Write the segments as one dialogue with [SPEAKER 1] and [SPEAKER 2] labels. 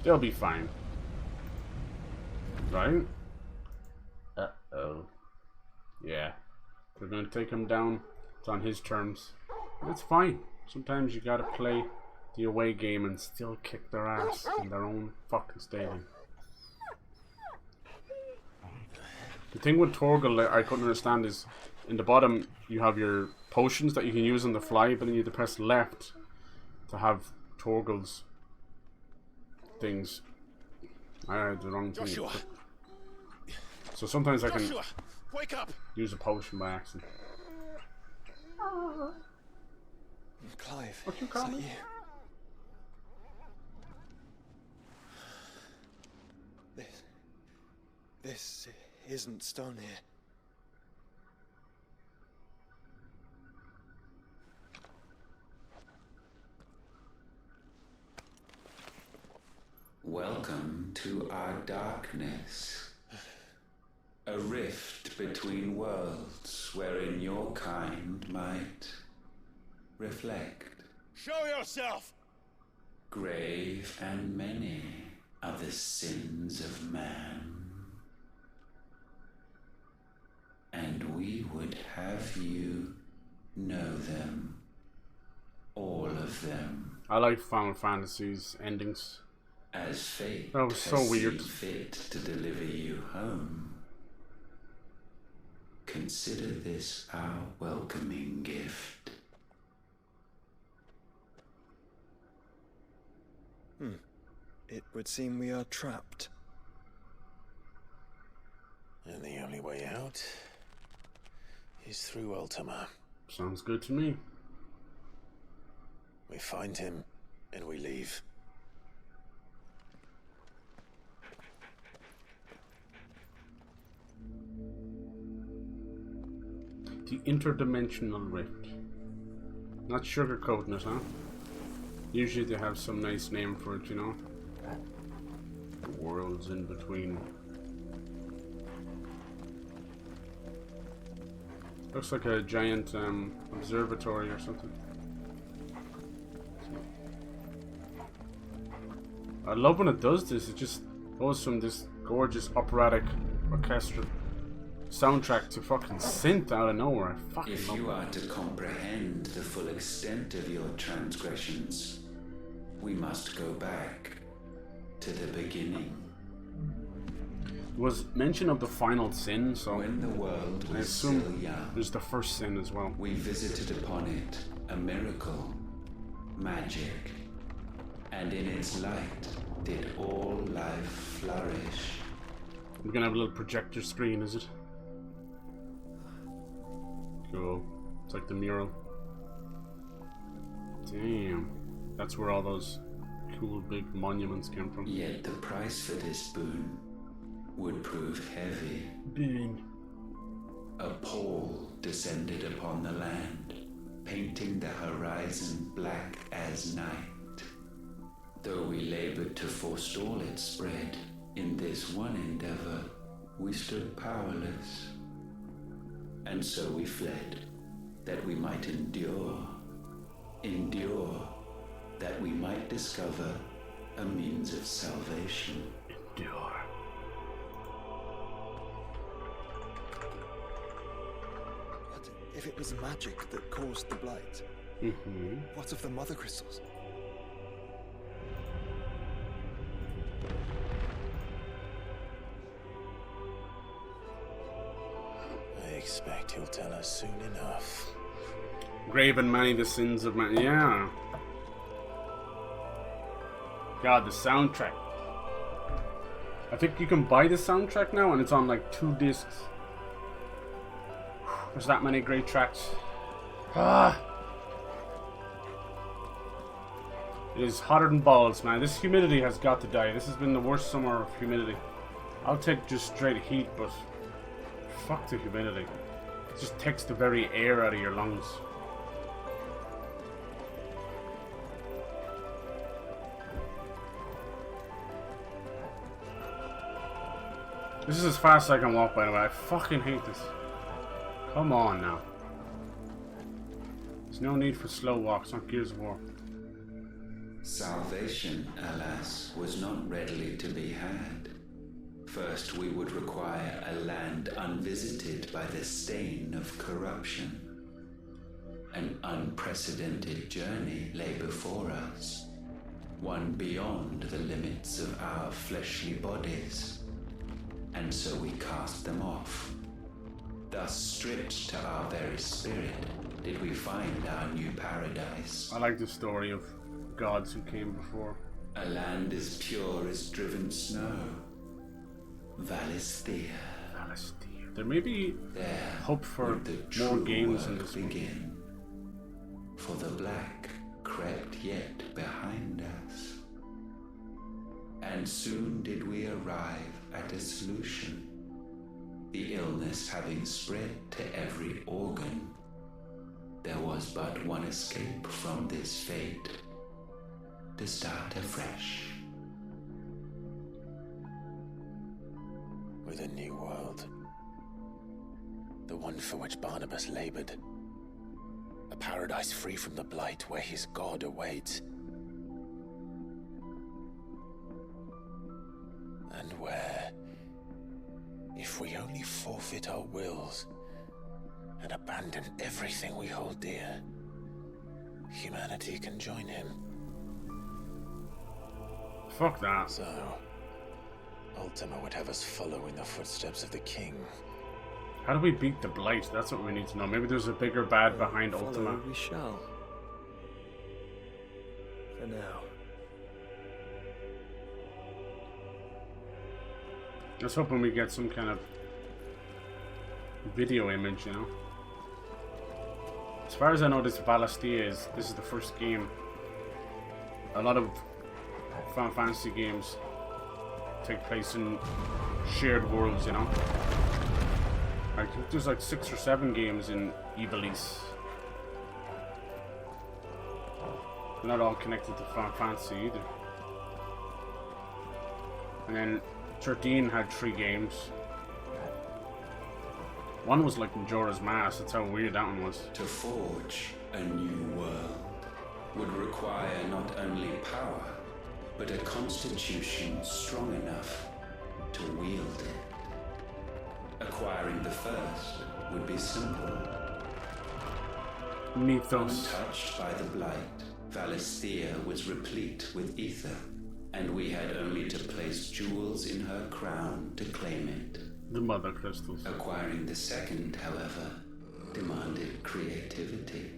[SPEAKER 1] They'll be fine. Right? Uh-oh. Yeah. They're gonna take him down. It's on his terms. That's fine. Sometimes you gotta play the away game and still kick their ass in their own fucking stadium. The thing with Torgal I couldn't understand is in the bottom you have your potions that you can use on the fly, but then you have to press left to have Torgal's things. I had the wrong thing.
[SPEAKER 2] Joshua.
[SPEAKER 1] So sometimes I can
[SPEAKER 2] Wake up.
[SPEAKER 1] use a potion by accident.
[SPEAKER 2] Clive,
[SPEAKER 1] What you call me?
[SPEAKER 2] This isn't stone here.
[SPEAKER 3] Welcome to our darkness. A rift between worlds wherein your kind might reflect.
[SPEAKER 2] Show yourself!
[SPEAKER 3] Grave and many are the sins of man. And we would have you know them. All of them.
[SPEAKER 1] I like Final Fantasy's endings.
[SPEAKER 3] As fate
[SPEAKER 1] That was so
[SPEAKER 3] has
[SPEAKER 1] weird.
[SPEAKER 3] seen fit to deliver you home. Consider this our welcoming gift.
[SPEAKER 2] It would seem we are trapped. And the only way out is through Ultima.
[SPEAKER 1] Sounds good to me.
[SPEAKER 2] We find him and we leave.
[SPEAKER 1] The interdimensional rift. Not sugarcoating it, huh? Usually they have some nice name for it, you know? The worlds in between. Looks like a giant observatory or something. I love when it does this. It just goes from this gorgeous operatic orchestral soundtrack to fucking synth out of nowhere. I fucking
[SPEAKER 3] If
[SPEAKER 1] love
[SPEAKER 3] you
[SPEAKER 1] it.
[SPEAKER 3] are to comprehend the full extent of your transgressions, we must go back to the beginning.
[SPEAKER 1] There was mention of the final sin, so
[SPEAKER 3] When the world
[SPEAKER 1] I
[SPEAKER 3] was
[SPEAKER 1] assume
[SPEAKER 3] still young,
[SPEAKER 1] there's the first sin as well.
[SPEAKER 3] we visited upon it a miracle, magic, and in its light did all life flourish.
[SPEAKER 1] We're gonna have a little projector screen, is it? Cool. It's like the mural. Damn. That's where all those cool big monuments came from.
[SPEAKER 3] Yet the price for this boon would prove heavy.
[SPEAKER 1] Boon.
[SPEAKER 3] A pall descended upon the land, painting the horizon black as night. Though we labored to forestall its spread, in this one endeavor, we stood powerless. And so we fled, that we might endure, that we might discover a means of salvation.
[SPEAKER 1] Endure.
[SPEAKER 2] But if it was magic that caused the blight, what of the mother crystals? I expect he'll tell us soon enough.
[SPEAKER 1] Grave and many the sins of man. Yeah. God, the soundtrack. I think you can buy the soundtrack now, and it's on like 2 discs. There's that many great tracks. Ah. It is hotter than balls, man. This humidity has got to die. This has been the worst summer of humidity. I'll take just straight heat, but fuck the humidity. It just takes the very air out of your lungs. This is as fast as I can walk, by the way. I fucking hate this. Come on now. There's no need for slow walks, not Gears of War.
[SPEAKER 3] Salvation, alas, was not readily to be had. First, we would require a land unvisited by the stain of corruption. An unprecedented journey lay before us, one beyond the limits of our fleshly bodies, and so we cast them off. Thus, stripped to our very spirit, did we find our new paradise.
[SPEAKER 1] I like the story of gods who came before.
[SPEAKER 3] A land as pure as driven snow. Valisthea.
[SPEAKER 1] There may be hope for more games in this
[SPEAKER 3] begin. For the black crept yet behind us. And soon did we arrive at a solution. The illness having spread to every organ, there was but one escape from this fate: to start afresh.
[SPEAKER 4] With a new world. The one for which Barnabas labored. A paradise free from the blight where his God awaits. And where, if we only forfeit our wills and abandon everything we hold dear, humanity can join him.
[SPEAKER 1] Fuck that.
[SPEAKER 4] So, Ultima would have us follow in the footsteps of the king.
[SPEAKER 1] How do we beat the Blight? That's what we need to know. Maybe there's a bigger bad behind Ultima.
[SPEAKER 2] Follow we shall. For now.
[SPEAKER 1] Let's hope when we get some kind of video image, you know. As far as I know, this is the first game. A lot of Final Fantasy games take place in shared worlds, you know. I think there's like 6 or 7 games in Ivalice. They're not all connected to Final Fantasy either. And then 13 had 3 games. One was like Majora's Mask. That's how weird that one was.
[SPEAKER 3] To forge a new world would require not only power, but a constitution strong enough to wield it. Acquiring the first would be simple.
[SPEAKER 1] Mythos.
[SPEAKER 3] Untouched by the blight, Valisthea was replete with ether, and we had only to place jewels in her crown to claim it.
[SPEAKER 1] The Mother Crystals.
[SPEAKER 3] Acquiring the second, however, demanded creativity.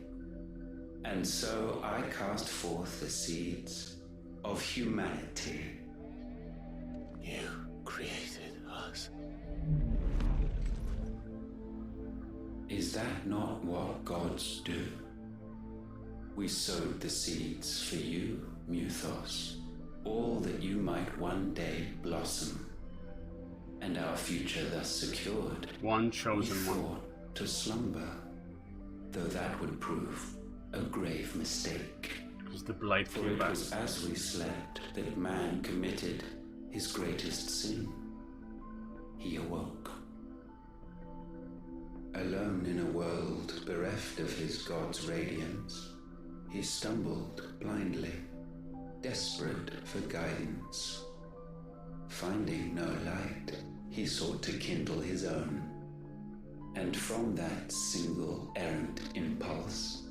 [SPEAKER 3] And so I cast forth the seeds of humanity.
[SPEAKER 4] You created us.
[SPEAKER 3] Is that not what gods do? We sowed the seeds for you, Mythos, all that you might one day blossom. And our future thus secured,
[SPEAKER 1] One chosen
[SPEAKER 3] we
[SPEAKER 1] one.
[SPEAKER 3] thought to slumber, though that would prove a grave mistake.
[SPEAKER 1] Because the Blight
[SPEAKER 3] For
[SPEAKER 1] came
[SPEAKER 3] it
[SPEAKER 1] back.
[SPEAKER 3] was as we slept that man committed his greatest sin. He awoke. Alone in a world bereft of his God's radiance, he stumbled blindly, desperate for guidance. Finding no light, he sought to kindle his own. And from that single errant impulse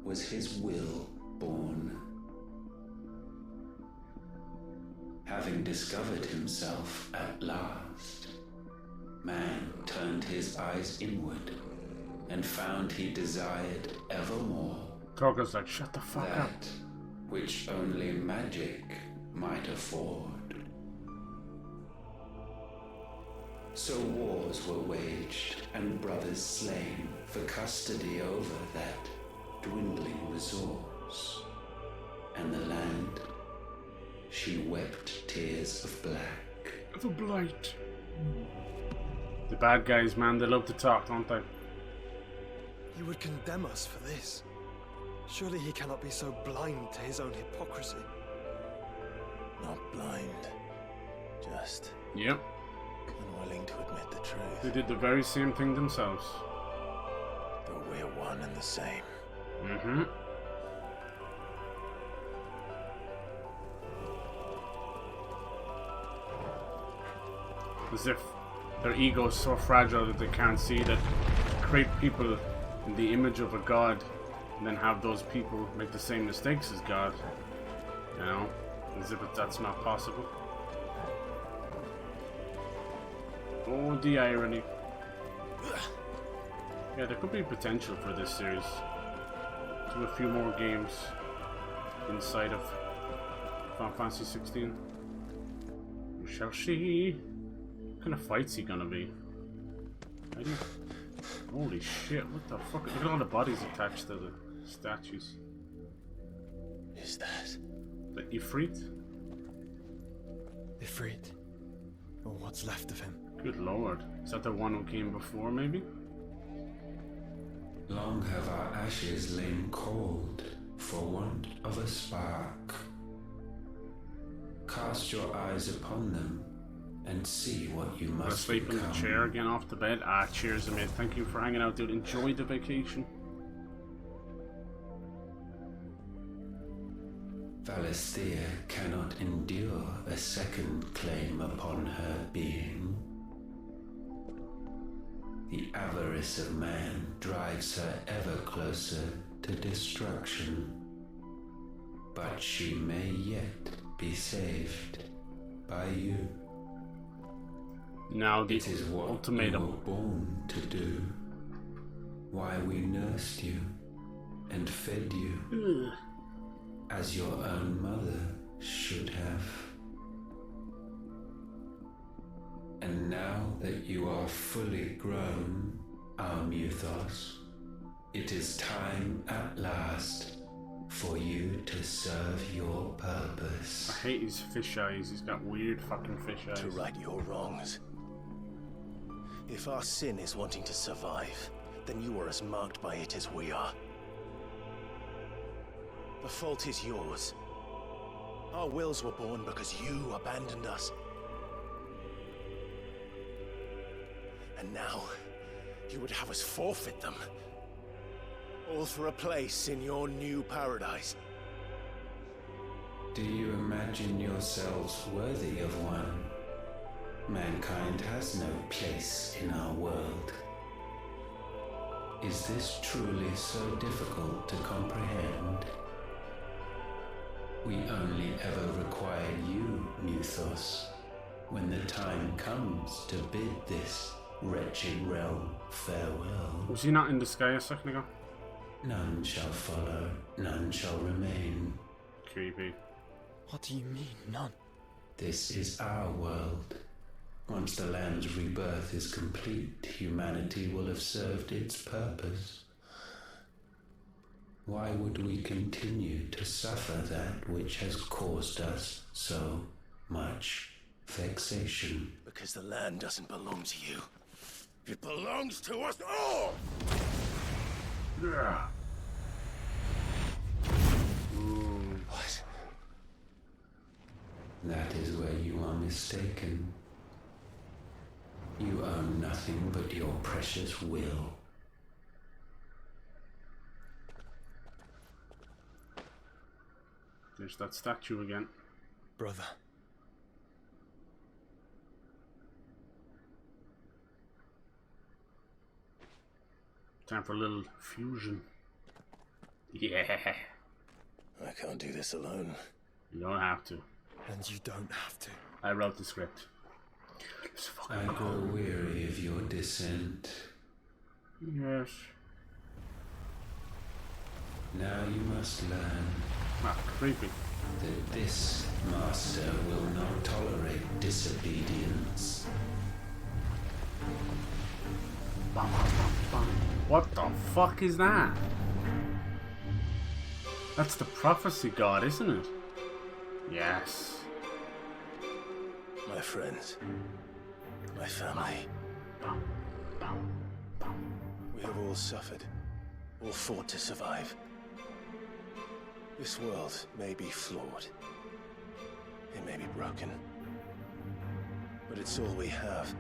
[SPEAKER 3] was his will born. Having discovered himself at last, man turned his eyes inward and found he desired evermore
[SPEAKER 1] Torgo's like, shut the fuck up.
[SPEAKER 3] that which only magic might afford. So wars were waged and brothers slain for custody over that dwindling resource. And the land, she wept tears of black.
[SPEAKER 1] The Blight. The bad guys, man, they love to talk, don't they?
[SPEAKER 2] He would condemn us for this. Surely he cannot be so blind to his own hypocrisy.
[SPEAKER 4] Not blind. Just
[SPEAKER 1] Yep.
[SPEAKER 4] unwilling to admit the truth.
[SPEAKER 1] They did the very same thing themselves.
[SPEAKER 4] Though we're one and the same.
[SPEAKER 1] Mm-hmm. As if their ego is so fragile that they can't see that create people in the image of a god and then have those people make the same mistakes as God. You know? As if that's not possible. Oh, the irony. Yeah, there could be potential for this series. Do a few more games inside of Final Fantasy 16. We shall see. What kind of fight's he gonna be? Holy shit, what the fuck? Look at all the bodies attached to the statues.
[SPEAKER 4] Is that?
[SPEAKER 1] The Ifrit?
[SPEAKER 2] Ifrit. Or what's left of him.
[SPEAKER 1] Good lord. Is that the one who came before, maybe?
[SPEAKER 3] Long have our ashes lain cold for want of a spark. Cast your eyes upon them and see what you must
[SPEAKER 1] Sleep in
[SPEAKER 3] become.
[SPEAKER 1] the chair again off the bed. Ah, cheers, mate. Thank you for hanging out, dude. Enjoy the vacation.
[SPEAKER 3] Valisthea cannot endure a second claim upon her being. The avarice of man drives her ever closer to destruction. But she may yet be saved by you.
[SPEAKER 1] Now the
[SPEAKER 3] It is what
[SPEAKER 1] ultimatum.
[SPEAKER 3] you were born to do. Why we nursed you and fed you as your own mother should have. And now that you are fully grown, our Muthos, it is time at last for you to serve your purpose.
[SPEAKER 1] I hate his fish eyes. He's got weird fucking fish eyes.
[SPEAKER 4] To right your wrongs. If our sin is wanting to survive, then you are as marked by it as we are. The fault is yours. Our wills were born because you abandoned us. And now, you would have us forfeit them. All for a place in your new paradise.
[SPEAKER 3] Do you imagine yourselves worthy of one? Mankind has no place in our world. Is this truly so difficult to comprehend? We only ever require you, Muthos, when the time comes to bid this wretched realm farewell.
[SPEAKER 1] Was he not in the sky a second ago?
[SPEAKER 3] None shall follow, none shall remain.
[SPEAKER 1] Creepy.
[SPEAKER 2] What do you mean, none?
[SPEAKER 3] This is our world. Once the land's rebirth is complete, humanity will have served its purpose. Why would we continue to suffer that which has caused us so much vexation?
[SPEAKER 4] Because the land doesn't belong to you. It belongs to us all!
[SPEAKER 1] Yeah.
[SPEAKER 4] What?
[SPEAKER 3] That is where you are mistaken. You own nothing but your precious will.
[SPEAKER 1] There's that statue again.
[SPEAKER 2] Brother.
[SPEAKER 1] Time for a little fusion. Yeah.
[SPEAKER 4] I can't do this alone.
[SPEAKER 1] You don't have to.
[SPEAKER 2] And you don't have to.
[SPEAKER 1] I wrote the script.
[SPEAKER 3] I grow weary of your dissent.
[SPEAKER 1] Yes.
[SPEAKER 3] Now you must learn
[SPEAKER 1] Ah, creepy.
[SPEAKER 3] that this master will not tolerate disobedience.
[SPEAKER 1] Bum, bum, bum, bum. What the fuck is that? That's the prophecy god, isn't it? Yes.
[SPEAKER 4] My friends. My family.
[SPEAKER 1] Bum, bum, bum.
[SPEAKER 4] We have all suffered. All fought to survive. This world may be flawed. It may be broken. But it's all we have.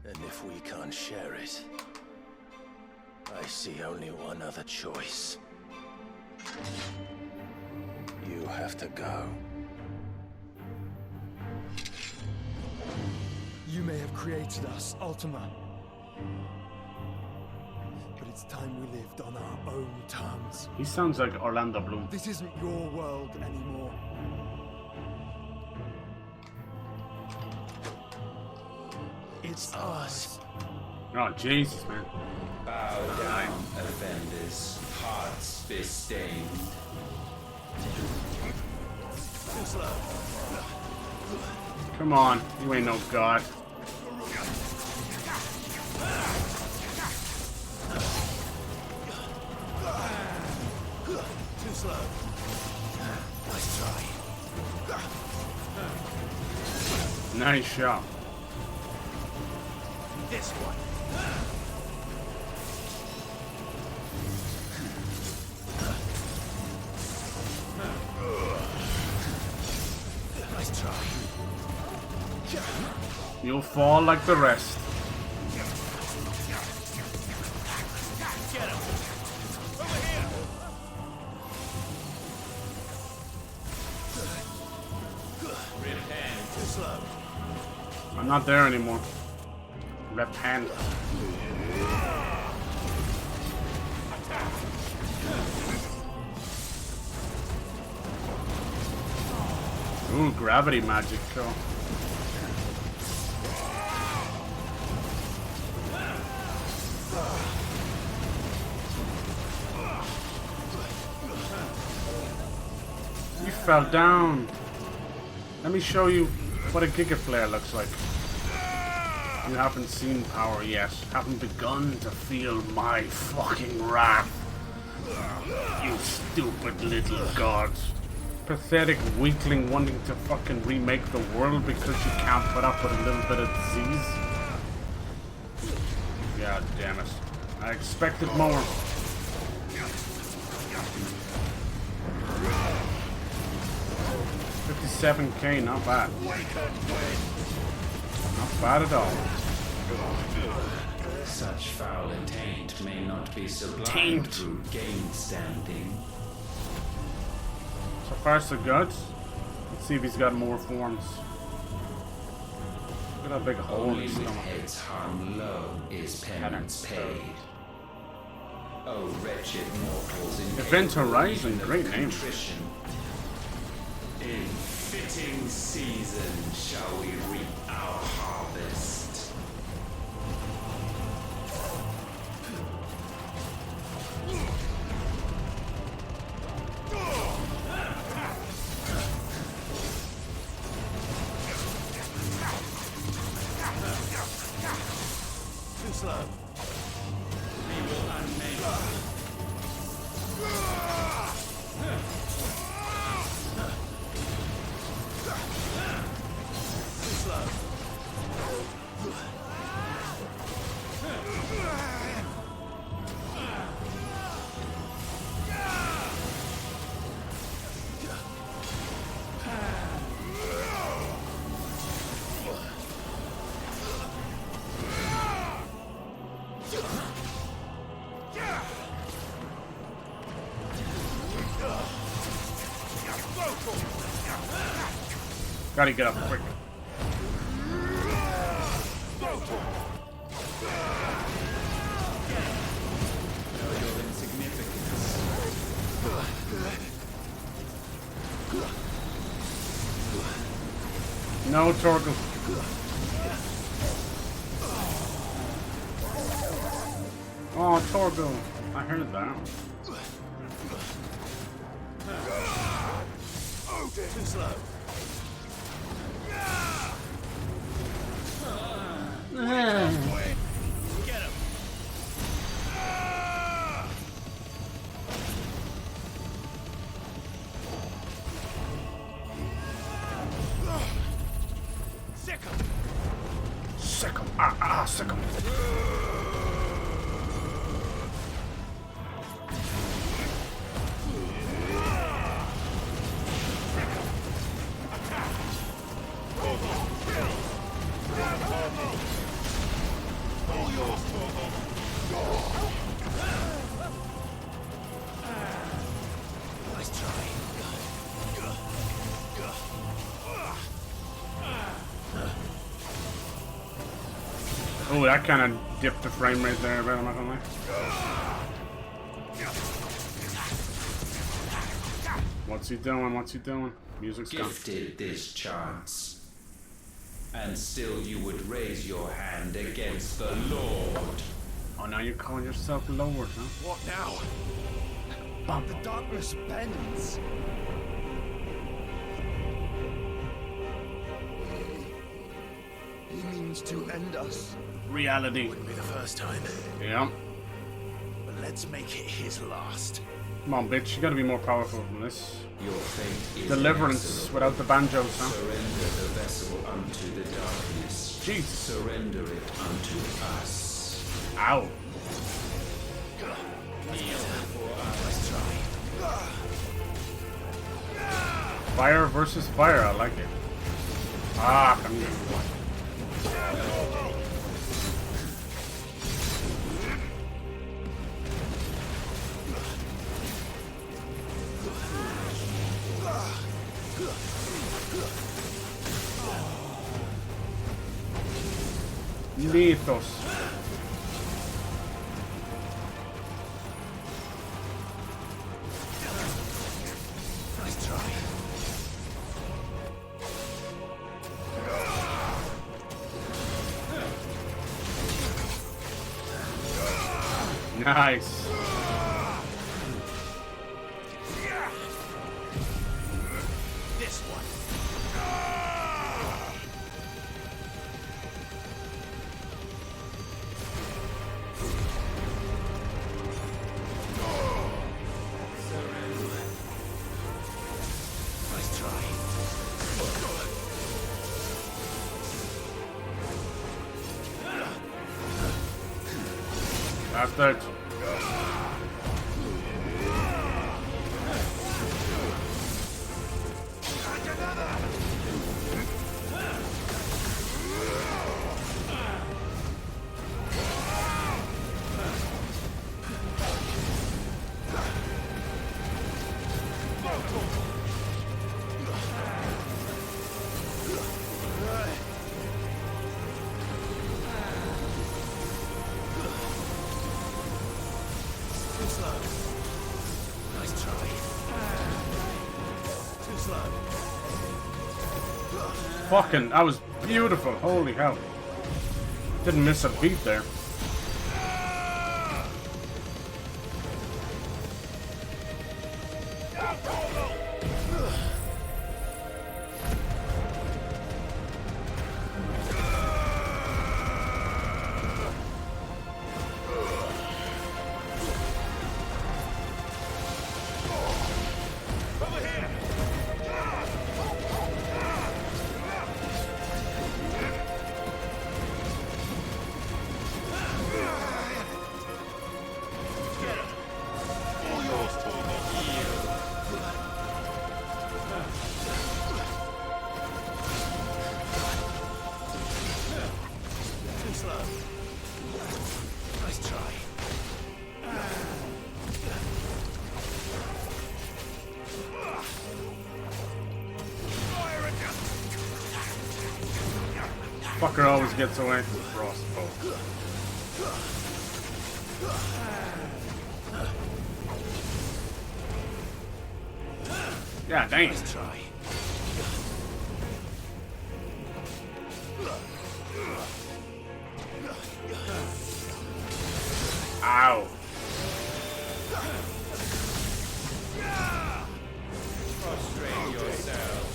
[SPEAKER 4] And if we can't share it, I see only one other choice. You have to go.
[SPEAKER 2] You may have created us, Ultima. But it's time we lived on our own terms.
[SPEAKER 1] He sounds like Orlando Bloom.
[SPEAKER 2] This isn't your world anymore. It's ours.
[SPEAKER 1] Oh, Jesus, man.
[SPEAKER 3] Bow down, offenders, hearts be stained.
[SPEAKER 1] Come on, you ain't no god.
[SPEAKER 4] Too slow. Nice try.
[SPEAKER 1] Nice shot.
[SPEAKER 4] This one. Nice try.
[SPEAKER 1] You'll fall like the rest.
[SPEAKER 4] Get him. Over here. Repent. Too slow.
[SPEAKER 1] I'm not there anymore. Left hand. Ooh, gravity magic, cool. You fell down. Let me show you what a Giga Flare looks like. You haven't seen power yet. Haven't begun to feel my fucking wrath. You stupid little god. Pathetic weakling wanting to fucking remake the world because you can't put up with a little bit of disease. God damn it. I expected more. 57k, not bad. Not bad at all.
[SPEAKER 3] Such foul intent may not be sublimed
[SPEAKER 1] Taint.
[SPEAKER 3] through gain standing.
[SPEAKER 1] So far so good. Let's see if he's got more forms. Look at that big hole in
[SPEAKER 3] Only
[SPEAKER 1] his
[SPEAKER 3] with
[SPEAKER 1] stomach.
[SPEAKER 3] heads hung low is penance paid. Oh, wretched mortals in
[SPEAKER 1] Event Horizon, great name.
[SPEAKER 3] contrition. In fitting season shall we reap our harvest.
[SPEAKER 4] Too slow.
[SPEAKER 3] We will unmail.
[SPEAKER 4] Too slow.
[SPEAKER 1] Gotta get up quick.
[SPEAKER 3] Know your insignificance.
[SPEAKER 1] No, Torgal. Oh, Torgal. I heard that.
[SPEAKER 4] Too slow. Get him. Sick him.
[SPEAKER 1] Sick him. Sick him.
[SPEAKER 4] Nice try.
[SPEAKER 1] Oh, that kind of dipped the frame rate there, but I'm not gonna lie. What's he doing? What's he doing? Music's gone.
[SPEAKER 3] Gifted this chance, and still you would raise your hand against the Lord.
[SPEAKER 1] Oh, now you're calling yourself Lord, huh?
[SPEAKER 2] What now?
[SPEAKER 1] Bum.
[SPEAKER 2] The darkness bends. He means to end us.
[SPEAKER 1] Reality.
[SPEAKER 4] Wouldn't be the first time,
[SPEAKER 1] Yeah.
[SPEAKER 4] but let's make it his last.
[SPEAKER 1] Come on, bitch. You gotta be more powerful than this.
[SPEAKER 3] Your fate is
[SPEAKER 1] Deliverance
[SPEAKER 3] inexorable.
[SPEAKER 1] without the banjos, huh?
[SPEAKER 3] Surrender the vessel unto the darkness.
[SPEAKER 1] Jesus.
[SPEAKER 3] Surrender it unto us.
[SPEAKER 1] Ow.
[SPEAKER 4] Let's try.
[SPEAKER 1] Fire versus fire. I like it. Ah, come here. Lethos.
[SPEAKER 4] Nice try.
[SPEAKER 1] Nice.
[SPEAKER 4] This one. Nice try.
[SPEAKER 1] That's it.
[SPEAKER 4] Too slow. Nice try. Too slow.
[SPEAKER 1] Fucking, that was beautiful. Holy hell. Didn't miss a beat there.
[SPEAKER 4] Too slow. Nice try.
[SPEAKER 1] Fucker always gets away from the crossbow. Yeah, dang it.
[SPEAKER 4] Nice try.
[SPEAKER 1] Ow.
[SPEAKER 3] Prostrate yourselves.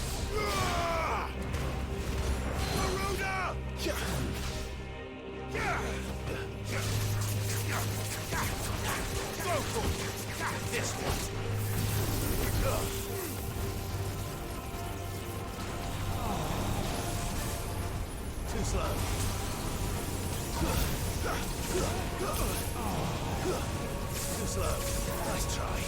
[SPEAKER 4] This one. Too slow. Too slow. Nice try.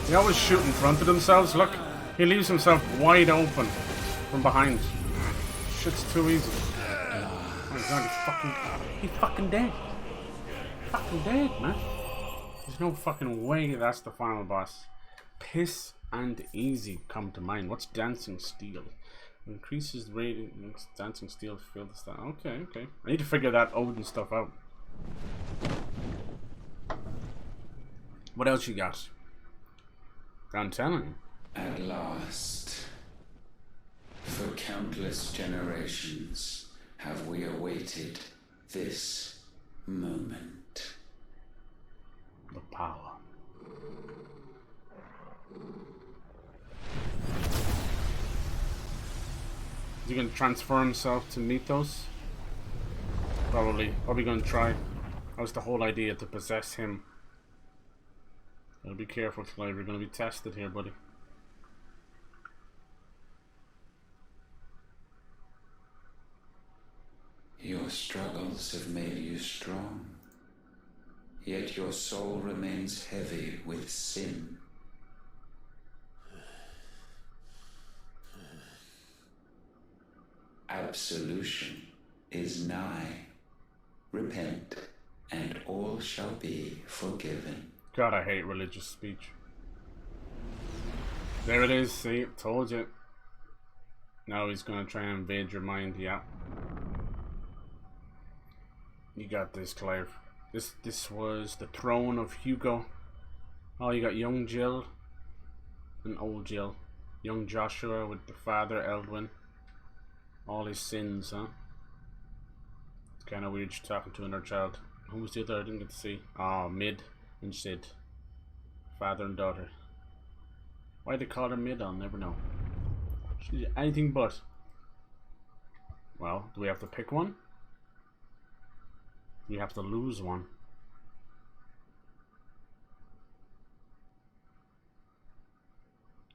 [SPEAKER 1] They always shoot in front of themselves. Look, he leaves himself wide open from behind. Shit's too easy. Oh my god, he's fucking dead. fucking dead, man. There's no fucking way that's the final boss. Piss and Easy come to mind. What's Dancing Steel? Increases rating. Makes Dancing Steel feel the style. Okay, okay. I need to figure that Odin stuff out. What else you got? I'm telling you.
[SPEAKER 3] At last, for countless generations, have we awaited this moment.
[SPEAKER 1] The power. Is he going to transfer himself to Mythos? Probably. Probably going to try. That was the whole idea, to possess him. Gotta be careful, Clive. You're going to be tested here, buddy.
[SPEAKER 3] Your struggles have made you strong, yet your soul remains heavy with sin. Absolution is nigh. Repent, and all shall be forgiven.
[SPEAKER 1] God, I hate religious speech. There it is, see? Told you. Now he's gonna try and invade your mind, yeah. You got this, Clive. This was the throne of Hugo. Oh, you got young Jill and old Jill. Young Joshua with the father, Eldwin. All his sins, huh? It's kind of weird talking to another child. Who was the other? I didn't get to see. Oh, Mid and Sid. Father and daughter. Why they call her Mid, I'll never know. She's anything but. Well, do we have to pick one? We have to lose one.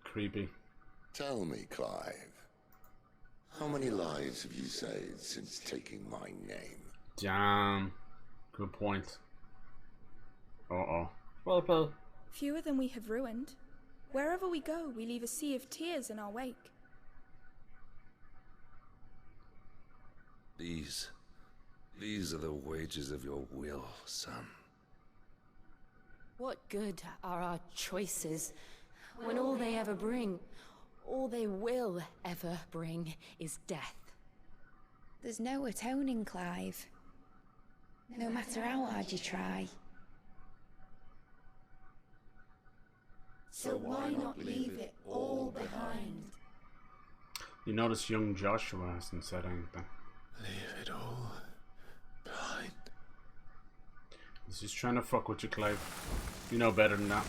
[SPEAKER 1] Creepy.
[SPEAKER 5] Tell me, Clive, how many lives have you saved since taking my name?
[SPEAKER 1] Damn. Good point. Uh-oh. Well,
[SPEAKER 6] fewer than we have ruined. Wherever we go, we leave a sea of tears in our wake.
[SPEAKER 7] These are the wages of your will, son.
[SPEAKER 8] What good are our choices when all they ever bring, all they will ever bring, is death?
[SPEAKER 9] There's no atoning, Clive. No matter how hard you try.
[SPEAKER 8] So why not leave it all behind?
[SPEAKER 1] you notice young Joshua hasn't said anything.
[SPEAKER 4] Leave it all behind.
[SPEAKER 1] He's just trying to fuck with you, Clive. You know better than that.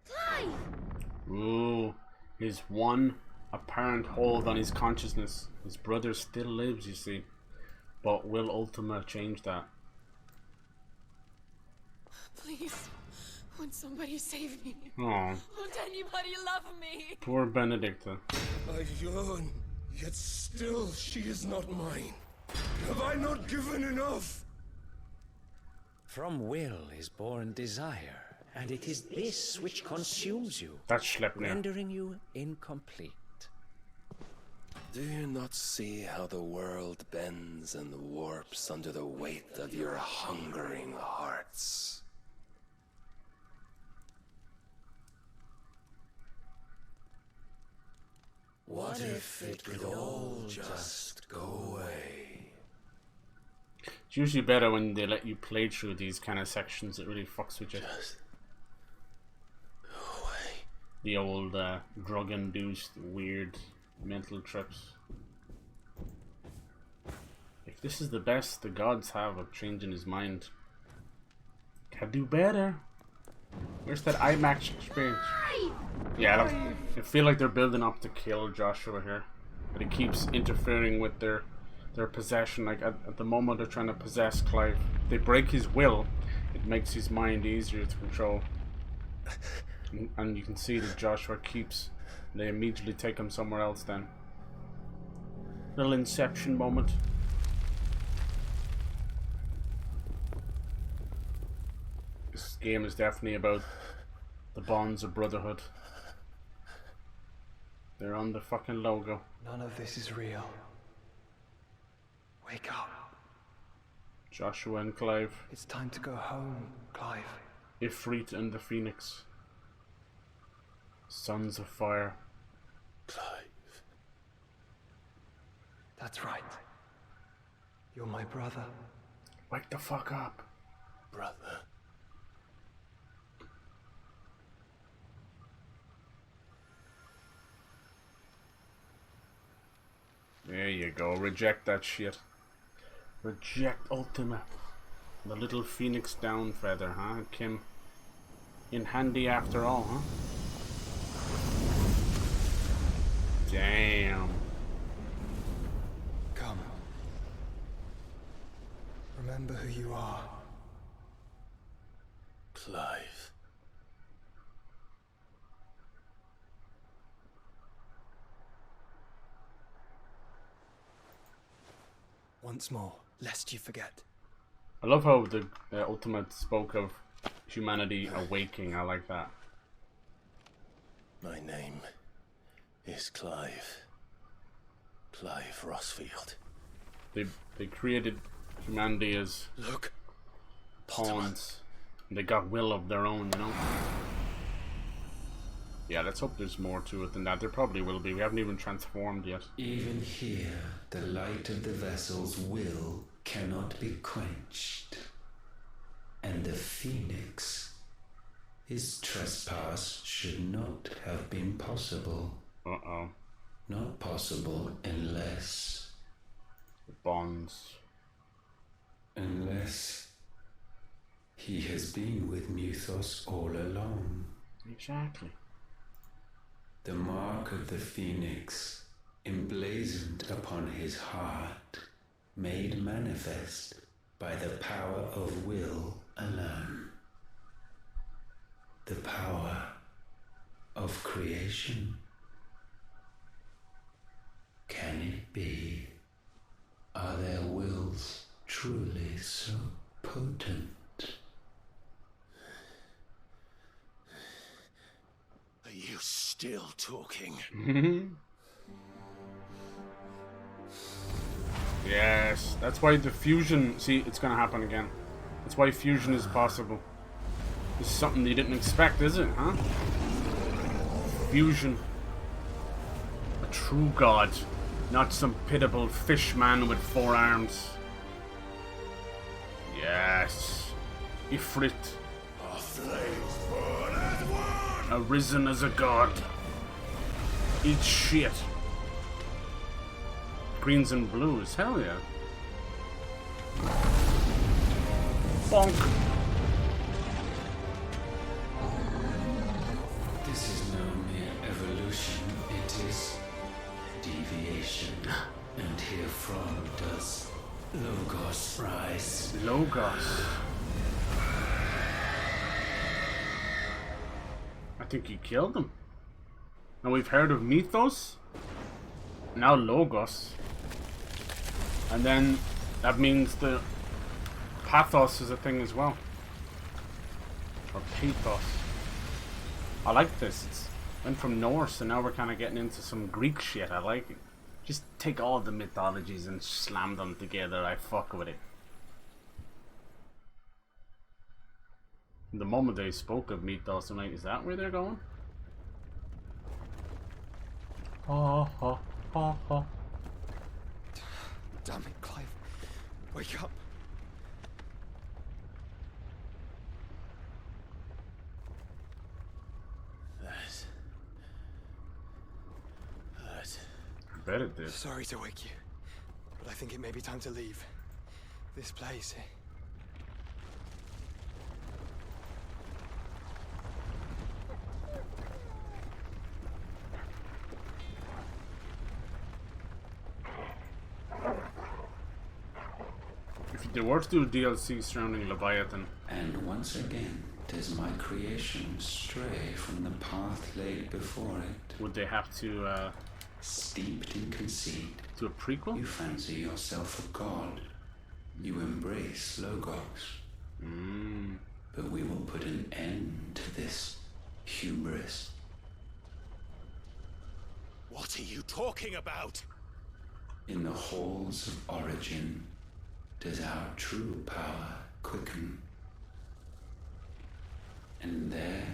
[SPEAKER 8] Clive!
[SPEAKER 1] Ooh, his one apparent hold on his consciousness. His brother still lives, you see. But will Ultima change that?
[SPEAKER 8] Please, won't somebody save me?
[SPEAKER 1] Oh,
[SPEAKER 8] Won't anybody love me?
[SPEAKER 1] poor Benedicta.
[SPEAKER 10] I yearn, yet still she is not mine. Have I not given enough?
[SPEAKER 11] From will is born desire, and it is this which consumes you,
[SPEAKER 1] That's Schleppner.
[SPEAKER 11] rendering you incomplete.
[SPEAKER 4] Do you not see how the world bends and warps under the weight of your hungering hearts? What if it could all just go away?
[SPEAKER 1] It's usually better when they let you play through these kind of sections. It really fucks with you.
[SPEAKER 4] Just go away.
[SPEAKER 1] The old drug-induced weird mental trips. If this is the best the gods have of changing his mind, can do better. Where's that IMAX experience? Yeah, I feel like they're building up to kill Joshua here, but he keeps interfering with their possession. Like at the moment they're trying to possess Clive, they break his will. It makes his mind easier to control, and you can see that Joshua keeps. They immediately take him somewhere else then. Little Inception moment. This game is definitely about the bonds of brotherhood. They're on the fucking logo.
[SPEAKER 2] None of this is real. Wake up.
[SPEAKER 1] Joshua and Clive.
[SPEAKER 2] It's time to go home, Clive.
[SPEAKER 1] Ifrit and the Phoenix. Sons of Fire.
[SPEAKER 4] Clive.
[SPEAKER 2] That's right. You're my brother.
[SPEAKER 1] Wake the fuck up.
[SPEAKER 4] Brother.
[SPEAKER 1] There you go. Reject that shit. Reject Ultima. The little Phoenix down feather, huh? It came in handy after all, huh? Damn.
[SPEAKER 2] Come. Remember who you are.
[SPEAKER 4] Clive.
[SPEAKER 2] Once more, lest you forget.
[SPEAKER 1] I love how the Ultimate spoke of humanity awaking. I like that.
[SPEAKER 4] My name is Clive. Clive Rossfield.
[SPEAKER 1] They created humanity as
[SPEAKER 2] Look.
[SPEAKER 1] pawns. And they got will of their own, you know? Yeah, let's hope there's more to it than that. There probably will be. We haven't even transformed yet.
[SPEAKER 3] Even here, the light of the vessel's will cannot be quenched. And the Phoenix, his trespass should not have been possible.
[SPEAKER 1] Uh-oh.
[SPEAKER 3] Not possible unless...
[SPEAKER 1] The bonds.
[SPEAKER 3] Unless he has been with Muthos all along.
[SPEAKER 1] Exactly.
[SPEAKER 3] The mark of the Phoenix, emblazoned upon his heart, made manifest by the power of will alone. The power of creation. Can it be? Are their wills truly so potent?
[SPEAKER 4] Are you still talking?
[SPEAKER 1] Yes, that's why the fusion... See, it's gonna happen again. That's why fusion is possible. This is something you didn't expect, is it, huh? Fusion. A true god. Not some pitiable fish man with 4 arms. Yes. Ifrit.
[SPEAKER 10] Our flames burn as one!
[SPEAKER 1] Arisen as a god. Eat shit. Greens and blues, hell yeah. Bonk.
[SPEAKER 3] This is no mere evolution, it is deviation. And herefrom does Logos rise.
[SPEAKER 1] Logos. I think you killed him. Now we've heard of Mythos. Now Logos. And then that means the Pathos is a thing as well. Or Pathos. I like this. It's went from Norse and now we're kind of getting into some Greek shit. I like it. Just take all the mythologies and slam them together. I fuck with it. The moment they spoke of Mythos, I'm like, is that where they're going? Ha ha ha ha.
[SPEAKER 2] Damn it, Clive. Wake up.
[SPEAKER 1] I bet it did.
[SPEAKER 2] Sorry to wake you, but I think it may be time to leave. This place.
[SPEAKER 1] If they were to do DLC surrounding Leviathan.
[SPEAKER 3] And once again, does my creation stray from the path laid before it?
[SPEAKER 1] Would they have to,
[SPEAKER 3] steeped in conceit.
[SPEAKER 1] Do a prequel?
[SPEAKER 3] You fancy yourself a god. You embrace Logos. But we will put an end to this hubris.
[SPEAKER 4] What are you talking about?
[SPEAKER 3] In the halls of origin does our true power quicken. And there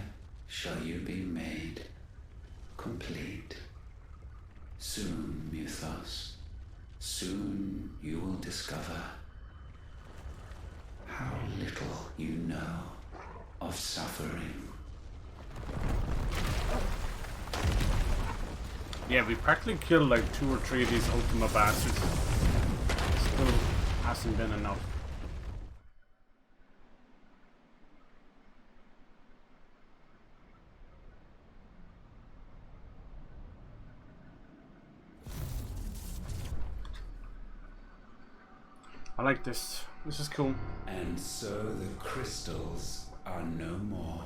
[SPEAKER 3] shall you be made complete. Soon, Mythos, soon you will discover how little you know of suffering.
[SPEAKER 1] Yeah, we practically killed like 2 or 3 of these Ultima bastards. Still hasn't been enough. I like this. This is cool.
[SPEAKER 3] And so the crystals are no more.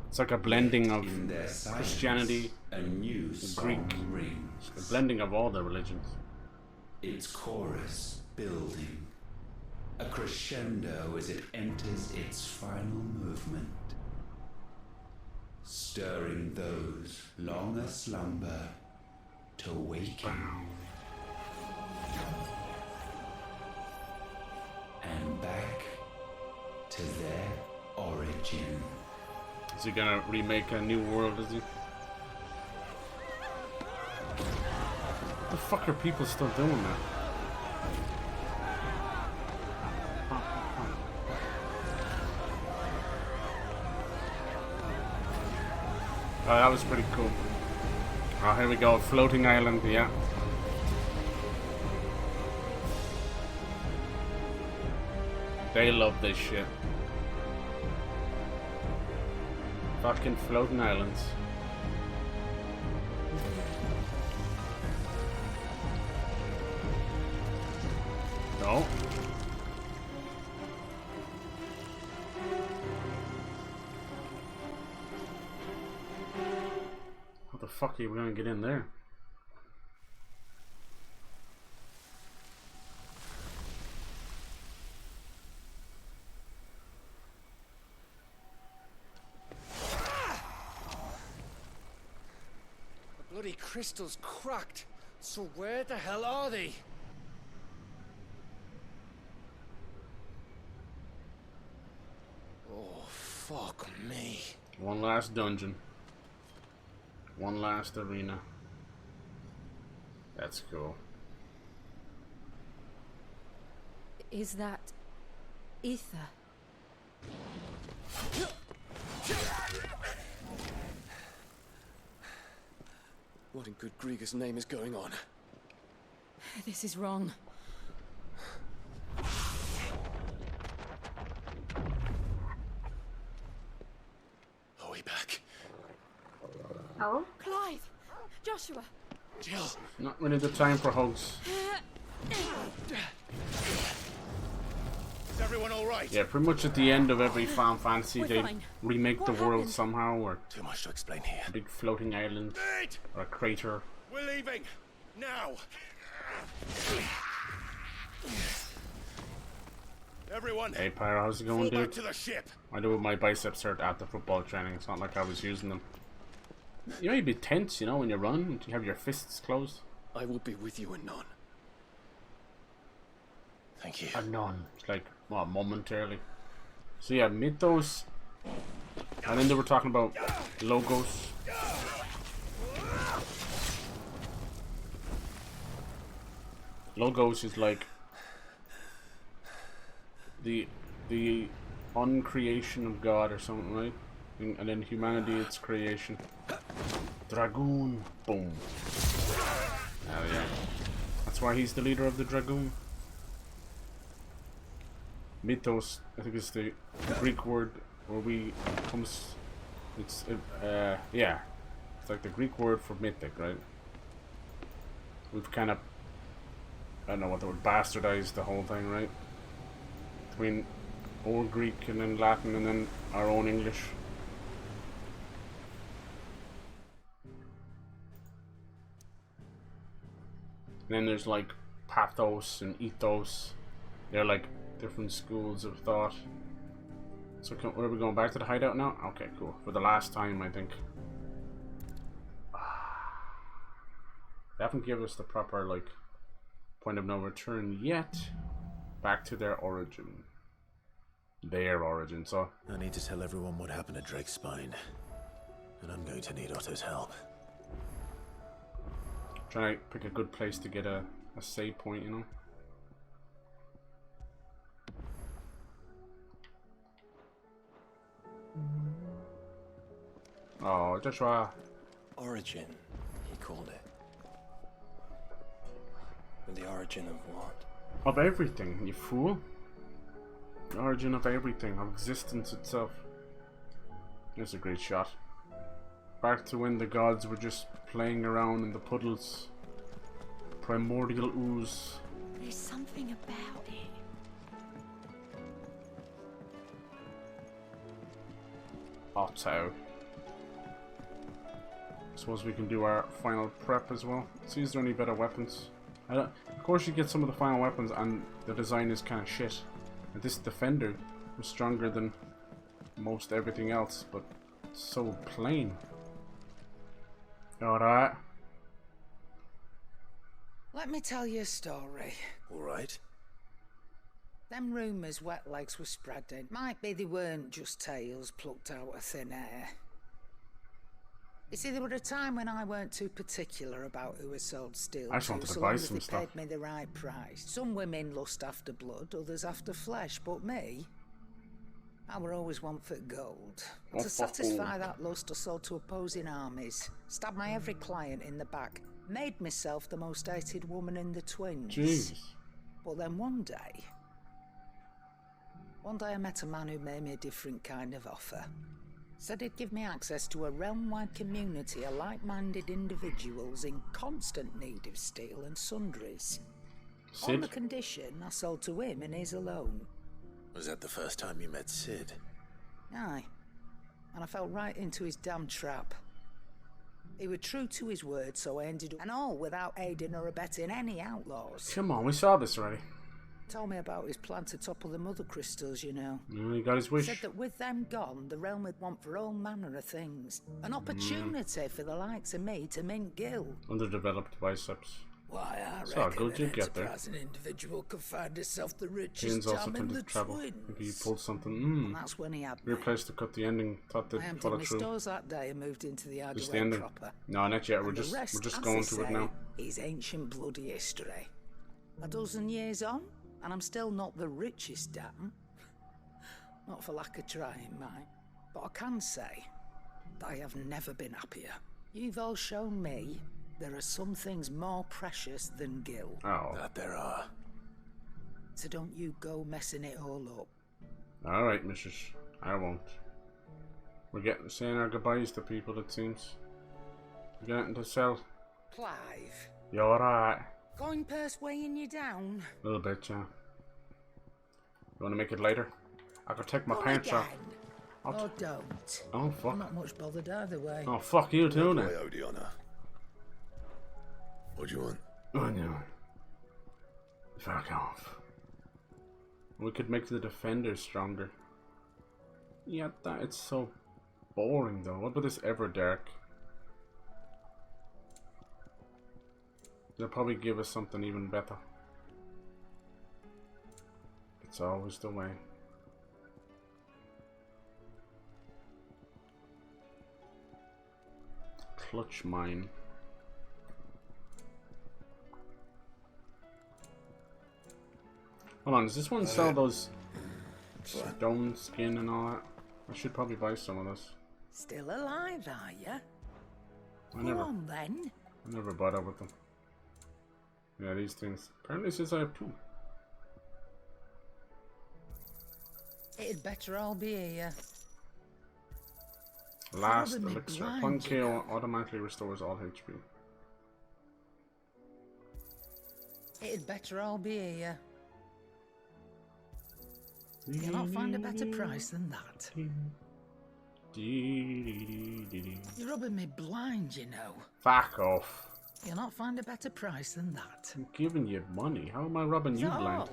[SPEAKER 1] It's like a blending of
[SPEAKER 3] In their silence,
[SPEAKER 1] Christianity,
[SPEAKER 3] a new
[SPEAKER 1] Greek,
[SPEAKER 3] song rings.
[SPEAKER 1] a blending of all the religions.
[SPEAKER 3] Its chorus building, a crescendo as it enters its final movement, stirring those long aslumber to waken. And back to their origin.
[SPEAKER 1] Is he gonna remake a new world, is he? What the fuck are people still doing that? Oh, that was pretty cool. Oh, here we go, floating island, yeah. They love this shit. Fucking floating islands. No. How the fuck are you gonna get in there?
[SPEAKER 12] Bloody crystal's cracked. So where the hell are they? Oh, fuck me.
[SPEAKER 1] One last dungeon. One last arena. That's cool.
[SPEAKER 8] Is that ether?
[SPEAKER 12] What in good Grieger's name is going on?
[SPEAKER 8] This is wrong.
[SPEAKER 12] Are we back?
[SPEAKER 6] Oh?
[SPEAKER 8] Clive! Joshua!
[SPEAKER 12] Jill!
[SPEAKER 1] Not really the time for hugs.
[SPEAKER 12] Is everyone alright?
[SPEAKER 1] Yeah, pretty much at the end of every Final Fantasy,
[SPEAKER 8] We're
[SPEAKER 1] they
[SPEAKER 8] fine.
[SPEAKER 1] remake the
[SPEAKER 8] What
[SPEAKER 1] world
[SPEAKER 8] happened?
[SPEAKER 1] somehow, or
[SPEAKER 12] Too much to explain here.
[SPEAKER 1] a big floating island,
[SPEAKER 12] Wait!
[SPEAKER 1] or a crater.
[SPEAKER 12] We're leaving! Now! Everyone!
[SPEAKER 1] Hey Pyro, how's it
[SPEAKER 12] fall
[SPEAKER 1] going,
[SPEAKER 12] back
[SPEAKER 1] dude?
[SPEAKER 12] to the ship!
[SPEAKER 1] I do with my biceps hurt at the football training. It's not like I was using them. You know, you'd be tense, you know, when you run, and you have your fists closed.
[SPEAKER 12] I will be with you anon. Thank you.
[SPEAKER 1] None. It's like, well, momentarily. So yeah, Mythos. And then they were talking about logos. Logos is like the uncreation of God or something, right? And then humanity, it's creation. Dragoon. Boom. Oh yeah. That's why he's the leader of the Dragoon. Mythos, I think it's the Greek word where we comes. It's yeah. It's like the Greek word for mythic, right? We've kind of, I don't know what the word, bastardized the whole thing, right? Between old Greek and then Latin and then our own English. And then there's like pathos and ethos. They're like different schools of thought. So where are we going? Back to the hideout now? Okay, cool. For the last time, I think. They haven't given us the proper, like, point of no return yet. Back to their origin. Their origin, so...
[SPEAKER 4] I need to tell everyone what happened at Drake's Spine. And I'm going to need Otto's help.
[SPEAKER 1] Trying to pick a good place to get a save point, you know? Oh, Joshua.
[SPEAKER 13] Origin, he called it. But the origin of what?
[SPEAKER 1] Of everything, you fool. The origin of everything, of existence itself. That's a great shot. Back to when the gods were just playing around in the puddles. Primordial ooze.
[SPEAKER 8] There's something about it.
[SPEAKER 1] Otto. Suppose we can do our final prep as well. See, is there any better weapons? Of course you get some of the final weapons and the design is kind of shit. And this defender was stronger than most everything else, but it's so plain. Alright.
[SPEAKER 14] Let me tell you a story.
[SPEAKER 4] Alright.
[SPEAKER 14] Them rumours wet legs were spreading. Might be they weren't just tales plucked out of thin air. You see, there were a time when I weren't too particular about who I sold steel
[SPEAKER 1] I just wanted
[SPEAKER 14] to,
[SPEAKER 1] to
[SPEAKER 14] so
[SPEAKER 1] buy
[SPEAKER 14] long as
[SPEAKER 1] some
[SPEAKER 14] they
[SPEAKER 1] stuff.
[SPEAKER 14] paid me the right price. Some women lust after blood, others after flesh, but me, I were always one for gold. And to satisfy that lust, I sold to opposing armies, stabbed my every client in the back, made myself the most hated woman in the twins.
[SPEAKER 1] Jeez.
[SPEAKER 14] But then one day I met a man who made me a different kind of offer. Said he'd give me access to a realm-wide community of like-minded individuals in constant need of steel and sundries.
[SPEAKER 1] Sid?
[SPEAKER 14] On the condition I sold to him and his alone.
[SPEAKER 4] Was that the first time you met Sid?
[SPEAKER 14] Aye. And I fell right into his damn trap. He was true to his word, so I ended up... And all without aiding or abetting any outlaws.
[SPEAKER 1] Come on, we saw this already.
[SPEAKER 14] Told me about his plan to topple the mother crystals, you know.
[SPEAKER 1] He got his wish.
[SPEAKER 14] Said that with them gone, the realm would want for all manner of things. An opportunity for the likes of me to mint gil.
[SPEAKER 1] Underdeveloped biceps.
[SPEAKER 14] Why, I
[SPEAKER 1] It's all
[SPEAKER 14] reckon
[SPEAKER 1] good, you
[SPEAKER 14] an
[SPEAKER 1] get there.
[SPEAKER 14] enterprising individual could find himself the richest
[SPEAKER 1] Ian's also
[SPEAKER 14] jam in
[SPEAKER 1] tended
[SPEAKER 14] the
[SPEAKER 1] to travel.
[SPEAKER 14] twins.
[SPEAKER 1] Maybe he pulled something.
[SPEAKER 14] And that's when he had me.
[SPEAKER 1] Weird place to cut the ending. Thought they'd
[SPEAKER 14] I emptied
[SPEAKER 1] follow
[SPEAKER 14] my
[SPEAKER 1] through.
[SPEAKER 14] stores that day and moved into the
[SPEAKER 1] Just the
[SPEAKER 14] Arguello
[SPEAKER 1] ending.
[SPEAKER 14] proper.
[SPEAKER 1] No, not yet. We're
[SPEAKER 14] And the
[SPEAKER 1] just
[SPEAKER 14] rest,
[SPEAKER 1] going
[SPEAKER 14] as
[SPEAKER 1] to
[SPEAKER 14] they
[SPEAKER 1] it now.
[SPEAKER 14] say, is ancient bloody history. A dozen years on, and I'm still not the richest dam. Not for lack of trying, mind. But I can say that I have never been happier. You've all shown me there are some things more precious than gil.
[SPEAKER 1] Oh.
[SPEAKER 4] That there are.
[SPEAKER 14] So don't you go messing it all up.
[SPEAKER 1] Alright, missus. I won't. We're saying our goodbyes to people, it seems. We're getting to sell.
[SPEAKER 14] Clive.
[SPEAKER 1] You alright?
[SPEAKER 14] Going purse weighing you down?
[SPEAKER 1] A little bit, yeah. You want to make it later? I could take my
[SPEAKER 14] Go
[SPEAKER 1] pants off.
[SPEAKER 14] again. Or don't.
[SPEAKER 1] Oh, fuck.
[SPEAKER 14] I'm not much bothered either way.
[SPEAKER 1] Oh, fuck you too, then.
[SPEAKER 5] What do you want?
[SPEAKER 1] Oh, no. Fuck off. We could make the defenders stronger. Yeah, it's so boring, though. What about this Everdark? They'll probably give us something even better. It's always the way. Clutch mine. Hold on, does this one sell those stone skin and all that? I should probably buy some of those.
[SPEAKER 14] Still alive, are ya?
[SPEAKER 1] I
[SPEAKER 14] Go on then.
[SPEAKER 1] I never bought with them. Yeah, these things. Apparently it says I have 2.
[SPEAKER 14] It'd better all be here.
[SPEAKER 1] Last
[SPEAKER 14] Rather than
[SPEAKER 1] elixir.
[SPEAKER 14] blind,
[SPEAKER 1] One
[SPEAKER 14] you
[SPEAKER 1] KO
[SPEAKER 14] know.
[SPEAKER 1] automatically restores all HP.
[SPEAKER 14] It'd better all be here. You'll not find a better price than that. You're rubbing me blind, you know.
[SPEAKER 1] Fuck off.
[SPEAKER 14] You'll not find a better price than that.
[SPEAKER 1] I'm giving you money. How am I robbing you
[SPEAKER 14] Is that
[SPEAKER 1] blind?
[SPEAKER 14] all?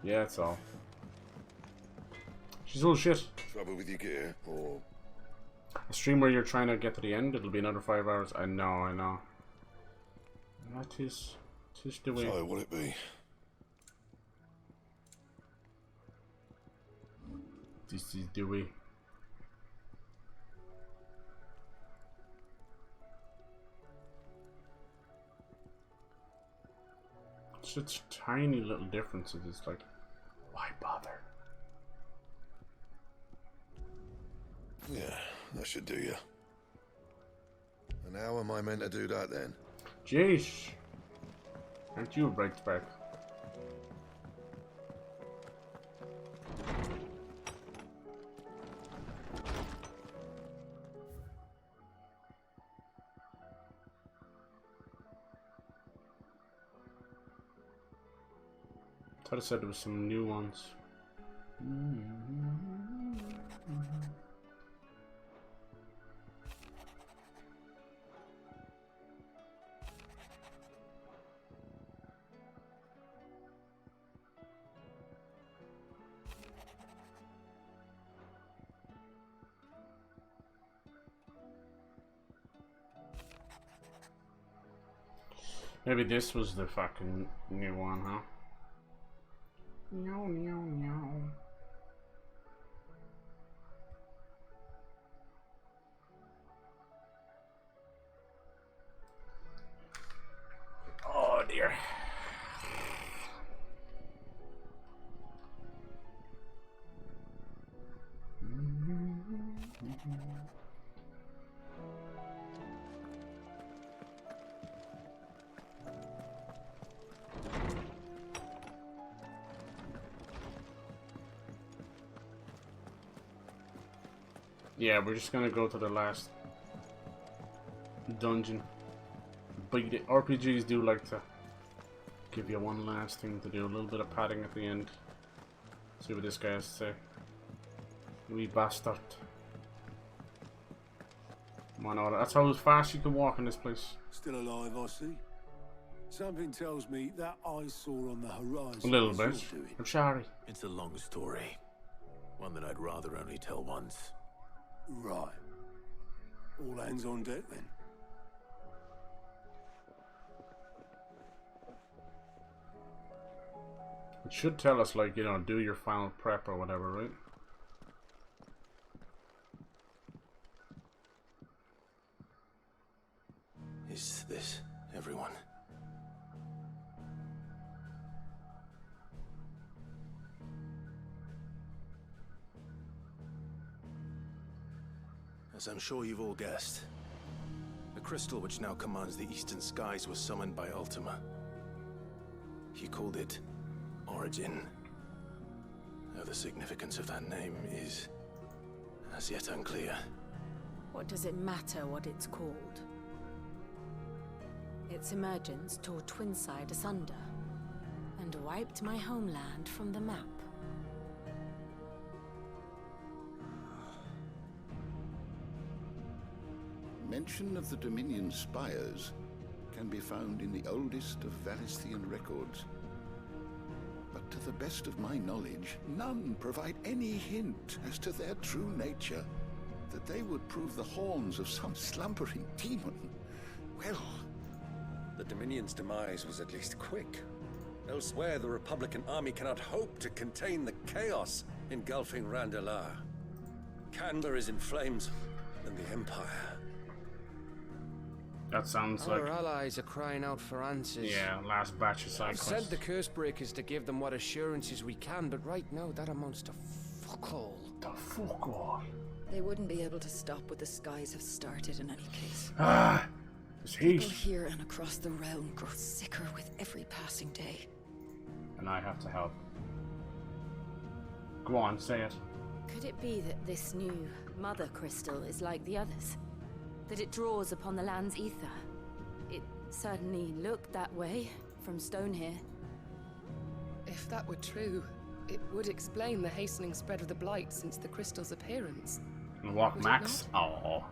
[SPEAKER 1] Yeah, it's all. She's all shit.
[SPEAKER 5] Trouble with your gear, or
[SPEAKER 1] A stream where you're trying to get to the end, it'll be another 5 hours. I know. That is the way.
[SPEAKER 10] So, will it be?
[SPEAKER 1] This is the way. Such tiny little differences. It's like, why bother?
[SPEAKER 10] Yeah, that should do you. And how am I meant to do that then?
[SPEAKER 1] Jeez. Aren't you a break back? I thought I said there was some new ones. Maybe this was the fucking new one, huh? No, no, no. Oh dear. Yeah, we're just gonna go to the last dungeon. But the RPGs do like to give you one last thing to do, a little bit of padding at the end. See what this guy has to say. Wee bastard. Come on, Oda. That's how fast you can walk in this place.
[SPEAKER 15] Still alive, I see. Something tells me that I saw on the horizon.
[SPEAKER 1] A little bit. I'm sorry.
[SPEAKER 4] It's a long story. One that I'd rather only tell once.
[SPEAKER 15] Right. All hands on deck then.
[SPEAKER 1] It should tell us, like, you know, do your final prep or whatever, right?
[SPEAKER 4] Is this everyone? As I'm sure you've all guessed, the crystal which now commands the eastern skies was summoned by Ultima. He called it Origin. Though the significance of that name is as yet unclear.
[SPEAKER 8] What does it matter what it's called? Its emergence tore Twinside asunder and wiped my homeland from the map.
[SPEAKER 5] Mention of the Dominion spires can be found in the oldest of Valisthian records. But to the best of my knowledge, none provide any hint as to their true nature. That they would prove the horns of some slumbering demon. Well...
[SPEAKER 16] The Dominion's demise was at least quick. Elsewhere, the Republican army cannot hope to contain the chaos engulfing Randalar. Canberra is in flames, and the Empire...
[SPEAKER 1] That sounds
[SPEAKER 17] Our
[SPEAKER 1] like...
[SPEAKER 17] allies are crying out for answers.
[SPEAKER 1] Yeah, last batch of side
[SPEAKER 17] I've
[SPEAKER 1] quests.
[SPEAKER 17] sent the curse breakers to give them what assurances we can, but right now that amounts to fuck all.
[SPEAKER 1] The fuck all.
[SPEAKER 18] They wouldn't be able to stop what the skies have started in any case.
[SPEAKER 1] Ah! It's heat.
[SPEAKER 18] People here and across the realm grow sicker with every passing day.
[SPEAKER 1] And I have to help. Go on, say it.
[SPEAKER 8] Could it be that this new mother crystal is like the others? That it draws upon the land's ether? It certainly looked that way from stone here.
[SPEAKER 19] If that were true, it would explain the hastening spread of the blight since the crystal's appearance.
[SPEAKER 1] And walk Max? Oh.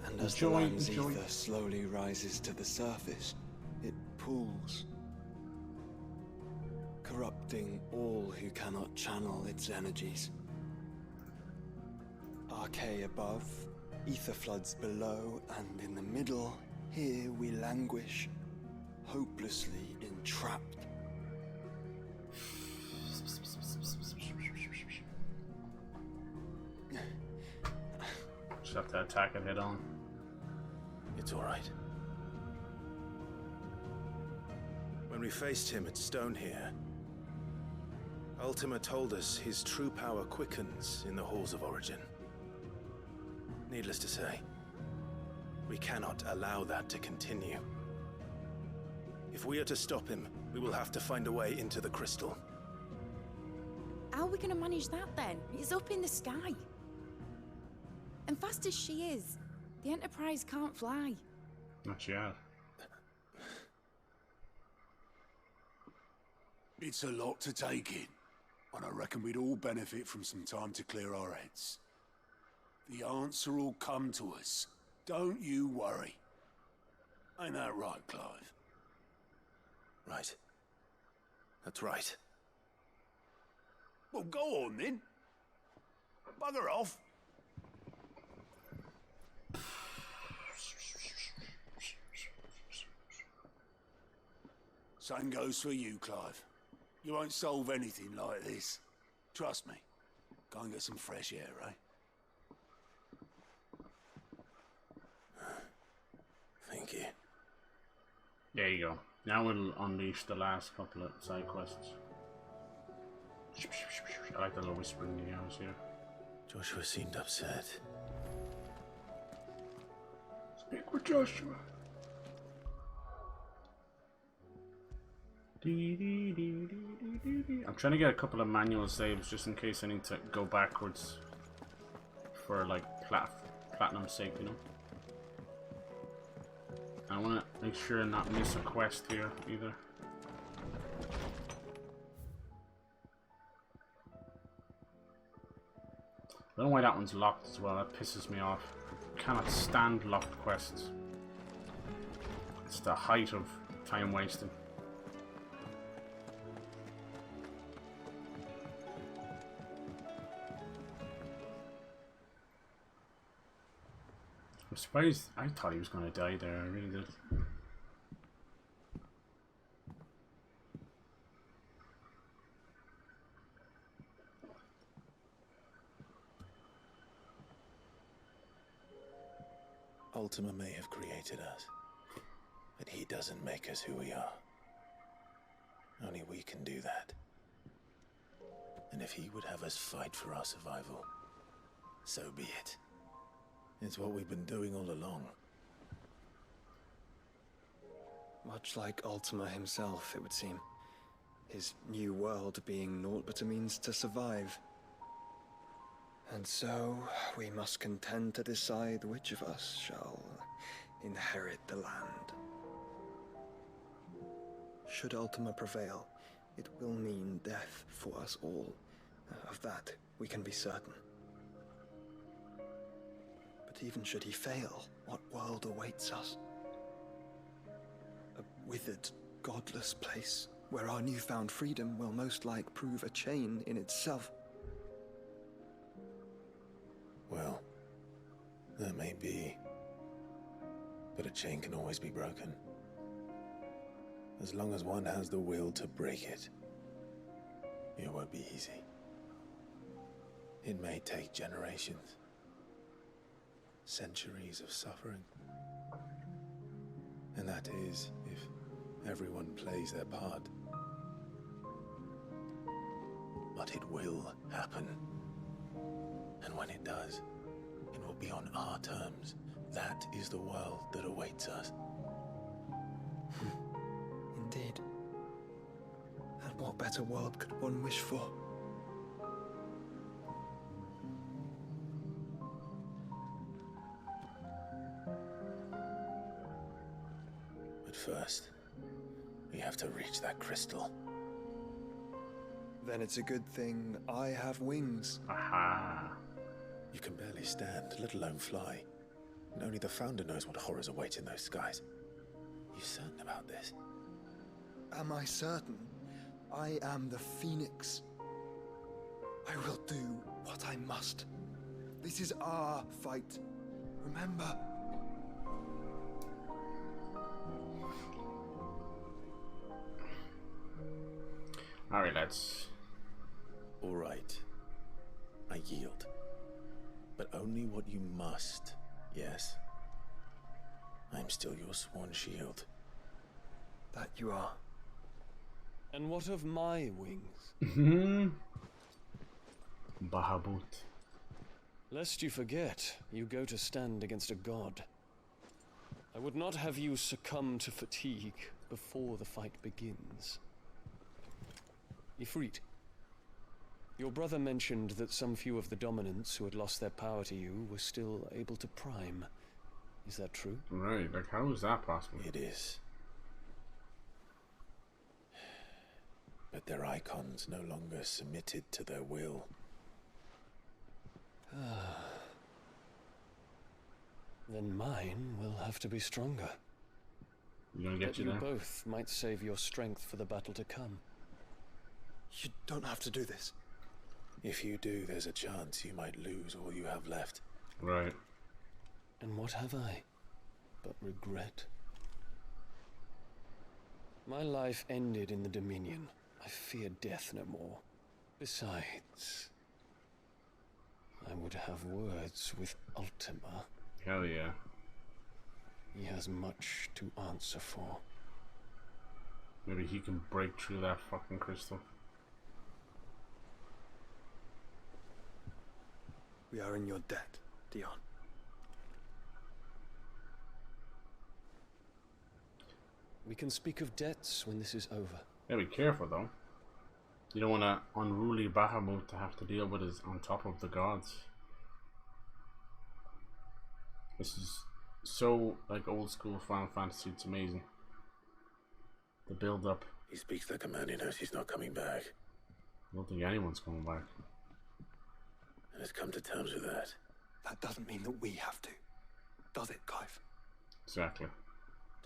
[SPEAKER 13] And as the land's ether slowly rises to the surface, it pools, corrupting all who cannot channel its energies. Archae above, ether floods below, and in the middle, Here we languish, hopelessly entrapped.
[SPEAKER 1] Just have to attack it head on.
[SPEAKER 4] It's all right. When we faced him at Stone here, Ultima told us his true power quickens in the halls of Origin. Needless to say, we cannot allow that to continue. If we are to stop him, we will have to find a way into the crystal.
[SPEAKER 9] How are we going to manage that then? It's up in the sky. And fast as she is, the Enterprise can't fly.
[SPEAKER 1] Not yet.
[SPEAKER 15] It's a lot to take in, and I reckon we'd all benefit from some time to clear our heads. The answer will come to us. Don't you worry. Ain't that right, Clive?
[SPEAKER 4] Right. That's right.
[SPEAKER 15] Well, go on then. Bugger off. Same goes for you, Clive. You won't solve anything like this. Trust me. Go and get some fresh air, eh?
[SPEAKER 4] Thank you.
[SPEAKER 1] There you go. Now we'll unleash the last couple of side quests. I like the little whispering in the hours here.
[SPEAKER 4] Joshua seemed upset.
[SPEAKER 1] Speak with Joshua. I'm trying to get a couple of manual saves just in case I need to go backwards for like platinum's sake, you know. I want to make sure and not miss a quest here either. I don't know why that one's locked as well. That pisses me off. I cannot stand locked quests. It's the height of time wasting. I'm surprised. I thought he was going to die there. I really did.
[SPEAKER 4] Ultima may have created us, but he doesn't make us who we are. Only we can do that. And if he would have us fight for our survival, so be it. It's what we've been doing all along.
[SPEAKER 13] Much like Ultima himself, it would seem. His new world being naught but a means to survive. And so, we must contend to decide which of us shall inherit the land. Should Ultima prevail, it will mean death for us all. Of that, we can be certain. But even should he fail, what world awaits us? A withered, godless place, where our newfound freedom will most like prove a chain in itself.
[SPEAKER 4] Well, that may be, but a chain can always be broken. As long as one has the will to break it, it won't be easy. It may take generations, centuries of suffering. And that is, if everyone plays their part. But it will happen. And when it does, it will be on our terms. That is the world that awaits us.
[SPEAKER 13] Indeed. And what better world could one wish for?
[SPEAKER 4] But first, we have to reach that crystal.
[SPEAKER 13] Then it's a good thing I have wings.
[SPEAKER 1] Aha.
[SPEAKER 4] You can barely stand, let alone fly. And only the Founder knows what horrors await in those skies. You certain about this?
[SPEAKER 13] Am I certain? I am the Phoenix. I will do what I must. This is our fight. Remember?
[SPEAKER 1] Alright, lads.
[SPEAKER 4] All right. I yield. But only what you must, yes? I'm still your sworn shield.
[SPEAKER 13] That you are.
[SPEAKER 16] And what of my wings?
[SPEAKER 1] Bahamut.
[SPEAKER 16] Lest you forget, you go to stand against a god. I would not have you succumb to fatigue before the fight begins. Ifrit, your brother mentioned that some few of the dominants who had lost their power to you were still able to prime. Is that true?
[SPEAKER 1] Right, like how is that possible?
[SPEAKER 4] It is. But their Eikons no longer submitted to their will.
[SPEAKER 16] Then mine will have to be stronger.
[SPEAKER 1] You gonna get
[SPEAKER 16] but
[SPEAKER 1] you
[SPEAKER 16] you
[SPEAKER 1] there?
[SPEAKER 16] both might save your strength for the battle to come.
[SPEAKER 13] You don't have to do this.
[SPEAKER 4] If you do, there's a chance you might lose all you have left.
[SPEAKER 1] Right.
[SPEAKER 16] And what have I but regret? My life ended in the Dominion. I fear death no more. Besides, I would have words with Ultima.
[SPEAKER 1] Hell yeah.
[SPEAKER 16] He has much to answer for.
[SPEAKER 1] Maybe he can break through that fucking crystal.
[SPEAKER 13] We are in your debt, Dion.
[SPEAKER 16] We can speak of debts when this is over.
[SPEAKER 1] Yeah, be careful though. You don't want an unruly Bahamut to have to deal with us on top of the gods. This is so like old school Final Fantasy, it's amazing. The build up.
[SPEAKER 4] He speaks like a man who knows he's not coming back.
[SPEAKER 1] I don't think anyone's coming back.
[SPEAKER 4] And has come to terms with that.
[SPEAKER 13] That doesn't mean that we have to. Does it, Clive?
[SPEAKER 1] Exactly.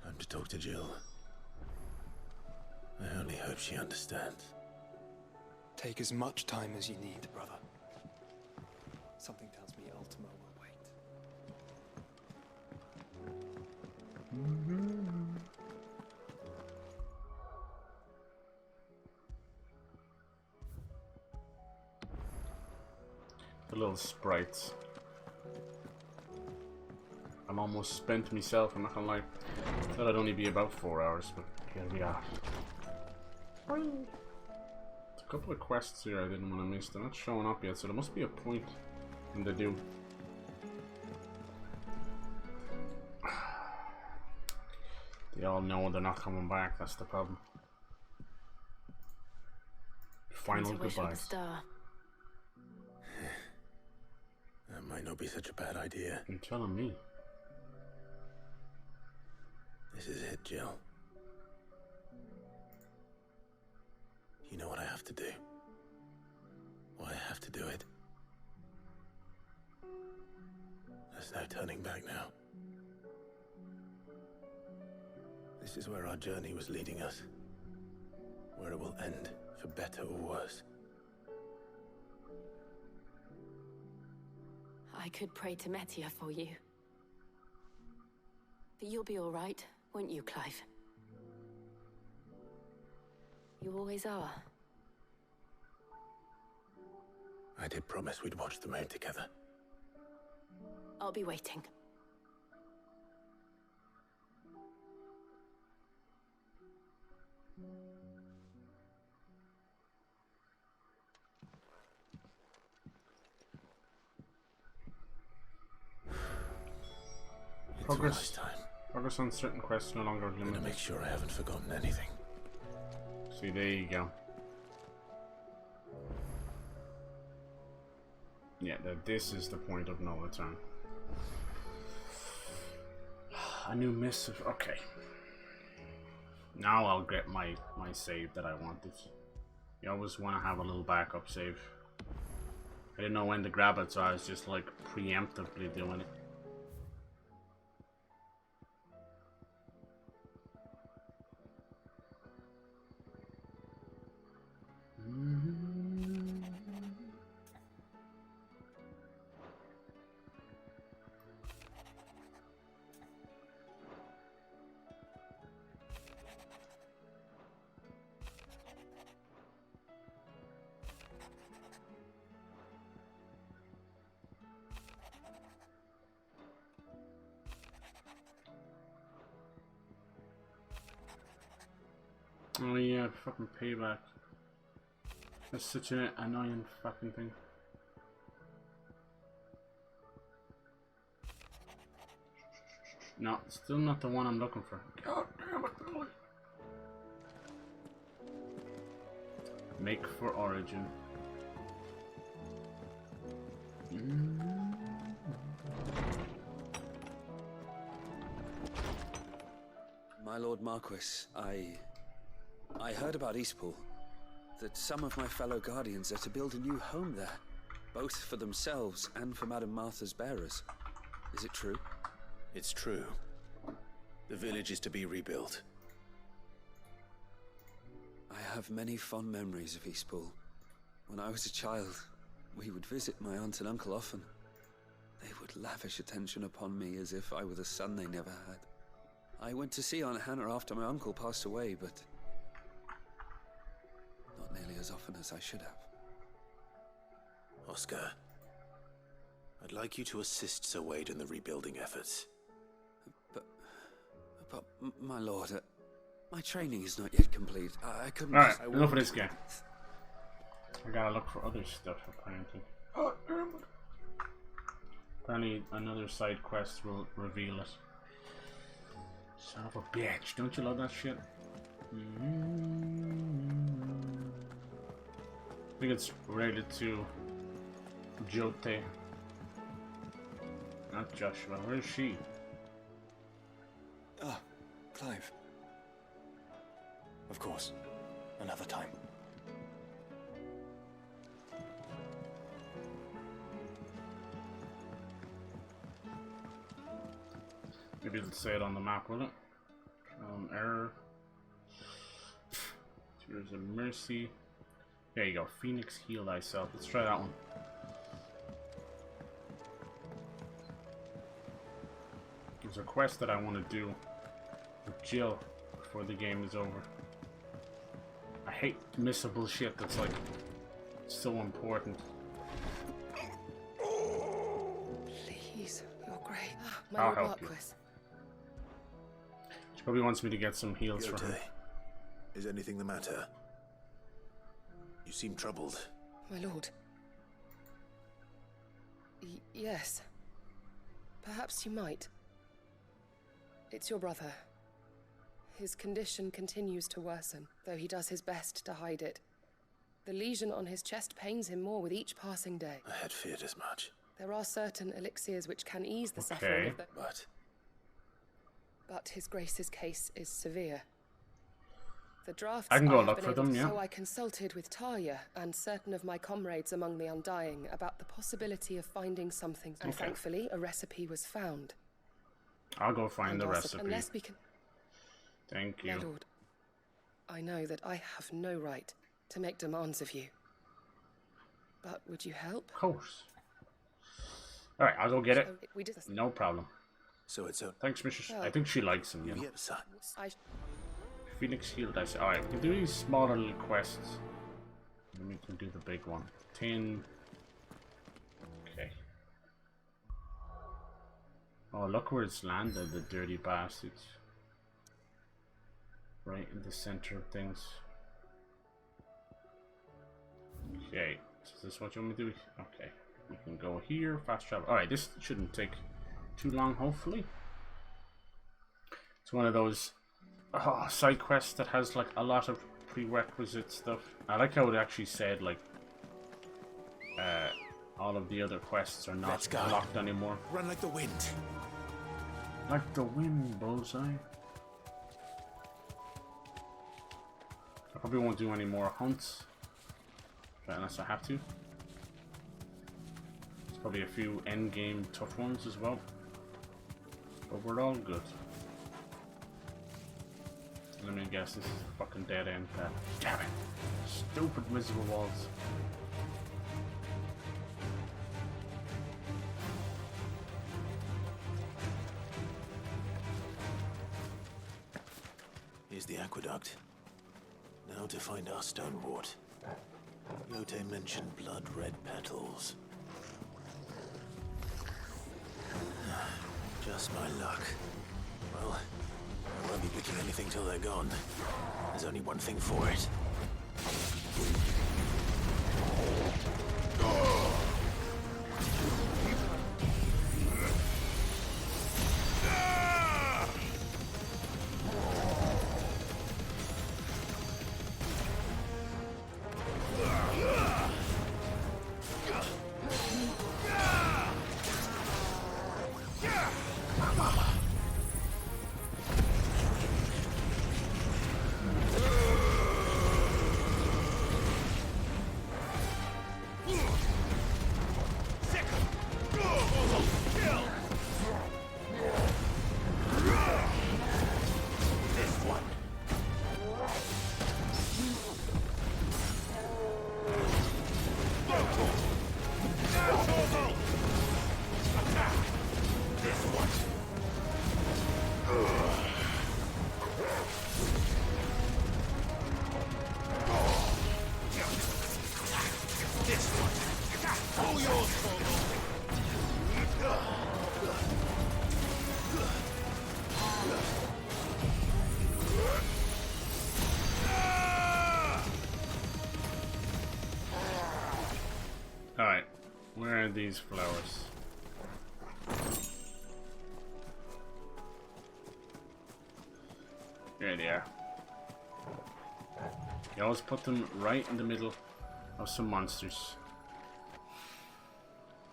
[SPEAKER 4] Time to talk to Jill. I only hope she understands.
[SPEAKER 13] Take as much time as you need, brother. Something tells me Ultima will wait.
[SPEAKER 1] The little sprites. I'm almost spent myself, I'm not gonna lie. I thought I'd only be about 4 hours, but here we are. There's a couple of quests here I didn't want to miss. They're not showing up yet, so there must be a point when they do. They all know they're not coming back, that's the problem. Final goodbyes.
[SPEAKER 8] Star.
[SPEAKER 4] That might not be such a bad idea.
[SPEAKER 1] You're telling me.
[SPEAKER 4] This is it, Jill. You know what I have to do. Why I have to do it. There's no turning back now. This is where our journey was leading us. Where it will end, for better or worse.
[SPEAKER 8] I could pray to Metia for you. But you'll be all right, won't you, Clive? You always are.
[SPEAKER 4] I did promise we'd watch the moon together.
[SPEAKER 8] I'll be waiting.
[SPEAKER 1] Progress on certain quests no longer limited.
[SPEAKER 4] To make sure I haven't forgotten anything.
[SPEAKER 1] See, there you go. Yeah, this is the point of no return. A new missive. Okay. Now I'll get my save that I wanted. You always want to have a little backup save. I didn't know when to grab it, so I was just like preemptively doing it. Oh yeah, fucking payback. That's such an annoying fucking thing. No, still not the one I'm looking for. God damn it, Billy. Make for Origin.
[SPEAKER 20] My Lord Marquis, I heard about Eastpool. That some of my fellow Guardians are to build a new home there, both for themselves and for Madame Martha's bearers. Is it true?
[SPEAKER 4] It's true. The village is to be rebuilt.
[SPEAKER 20] I have many fond memories of Eastpool. When I was a child, we would visit my aunt and uncle often. They would lavish attention upon me as if I were the son they never had. I went to see Aunt Hannah after my uncle passed away, but not nearly as often as I should have.
[SPEAKER 4] Oscar, I'd like you to assist Sir Wade in the rebuilding efforts.
[SPEAKER 20] But my lord, my training is not yet complete. I couldn't...
[SPEAKER 1] Alright, enough of this guy. I gotta look for other stuff, apparently. Oh, damn it. Apparently another side quest will reveal it. Son of a bitch, don't you love that shit? I think it's related to GOTY. Not Joshua, where is she?
[SPEAKER 13] Ah, Clive. Of course. Another time.
[SPEAKER 1] Maybe it'll say it on the map, will it? Error. Tears of Mercy. There you go. Phoenix, heal thyself. Let's try that one. There's a quest that I want to do with Jill before the game is over. I hate missable shit that's like so important.
[SPEAKER 19] Please, you're great.
[SPEAKER 1] I'll help you. She probably wants me to get some heals for her.
[SPEAKER 4] Is anything the matter? You seem troubled.
[SPEAKER 19] My lord. Yes. Perhaps you might. It's your brother. His condition continues to worsen, though he does his best to hide it. The lesion on his chest pains him more with each passing day.
[SPEAKER 4] I had feared as much.
[SPEAKER 19] There are certain elixirs which can ease the suffering of the... But His Grace's case is severe. The drafts
[SPEAKER 1] I can go
[SPEAKER 19] have
[SPEAKER 1] look
[SPEAKER 19] been
[SPEAKER 1] for
[SPEAKER 19] able
[SPEAKER 1] them,
[SPEAKER 19] to-
[SPEAKER 1] yeah.
[SPEAKER 19] So I consulted with Talia and certain of my comrades among the Undying about the possibility of finding something. And
[SPEAKER 1] Okay.
[SPEAKER 19] thankfully, a recipe was found.
[SPEAKER 1] I'll go find the
[SPEAKER 19] And also-
[SPEAKER 1] recipe.
[SPEAKER 19] Unless we can...
[SPEAKER 1] Thank
[SPEAKER 19] My
[SPEAKER 1] you.
[SPEAKER 19] lord, I know that I have no right to make demands of you. But would you help?
[SPEAKER 1] Of course. Alright, I'll go get it.
[SPEAKER 19] So we just...
[SPEAKER 1] No problem.
[SPEAKER 4] So it's a...
[SPEAKER 1] Thanks, Mrs.
[SPEAKER 19] Well,
[SPEAKER 1] I think she likes him, you know.
[SPEAKER 4] Yep, son.
[SPEAKER 1] Phoenix heal dice. Alright, we can do these smaller little quests. Then we can do the big one. 10. Okay. Oh, look where it's landed, the dirty bastards. Right in the center of things. Okay, so is this what you want me to do? Okay, we can go here, fast travel. Alright, this shouldn't take too long, hopefully. It's one of those side quests that has like a lot of prerequisite stuff. I like how it actually said like all of the other quests are not locked anymore.
[SPEAKER 4] Run like the wind.
[SPEAKER 1] Like the wind, bullseye. I probably won't do any more hunts unless I have to. There's probably a few end game tough ones as well, but we're all good. Let me guess, this is a fucking dead end path. Damn it! Stupid miserable walls.
[SPEAKER 4] Here's the aqueduct. Now to find our stone wart. Yote mentioned blood-red petals. Just my luck. Well, I won't be picking anything till they're gone. There's only one thing for it.
[SPEAKER 1] Alright, where are these flowers? There they are. You always put them right in the middle of some monsters.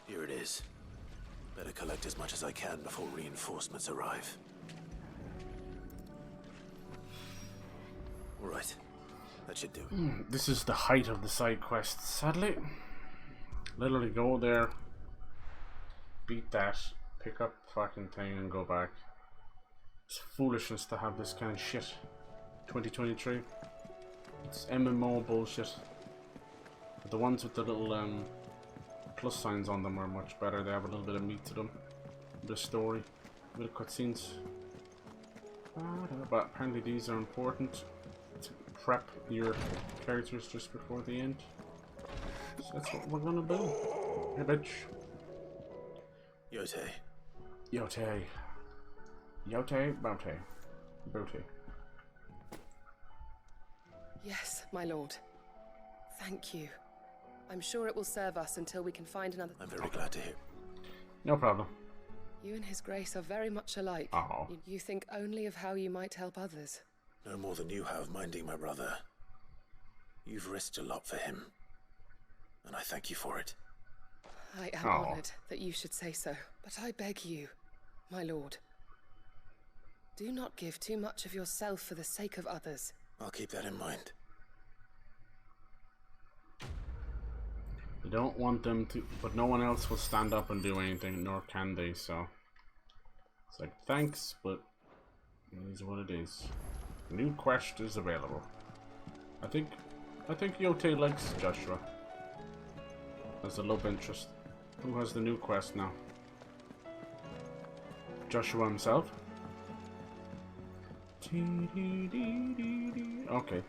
[SPEAKER 4] Here it is. Better collect as much as I can before reinforcements arrive. Alright, that should do.
[SPEAKER 1] This is the height of the side quests, sadly. Literally go there, beat that, pick up fucking thing and go back. It's foolishness to have this kind of shit. 2023. It's MMO bullshit. But the ones with the little plus signs on them are much better. They have a little bit of meat to them. A bit of story, a bit of cutscenes. But apparently these are important to prep your characters just before the end. So that's what we're gonna do. Hey, bitch.
[SPEAKER 4] Yote.
[SPEAKER 1] Yote. Yote, Bote. Bote.
[SPEAKER 19] Yes, my lord. Thank you. I'm sure it will serve us until we can find another.
[SPEAKER 4] I'm very glad to hear.
[SPEAKER 1] No problem.
[SPEAKER 19] You and His Grace are very much alike.
[SPEAKER 1] Oh.
[SPEAKER 19] You think only of how you might help others.
[SPEAKER 4] No more than you have minding my brother. You've risked a lot for him. And I thank you for it.
[SPEAKER 19] I am honored that you should say so. But I beg you, my lord, do not give too much of yourself for the sake of others.
[SPEAKER 4] I'll keep that in mind.
[SPEAKER 1] You don't want them to, but no one else will stand up and do anything, nor can they, so. It's like, thanks, but it is what it is. A new quest is available. I think Yote likes Joshua. As a love interest. Who has the new quest now? Joshua himself? Okay.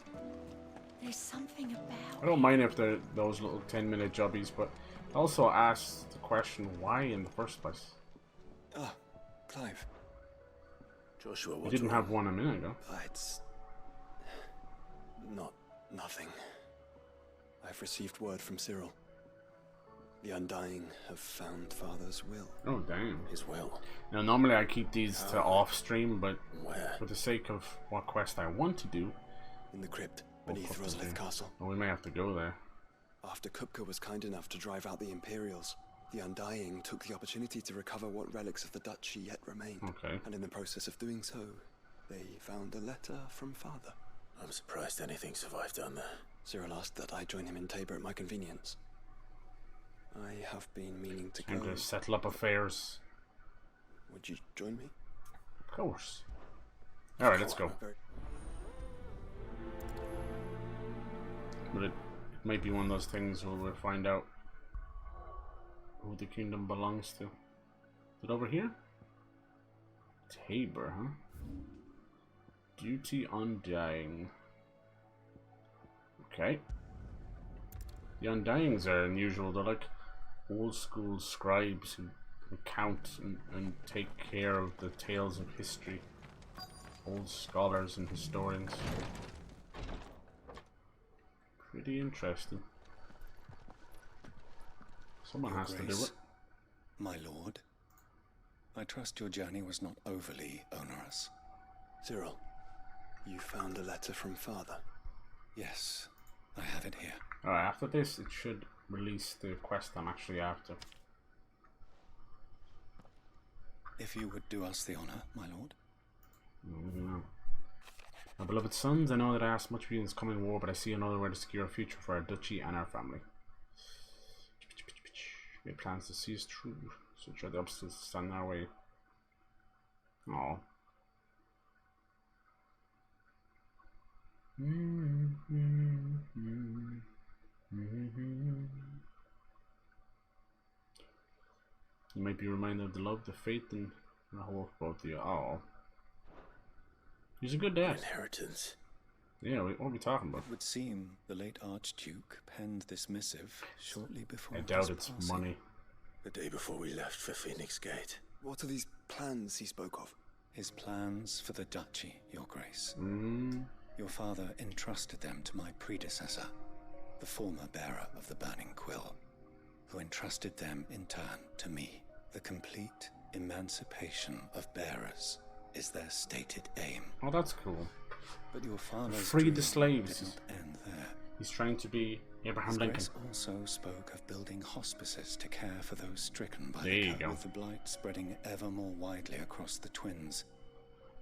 [SPEAKER 9] There's something about
[SPEAKER 1] I don't mind if they're those little 10-minute jobbies, but also ask the question why in the first place.
[SPEAKER 13] Ah, Clive.
[SPEAKER 4] Joshua,
[SPEAKER 1] You didn't have one a minute ago.
[SPEAKER 13] It's nothing. I've received word from Cyril. The Undying have found Father's will.
[SPEAKER 1] Oh, damn.
[SPEAKER 4] His will?
[SPEAKER 1] Now, normally I keep these to off-stream, but
[SPEAKER 4] where?
[SPEAKER 1] For the sake of what quest I want to do...
[SPEAKER 13] In the crypt, beneath Rosalith Castle.
[SPEAKER 1] Well, we may have to go there.
[SPEAKER 13] After Kupka was kind enough to drive out the Imperials, the Undying took the opportunity to recover what relics of the Duchy yet remained.
[SPEAKER 1] Okay.
[SPEAKER 13] And in the process of doing so, they found a letter from Father.
[SPEAKER 4] I'm surprised anything survived down there.
[SPEAKER 13] Cyril asked that I join him in Tabor at my convenience. I have been meaning to go.
[SPEAKER 1] To settle up affairs.
[SPEAKER 13] Would you join me?
[SPEAKER 1] Of course. Alright, let's go. But it might be one of those things where we'll find out who the kingdom belongs to. Is it over here? Tabor, huh? Duty Undying. Okay. The Undyings are unusual. They're like old school scribes who count and take care of the tales of history. Old scholars and historians. Pretty interesting. Someone
[SPEAKER 13] Your
[SPEAKER 1] has to do
[SPEAKER 13] Grace,
[SPEAKER 1] it.
[SPEAKER 13] my lord, I trust your journey was not overly onerous.
[SPEAKER 2] Cyril, you found a letter from Father?
[SPEAKER 13] Yes, I have it here.
[SPEAKER 1] Alright, after this, it should release the quest I'm actually after.
[SPEAKER 13] If you would do us the honor, my lord.
[SPEAKER 1] No. My beloved sons, I know that I asked much of you in this coming war, but I see another way to secure a future for our duchy and our family. We have plans to see us through. Such are the obstacles that stand in our way. Aww. You might be reminded of the love, the faith, and the hope of both of you. Oh. He's a good dad.
[SPEAKER 4] Inheritance.
[SPEAKER 1] Yeah, what are we talking about?
[SPEAKER 13] It would seem the late Archduke penned this missive shortly before
[SPEAKER 1] I doubt
[SPEAKER 13] his
[SPEAKER 1] it's
[SPEAKER 13] passing.
[SPEAKER 1] money.
[SPEAKER 4] The day before we left for Phoenix Gate.
[SPEAKER 2] What are these plans he spoke of?
[SPEAKER 13] His plans for the duchy, your grace. Your father entrusted them to my predecessor, the former bearer of the Burning Quill, who entrusted them in turn to me. The complete emancipation of bearers is their stated aim.
[SPEAKER 1] Oh, that's cool.
[SPEAKER 13] But your father's
[SPEAKER 1] Free the
[SPEAKER 13] dream
[SPEAKER 1] slaves.
[SPEAKER 13] did not end there.
[SPEAKER 1] He's trying to be Abraham
[SPEAKER 13] His
[SPEAKER 1] Lincoln.
[SPEAKER 13] grace also spoke of building hospices to care for those stricken by
[SPEAKER 1] There
[SPEAKER 13] the
[SPEAKER 1] you
[SPEAKER 13] curse,
[SPEAKER 1] go.
[SPEAKER 13] with the blight spreading ever more widely across the twins.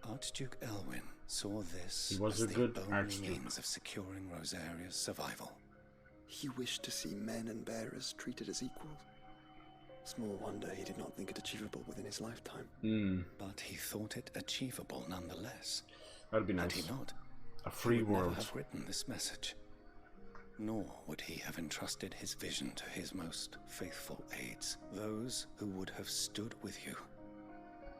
[SPEAKER 13] Archduke Elwyn saw this
[SPEAKER 1] He was
[SPEAKER 13] as
[SPEAKER 1] a
[SPEAKER 13] the
[SPEAKER 1] good
[SPEAKER 13] only
[SPEAKER 1] Archduke.
[SPEAKER 13] means of securing Rosaria's survival.
[SPEAKER 2] He wished to see men and bearers treated as equals. Small wonder he did not think it achievable within his lifetime.
[SPEAKER 13] But he thought it achievable nonetheless.
[SPEAKER 1] That'd be
[SPEAKER 13] Had
[SPEAKER 1] nice.
[SPEAKER 13] he not,
[SPEAKER 1] A free
[SPEAKER 13] he would
[SPEAKER 1] world.
[SPEAKER 13] never have written this message. Nor would he have entrusted his vision to his most faithful aides, those who would have stood with you,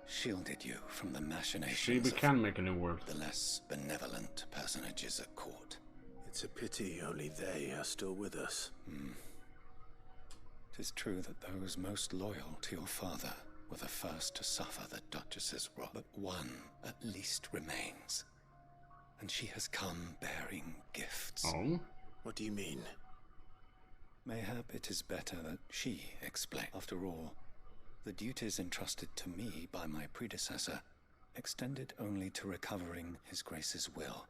[SPEAKER 13] shielded you from the
[SPEAKER 1] See,
[SPEAKER 13] machinations
[SPEAKER 1] we
[SPEAKER 13] of
[SPEAKER 1] can make a new world.
[SPEAKER 13] the less benevolent personages at court.
[SPEAKER 4] It's a pity only they are still with us.
[SPEAKER 13] 'Tis true that those most loyal to your father were the first to suffer the Duchess's wrath, but one at least remains. And she has come bearing gifts.
[SPEAKER 1] Oh?
[SPEAKER 4] What do you mean?
[SPEAKER 13] Mayhap it is better that she explain. After all, the duties entrusted to me by my predecessor extended only to recovering His Grace's will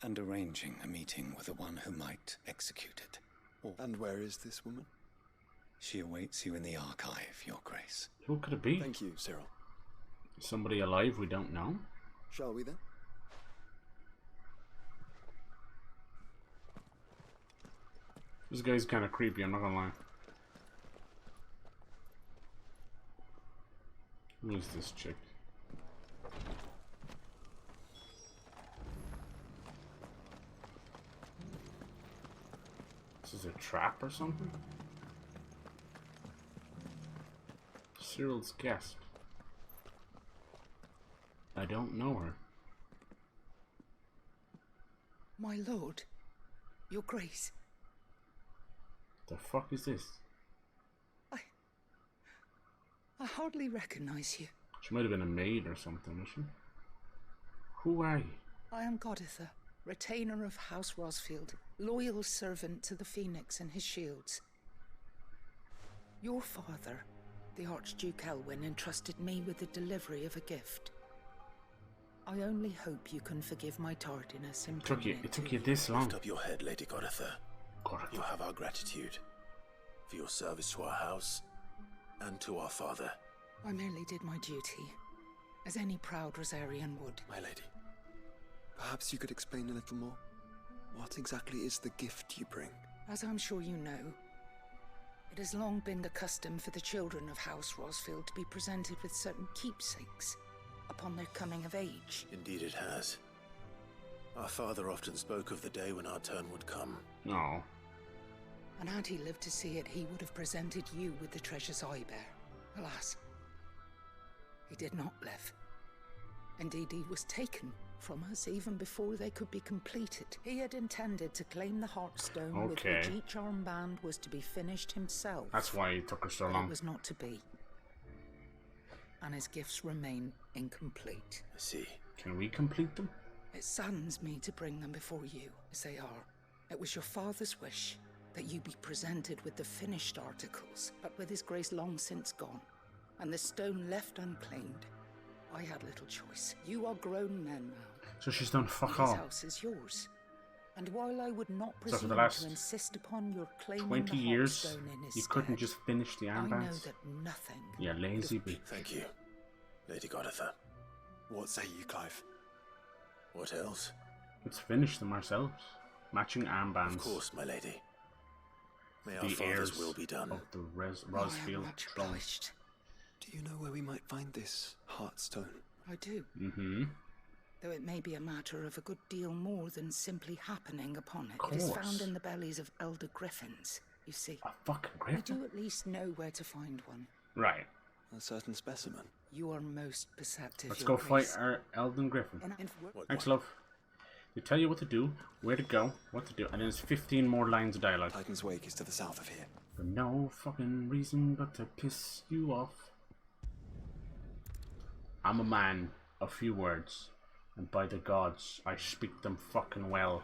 [SPEAKER 13] and arranging a meeting with the one who might execute it.
[SPEAKER 2] And where is this woman?
[SPEAKER 13] She awaits you in the archive, Your Grace.
[SPEAKER 1] Who could it be?
[SPEAKER 2] Thank you, Cyril.
[SPEAKER 1] Somebody alive we don't know?
[SPEAKER 2] Shall we then?
[SPEAKER 1] This guy's kind of creepy, I'm not gonna lie. Who is this chick? This is a trap or something? Cyril's guest. I don't know her.
[SPEAKER 14] My lord, your grace.
[SPEAKER 1] The fuck is this?
[SPEAKER 14] I hardly recognize you.
[SPEAKER 1] She might have been a maid or something, was she? Who are you?
[SPEAKER 14] I am Goditha, retainer of House Rosfield, loyal servant to the Phoenix and his shields. Your father, the Archduke Elwyn, entrusted me with the delivery of a gift. I only hope you can forgive my tardiness in bringing
[SPEAKER 1] It took you this long.
[SPEAKER 4] Lift up your head, Lady Goditha. You have our gratitude for your service to our house and to our father.
[SPEAKER 14] I merely did my duty, as any proud Rosarian would.
[SPEAKER 4] My lady.
[SPEAKER 2] Perhaps you could explain a little more? What exactly is the gift you bring?
[SPEAKER 14] As I'm sure you know, it has long been the custom for the children of House Rosfield to be presented with certain keepsakes upon their coming of age.
[SPEAKER 4] Indeed it has. Our father often spoke of the day when our turn would come.
[SPEAKER 1] No.
[SPEAKER 14] And had he lived to see it, he would have presented you with the treasures I bear. Alas, he did not live. Indeed, he was taken from us even before they could be completed. He had intended to claim the Heartstone with which each armband was to be finished himself.
[SPEAKER 1] That's why it took her so
[SPEAKER 14] But
[SPEAKER 1] long.
[SPEAKER 14] it was not to be. And his gifts remain incomplete.
[SPEAKER 4] I see.
[SPEAKER 1] Can we complete them?
[SPEAKER 14] It saddens me to bring them before you, as they are. It was your father's wish that you be presented with the finished articles, but with his grace long since gone, and the stone left unclaimed, I had little choice. You are grown men now.
[SPEAKER 1] So she's done fuck
[SPEAKER 14] His
[SPEAKER 1] all.
[SPEAKER 14] house is yours. And while I would not
[SPEAKER 1] So for
[SPEAKER 14] presume
[SPEAKER 1] the last
[SPEAKER 14] to insist upon your claiming
[SPEAKER 1] 20
[SPEAKER 14] the
[SPEAKER 1] years,
[SPEAKER 14] Heartstone in his
[SPEAKER 1] you couldn't
[SPEAKER 14] stead,
[SPEAKER 1] just finish the
[SPEAKER 14] I know
[SPEAKER 1] armbands?
[SPEAKER 14] that nothing.
[SPEAKER 1] Yeah, lazy bitch.
[SPEAKER 4] Thank you, Lady Goditha.
[SPEAKER 2] What say you, Clive?
[SPEAKER 4] What else?
[SPEAKER 1] Let's finish them ourselves. Matching armbands.
[SPEAKER 4] Of course, my lady. May our
[SPEAKER 1] The
[SPEAKER 4] father's
[SPEAKER 1] heirs
[SPEAKER 4] will be done.
[SPEAKER 1] of the
[SPEAKER 14] I am
[SPEAKER 1] Rosfield
[SPEAKER 14] much
[SPEAKER 1] throne.
[SPEAKER 14] obliged.
[SPEAKER 2] Do you know where we might find this Heartstone?
[SPEAKER 14] I do.
[SPEAKER 1] Mm-hmm.
[SPEAKER 14] Though it may be a matter of a good deal more than simply happening upon it.
[SPEAKER 1] Of
[SPEAKER 14] It is
[SPEAKER 1] course.
[SPEAKER 14] found in the bellies of elder griffins, you see.
[SPEAKER 1] A fucking
[SPEAKER 14] We
[SPEAKER 1] griffin?
[SPEAKER 14] do at least know where to find one.
[SPEAKER 1] Right.
[SPEAKER 2] A certain specimen.
[SPEAKER 14] You are most perceptive.
[SPEAKER 1] Let's
[SPEAKER 14] Your
[SPEAKER 1] go fight
[SPEAKER 14] Grace.
[SPEAKER 1] our Elden Griffin.
[SPEAKER 14] And
[SPEAKER 1] Thanks, love. They tell you what to do, where to go, what to do, and then there's 15 more lines of dialogue.
[SPEAKER 2] Titan's Wake is to the south of here.
[SPEAKER 1] For no fucking reason but to piss you off. I'm a man of few words, and by the gods, I speak them fucking well.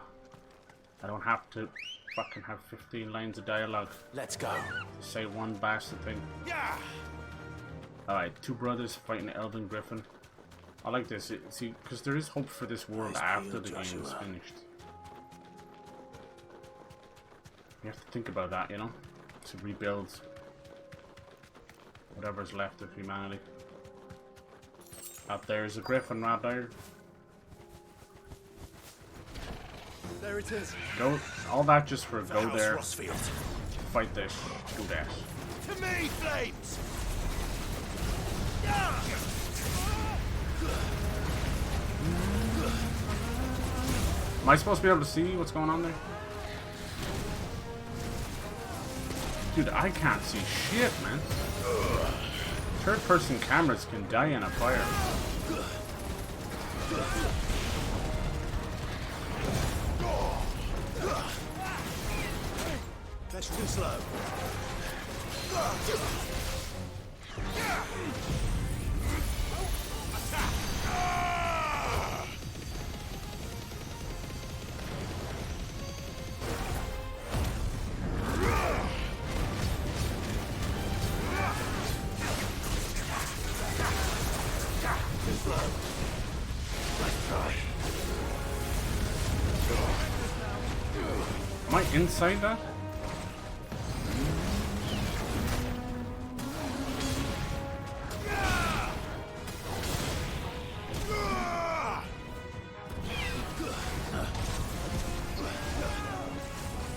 [SPEAKER 1] I don't have to fucking have 15 lines of dialogue.
[SPEAKER 4] Let's go.
[SPEAKER 1] To say one bastard thing.
[SPEAKER 4] Yeah.
[SPEAKER 1] Alright, two brothers fighting an Elden Griffin. I like this. See, because there is hope for this world
[SPEAKER 4] Nice
[SPEAKER 1] after
[SPEAKER 4] deal,
[SPEAKER 1] the game is
[SPEAKER 4] Joshua.
[SPEAKER 1] finished. You have to think about that, you know? To rebuild whatever's left of humanity. Out there's a griffin right there.
[SPEAKER 2] There it is.
[SPEAKER 1] Go, all that just for
[SPEAKER 4] The
[SPEAKER 1] go
[SPEAKER 4] House
[SPEAKER 1] there,
[SPEAKER 4] Rosfield.
[SPEAKER 1] fight this, do that.
[SPEAKER 4] To me, flames!
[SPEAKER 1] Am I supposed to be able to see what's going on there? Dude, I can't see shit, man. Third-person cameras can die in a fire.
[SPEAKER 4] That's too slow.
[SPEAKER 1] Am I inside that?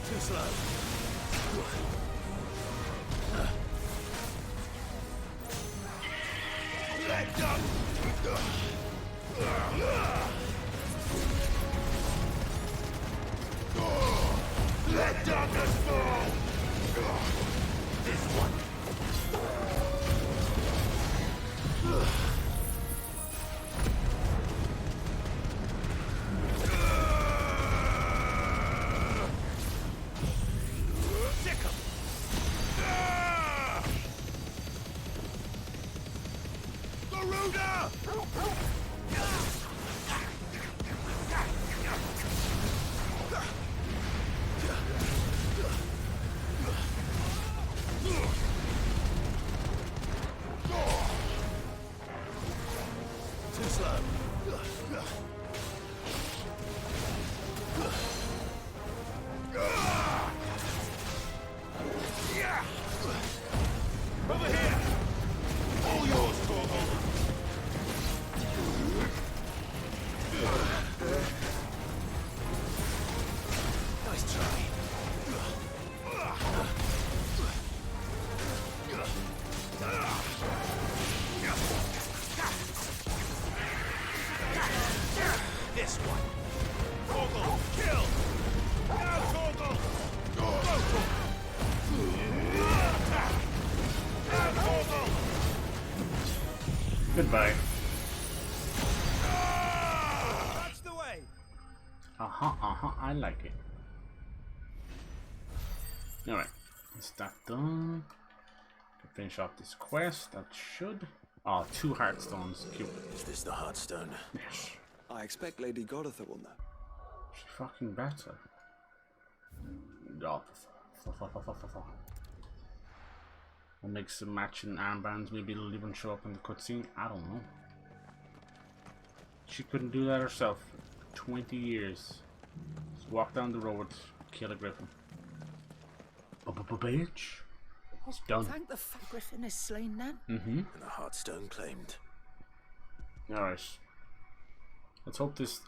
[SPEAKER 4] Too slow. Let up! Let darkness fall! This one. Sick 'em. Garuda! Too slow. Over here! All yours, Torvald! Nice try. This one. Torvald, kill! Now, Torvald! Go, Torvald! Now, Torvald!
[SPEAKER 1] Goodbye.
[SPEAKER 4] That's the way!
[SPEAKER 1] I like it. Alright, is that done? Can finish off this quest, that should. Oh, 2 Heartstones, cute.
[SPEAKER 4] Is this the Heartstone?
[SPEAKER 1] Yes.
[SPEAKER 2] I expect Lady Goditha will know.
[SPEAKER 1] She fucking better. god. We'll make some matching armbands. Maybe it'll even show up in the cutscene. I don't know. She couldn't do that herself. 20 years. Just walk down the road, kill a griffin. Bitch. It's done.
[SPEAKER 14] Thank the griffin is slain then.
[SPEAKER 4] And the Heartstone claimed.
[SPEAKER 1] Alright. Let's hope this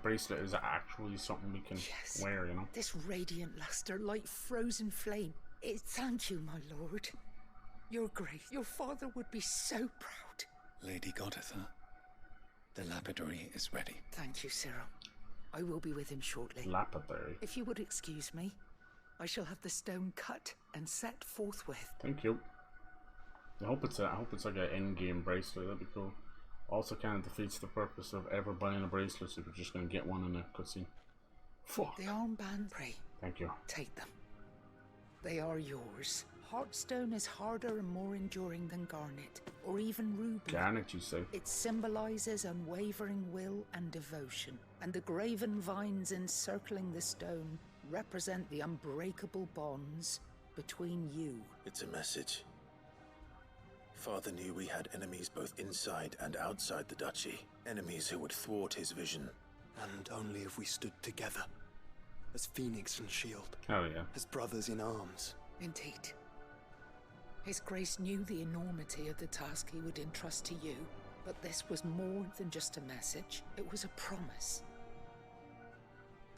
[SPEAKER 1] bracelet is actually something we can wear, you know?
[SPEAKER 14] This radiant luster like frozen flame. Thank you, my lord. Your grace, your father would be so proud.
[SPEAKER 5] Lady Gotitha, the lapidary is ready.
[SPEAKER 14] Thank you, Cyril. I will be with him shortly.
[SPEAKER 1] Lapidary.
[SPEAKER 14] If you would excuse me, I shall have the stone cut and set forthwith.
[SPEAKER 1] Thank you. I hope it's like an end-game bracelet. That'd be cool. Also, kind of defeats the purpose of ever buying a bracelet if you're just gonna get one in a cutscene. Fuck.
[SPEAKER 14] The armband, pray.
[SPEAKER 1] Thank you.
[SPEAKER 14] Take them. They are yours. Heartstone is harder and more enduring than garnet, or even ruby.
[SPEAKER 1] Garnet, you say?
[SPEAKER 14] It symbolizes unwavering will and devotion, and the graven vines encircling the stone represent the unbreakable bonds between you.
[SPEAKER 4] It's a message. Father knew we had enemies both inside and outside the duchy. Enemies who would thwart his vision.
[SPEAKER 2] And only if we stood together. As Phoenix and Shield.
[SPEAKER 1] Oh yeah.
[SPEAKER 2] As brothers in arms.
[SPEAKER 14] Indeed. His Grace knew the enormity of the task he would entrust to you, but this was more than just a message. It was a promise.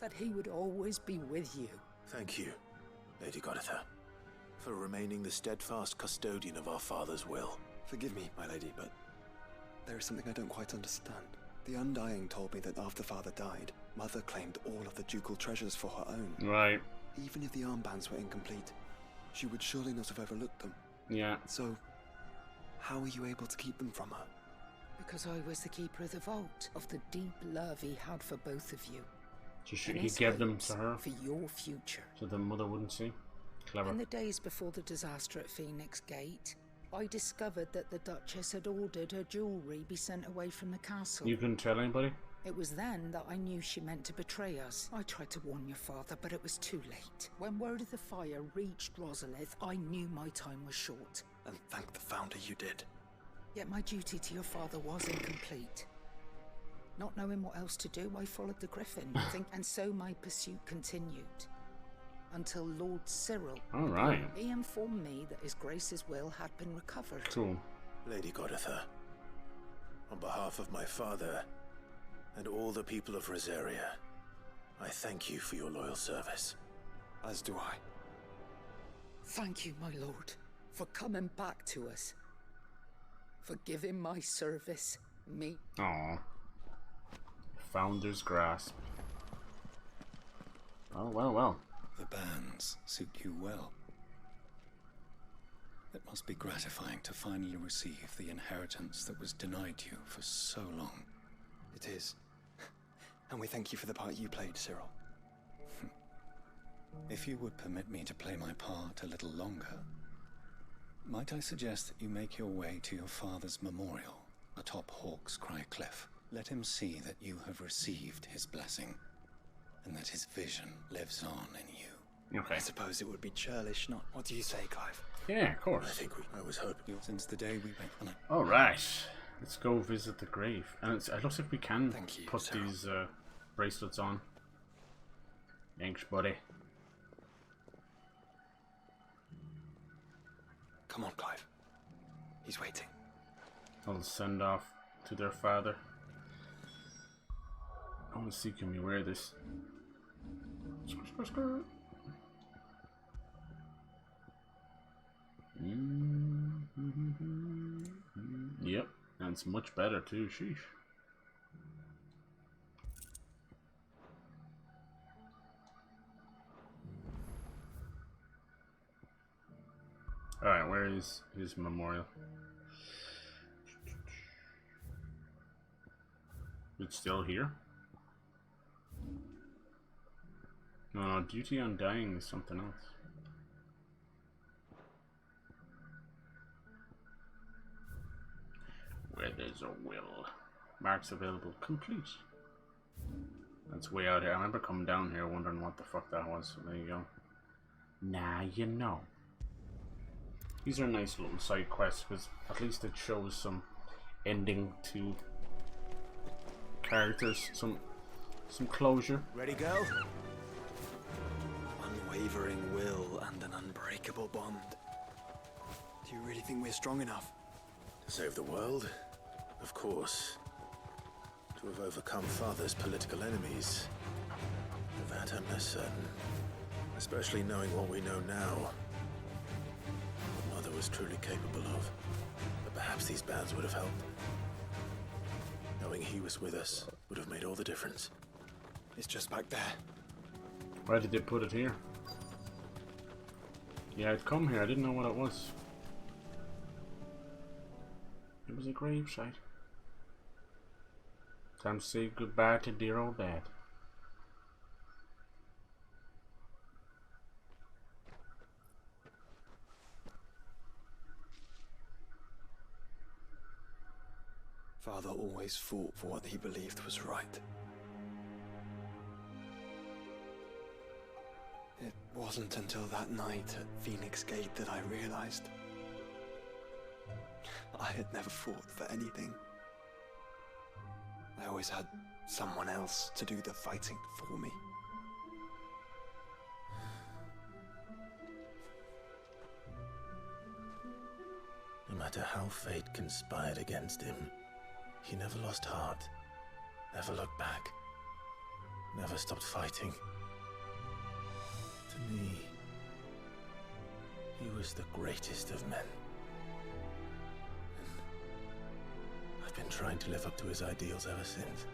[SPEAKER 14] That he would always be with you.
[SPEAKER 4] Thank you, Lady Gotitha, for remaining the steadfast custodian of our father's will.
[SPEAKER 2] Forgive me, my lady, but there is something I don't quite understand. The Undying told me that after Father died, Mother claimed all of the ducal treasures for her own.
[SPEAKER 1] Right.
[SPEAKER 2] Even if the armbands were incomplete, she would surely not have overlooked them.
[SPEAKER 1] Yeah.
[SPEAKER 2] So, how were you able to keep them from her?
[SPEAKER 14] Because I was the keeper of the vault, of the deep love he had for both of you.
[SPEAKER 1] So he gave them to her?
[SPEAKER 14] For your future.
[SPEAKER 1] So the mother wouldn't see? Clever.
[SPEAKER 14] In the days before the disaster at Phoenix Gate, I discovered that the Duchess had ordered her jewellery be sent away from the castle.
[SPEAKER 1] You couldn't tell anybody?
[SPEAKER 14] It was then that I knew she meant to betray us. I tried to warn your father, but it was too late. When word of the fire reached Rosalith, I knew my time was short.
[SPEAKER 2] And thank the Founder you did.
[SPEAKER 14] Yet my duty to your father was incomplete. Not knowing what else to do, I followed the Griffin, and so my pursuit continued. Until Lord Cyril.
[SPEAKER 1] All right.
[SPEAKER 14] He informed me that His Grace's will had been recovered.
[SPEAKER 1] Cool.
[SPEAKER 4] Lady Gotitha, on behalf of my father and all the people of Rosaria, I thank you for your loyal service.
[SPEAKER 2] As do I.
[SPEAKER 14] Thank you, my lord, for coming back to us. For giving my service, me.
[SPEAKER 1] Aww. Founder's grasp. Oh, well.
[SPEAKER 5] The bands suit you well. It must be gratifying to finally receive the inheritance that was denied you for so long.
[SPEAKER 2] It is. And we thank you for the part you played, Cyril.
[SPEAKER 5] If you would permit me to play my part a little longer, might I suggest that you make your way to your father's memorial atop Hawk's Cry Cliff? Let him see that you have received his blessing, and that his vision lives on in you.
[SPEAKER 1] Okay.
[SPEAKER 2] I suppose it would be churlish, not. What do you say, Clive?
[SPEAKER 1] Yeah, of course.
[SPEAKER 4] I was hoping.
[SPEAKER 5] Since the day we went on it.
[SPEAKER 1] All right. Let's go visit the grave. And it looks like we can put these bracelets on. Thanks, buddy.
[SPEAKER 2] Come on, Clive. He's waiting.
[SPEAKER 1] I'll send off to their father. I want to see, can we wear this? Yep, and it's much better too, sheesh. Alright, where is his memorial? It's still here? No, duty undying is something else. Where there's a will. Marks available. Complete. That's way out here. I remember coming down here wondering what the fuck that was. There you go. Now you know. These are nice little side quests because at least it shows some ending to characters, some closure.
[SPEAKER 2] Ready, go? Unwavering will and an unbreakable bond. Do you really think we're strong enough?
[SPEAKER 4] To save the world? Of course. To have overcome Father's political enemies? Of that I'm less certain. Especially knowing what we know now. What Mother was truly capable of. But perhaps these bands would have helped. Knowing he was with us would have made all the difference.
[SPEAKER 2] It's just back there.
[SPEAKER 1] Why did they put it here? Yeah, I'd come here. I didn't know what it was. It was a gravesite. Time to say goodbye to dear old dad.
[SPEAKER 2] Father always fought for what he believed was right. It wasn't until that night at Phoenix Gate that I realized I had never fought for anything. I always had someone else to do the fighting for me.
[SPEAKER 4] No matter how fate conspired against him, he never lost heart, never looked back, never stopped fighting. To me, he was the greatest of men. And I've been trying to live up to his ideals ever since.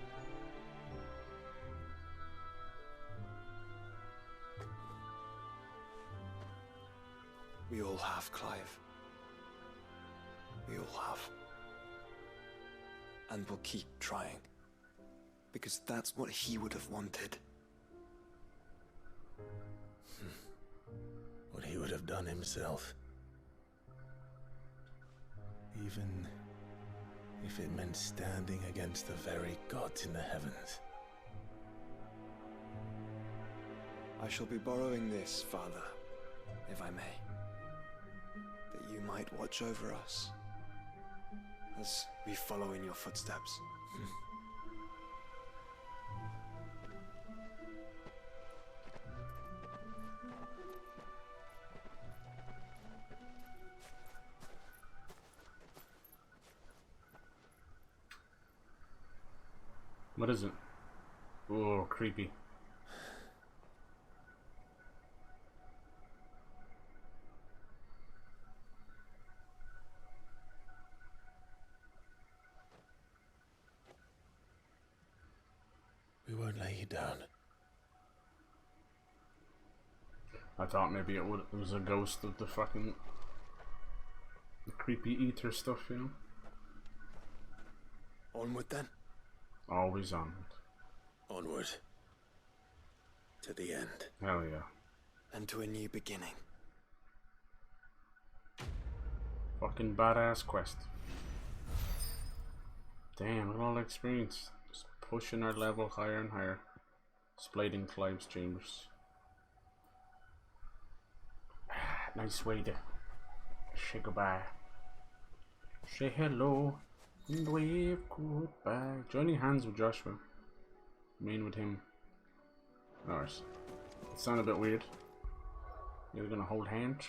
[SPEAKER 2] We all have, Clive. We all have. And we'll keep trying. Because that's what he would have wanted.
[SPEAKER 4] What he would have done himself. Even if it meant standing against the very gods in the heavens.
[SPEAKER 2] I shall be borrowing this, Father, if I may. That you might watch over us as we follow in your footsteps.
[SPEAKER 1] What is it? Oh, creepy.
[SPEAKER 4] We won't lay you down.
[SPEAKER 1] I thought maybe it was a ghost of the fucking the creepy ether stuff, you know?
[SPEAKER 2] Onward then?
[SPEAKER 1] Always onward.
[SPEAKER 4] Onward. To the end.
[SPEAKER 1] Hell yeah.
[SPEAKER 2] And to a new beginning.
[SPEAKER 1] Fucking badass quest. Damn, look at all the experience. Just pushing our level higher and higher. Splitting Clive's chambers. Nice way to say goodbye. Say hello and wave goodbye. Joining hands with Joshua. Main with him. Alright. It sounded a bit weird. You're gonna hold hands.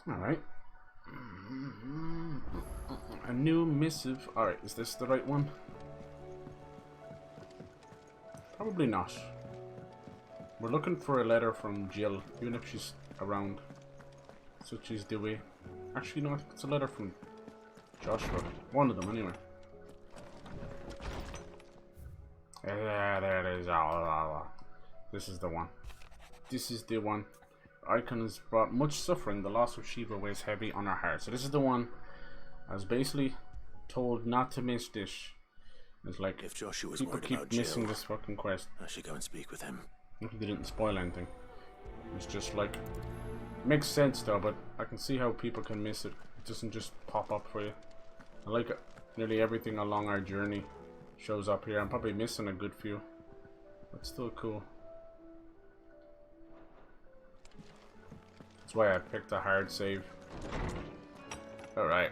[SPEAKER 1] Alright. A new missive. Alright, is this the right one? Probably not. We're looking for a letter from Jill, even if she's around. Such as Dewey. Actually, no, it's a letter from Joshua. One of them, anyway. There it is. This is the one. This is the one. Eikons brought much suffering. The loss of Shiva weighs heavy on our hearts. So this is the one I was basically told not to miss this. It's like,
[SPEAKER 4] if Joshua's
[SPEAKER 1] people keep missing this fucking quest.
[SPEAKER 4] I should go and speak with him.
[SPEAKER 1] They didn't spoil anything. It's just like, makes sense though, but I can see how people can miss it. It doesn't just pop up for you. I like it. Nearly everything along our journey shows up here. I'm probably missing a good few, but still cool. That's why I picked a hard save. Alright.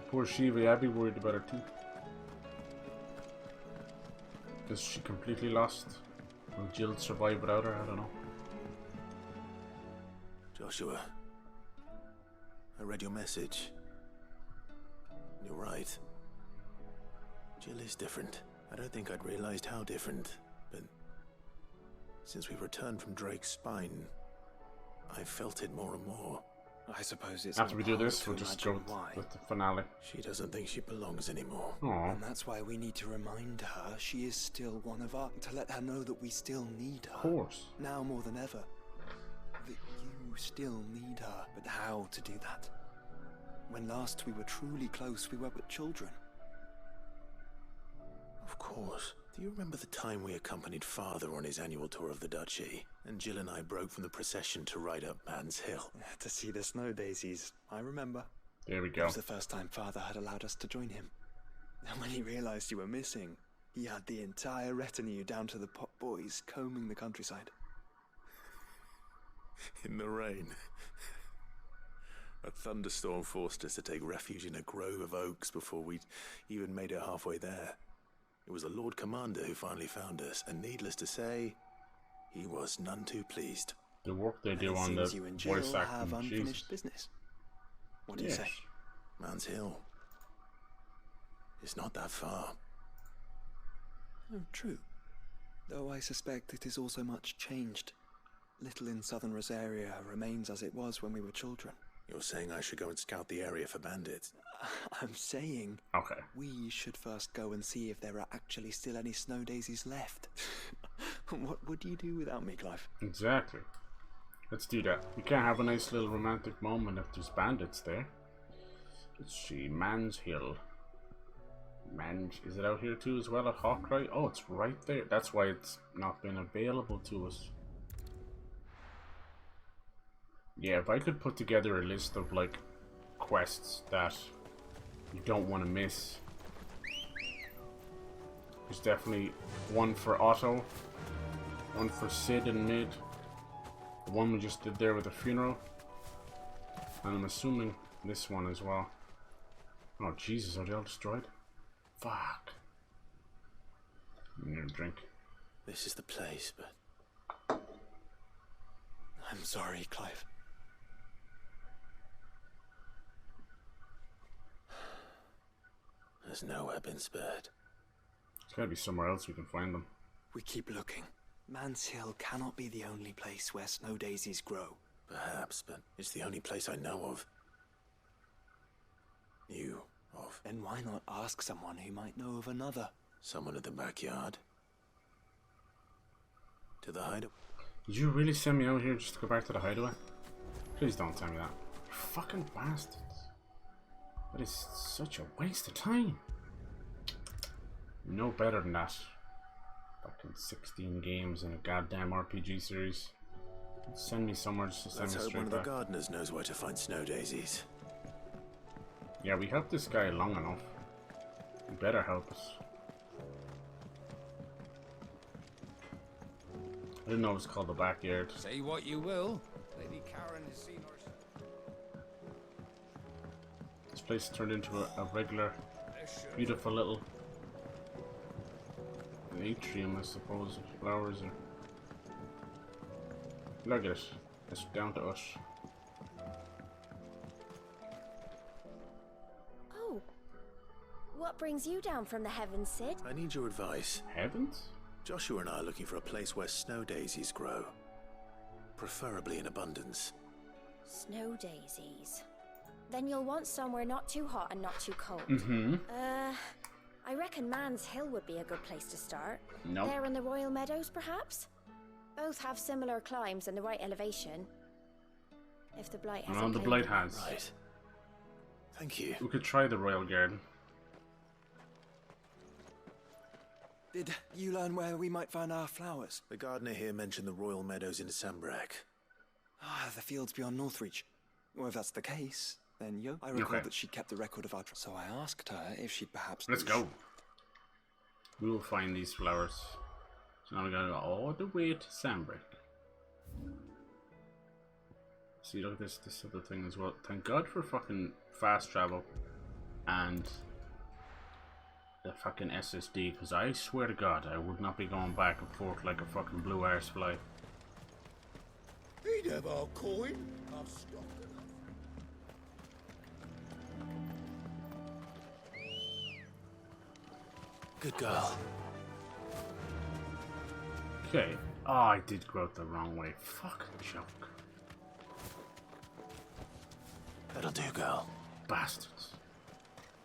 [SPEAKER 1] Poor Shiva, I'd be worried about her too. Is she completely lost? Will Jill survive without her? I don't know.
[SPEAKER 4] Joshua, I read your message. You're right. Jill is different. I don't think I'd realized how different, but since we returned from Drake's spine, I've felt it more and more.
[SPEAKER 13] I suppose it's
[SPEAKER 1] after we do this, we'll just go with the finale.
[SPEAKER 4] She doesn't think she belongs anymore.
[SPEAKER 1] Aww.
[SPEAKER 13] And that's why we need to remind her she is still one of us, to let her know that we still need her.
[SPEAKER 1] Of course.
[SPEAKER 13] Now more than ever. That you still need her. But how to do that? When last we were truly close, we were but children.
[SPEAKER 4] Of course. Do you remember the time we accompanied Father on his annual tour of the Duchy, and Jill and I broke from the procession to ride up Man's Hill?
[SPEAKER 13] To see the snow daisies, I remember.
[SPEAKER 1] There we go.
[SPEAKER 13] It was the first time Father had allowed us to join him. And when he realized you were missing, he had the entire retinue down to the pot boys combing the countryside.
[SPEAKER 4] In the rain. A thunderstorm forced us to take refuge in a grove of oaks before we'd even made it halfway there. It was the Lord Commander who finally found us, and needless to say, he was none too pleased.
[SPEAKER 1] The work they do on the voice acting,
[SPEAKER 13] have unfinished business. What do you say?
[SPEAKER 4] Man's Hill. It's not that far.
[SPEAKER 13] Oh, true. Though I suspect it is also much changed. Little in southern Rosaria remains as it was when we were children.
[SPEAKER 4] You're saying I should go and scout the area for bandits?
[SPEAKER 13] I'm saying we should first go and see if there are actually still any snow daisies left. What would you do without me, Clive?
[SPEAKER 1] Exactly. Let's do that. We can't have a nice little romantic moment if there's bandits there. Let's see. Man's Hill. Is it out here too as well at Hawkeye? Oh, it's right there. That's why it's not been available to us. Yeah, if I could put together a list of like quests that you don't want to miss. There's definitely one for Otto, one for Sid and Mid, the one we just did there with the funeral, and I'm assuming this one as well. Oh Jesus, are they all destroyed? Fuck. I'm gonna drink.
[SPEAKER 4] This is the place, but
[SPEAKER 13] I'm sorry, Clive.
[SPEAKER 4] There's nowhere been spared.
[SPEAKER 1] There's gotta be somewhere else we can find them.
[SPEAKER 13] We keep looking. Man's Hill cannot be the only place where snow daisies grow.
[SPEAKER 4] Perhaps, but it's the only place I know of. Knew of.
[SPEAKER 13] Then why not ask someone who might know of another?
[SPEAKER 4] Someone at the backyard. To the hideaway.
[SPEAKER 1] Did you really send me out here just to go back to the hideaway? Please don't tell me that. You fucking bastards. That is such a waste of time. No better than that. Fucking 16 games in a goddamn RPG series. Send me somewhere just to send
[SPEAKER 4] Let's
[SPEAKER 1] me
[SPEAKER 4] hope
[SPEAKER 1] straight
[SPEAKER 4] one of the
[SPEAKER 1] back.
[SPEAKER 4] gardeners knows where to find snow daisies.
[SPEAKER 1] Yeah, we helped this guy long enough. He better help us. I didn't know it was called the backyard.
[SPEAKER 17] Say what you will. Lady Karen has seen her.
[SPEAKER 1] This place turned into a regular, beautiful little an atrium, I suppose, with flowers. And look at it. It's down to us.
[SPEAKER 21] Oh. What brings you down from the heavens, Sid?
[SPEAKER 4] I need your advice.
[SPEAKER 1] Heavens?
[SPEAKER 4] Joshua and I are looking for a place where snow daisies grow. Preferably in abundance.
[SPEAKER 21] Snow daisies. Then you'll want somewhere not too hot and not too cold. I reckon Man's Hill would be a good place to start.
[SPEAKER 1] Nope.
[SPEAKER 21] There in the Royal Meadows, perhaps? Both have similar climbs and the right elevation. If the Blight has
[SPEAKER 1] the Blight has.
[SPEAKER 4] Right. Thank you.
[SPEAKER 1] We could try the Royal Garden.
[SPEAKER 13] Did you learn where we might find our flowers?
[SPEAKER 4] The gardener here mentioned the Royal Meadows in Sambrak.
[SPEAKER 13] Ah, the fields beyond Northreach. Well, if that's the case,
[SPEAKER 2] Then I recalled that she kept the record of our... So I asked her if she'd perhaps...
[SPEAKER 1] Let's go. We will find these flowers. So now we're gonna go all the way to Sandbreak. See, look at this other thing as well. Thank God for fucking fast travel and the fucking SSD, because I swear to God I would not be going back and forth like a fucking blue arse fly.
[SPEAKER 10] He'd have our coin. I've stocked enough.
[SPEAKER 4] Good girl.
[SPEAKER 1] Okay. Oh, I did go out the wrong way. Fucking joke.
[SPEAKER 4] That'll do, girl.
[SPEAKER 1] Bastards.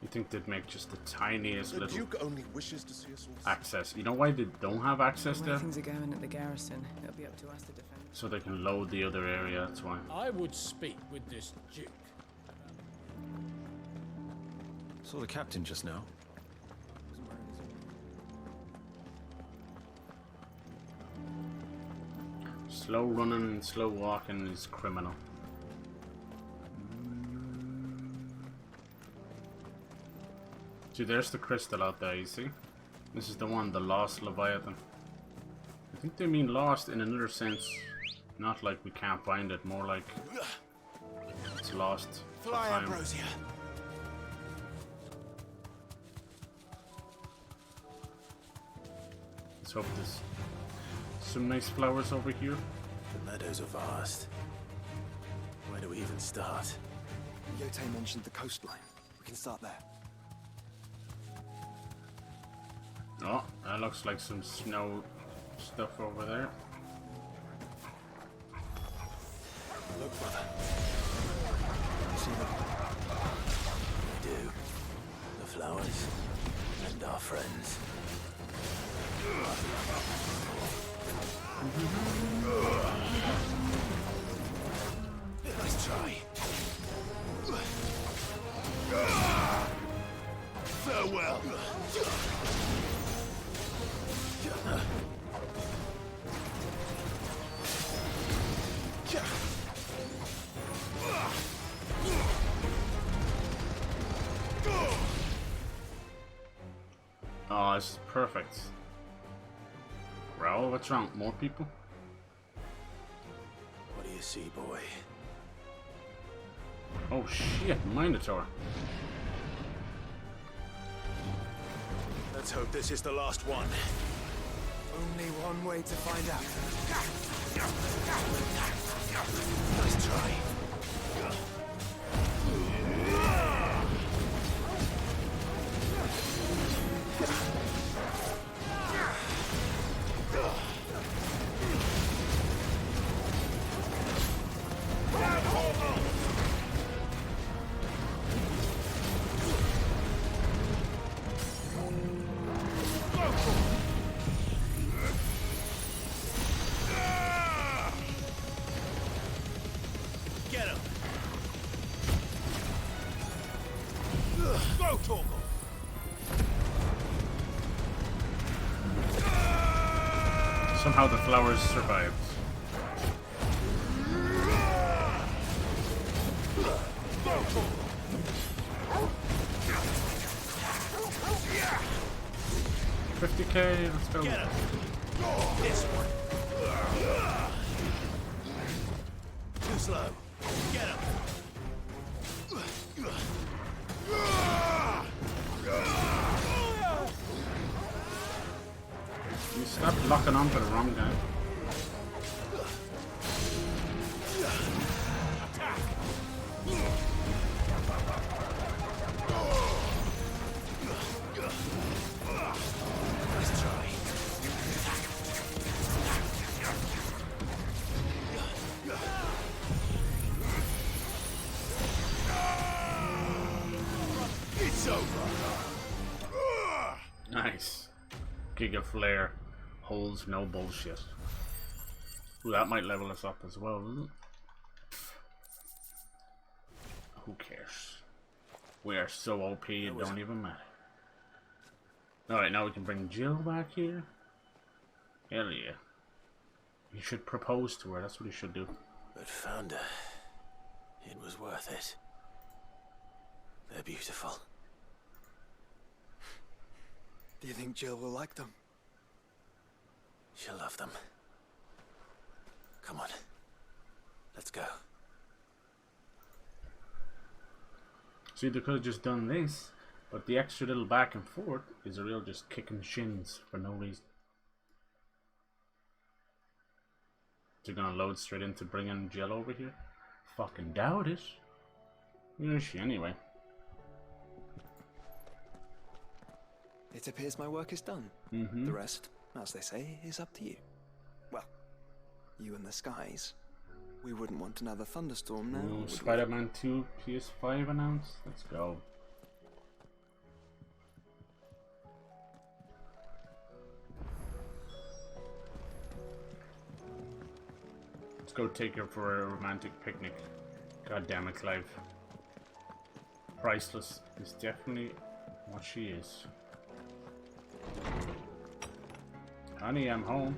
[SPEAKER 1] You think they'd make just the tiniest
[SPEAKER 10] The
[SPEAKER 1] little
[SPEAKER 10] Duke only wishes to see us all.
[SPEAKER 1] access. You know why they don't have access
[SPEAKER 7] The way
[SPEAKER 1] there?
[SPEAKER 7] things are going at the garrison, it'll be up to us to defend.
[SPEAKER 1] So they can load the other area, that's why.
[SPEAKER 22] I would speak with this Duke.
[SPEAKER 23] Saw the captain just now.
[SPEAKER 1] Slow running and slow walking is criminal. See, there's the crystal out there, you see? This is the one, the lost Leviathan. I think they mean lost in another sense. Not like we can't find it, more like it's lost for
[SPEAKER 4] Fly,
[SPEAKER 1] time.
[SPEAKER 4] Ambrosia.
[SPEAKER 1] Let's hope there's some nice flowers over here.
[SPEAKER 4] The meadows are vast. Where do we even start?
[SPEAKER 2] Yote mentioned the coastline. We can start there.
[SPEAKER 1] Oh, that looks like some snow stuff over there.
[SPEAKER 4] Look, brother. See them? We do. The flowers and our friends. Nice try.
[SPEAKER 10] Farewell.
[SPEAKER 1] Oh, this is perfect. Raoul, what's wrong? More people?
[SPEAKER 4] What do you see, boy?
[SPEAKER 1] Oh shit, Minotaur.
[SPEAKER 4] Let's hope this is the last one.
[SPEAKER 2] Only one way to find out.
[SPEAKER 4] Nice try.
[SPEAKER 10] Get him. Go, Torgal.
[SPEAKER 1] Somehow the flowers survived.
[SPEAKER 10] Go, Torgal.
[SPEAKER 1] 50k, let's go.
[SPEAKER 10] Get him. This one. Too slow. Get him.
[SPEAKER 1] You stop locking on to the wrong guy.
[SPEAKER 10] Nice try. It's over.
[SPEAKER 1] Nice. Giga Flare holds no bullshit. Ooh, that might level us up as well, doesn't it? Who cares? We are so OP it don't even matter. Alright, now we can bring Jill back here. Hell yeah. You should propose to her, that's what you should do.
[SPEAKER 4] But found her. It was worth it. They're beautiful.
[SPEAKER 13] Do you think Jill will like them?
[SPEAKER 4] She'll love them. Come on. Let's go.
[SPEAKER 1] See, they could have just done this, but the extra little back and forth is a real just kicking shins for no reason. They're gonna load straight into bringing Jill over here? Fucking doubt it. Where is she anyway?
[SPEAKER 13] It appears my work is done. The rest, as they say, is up to you. Well, you and the skies. We wouldn't want another thunderstorm now, would we?
[SPEAKER 1] Spider-Man 2 PS5 announced. Let's go. Let's go take her for a romantic picnic. God damn it, Clive. Priceless is definitely what she is. Honey, I'm home.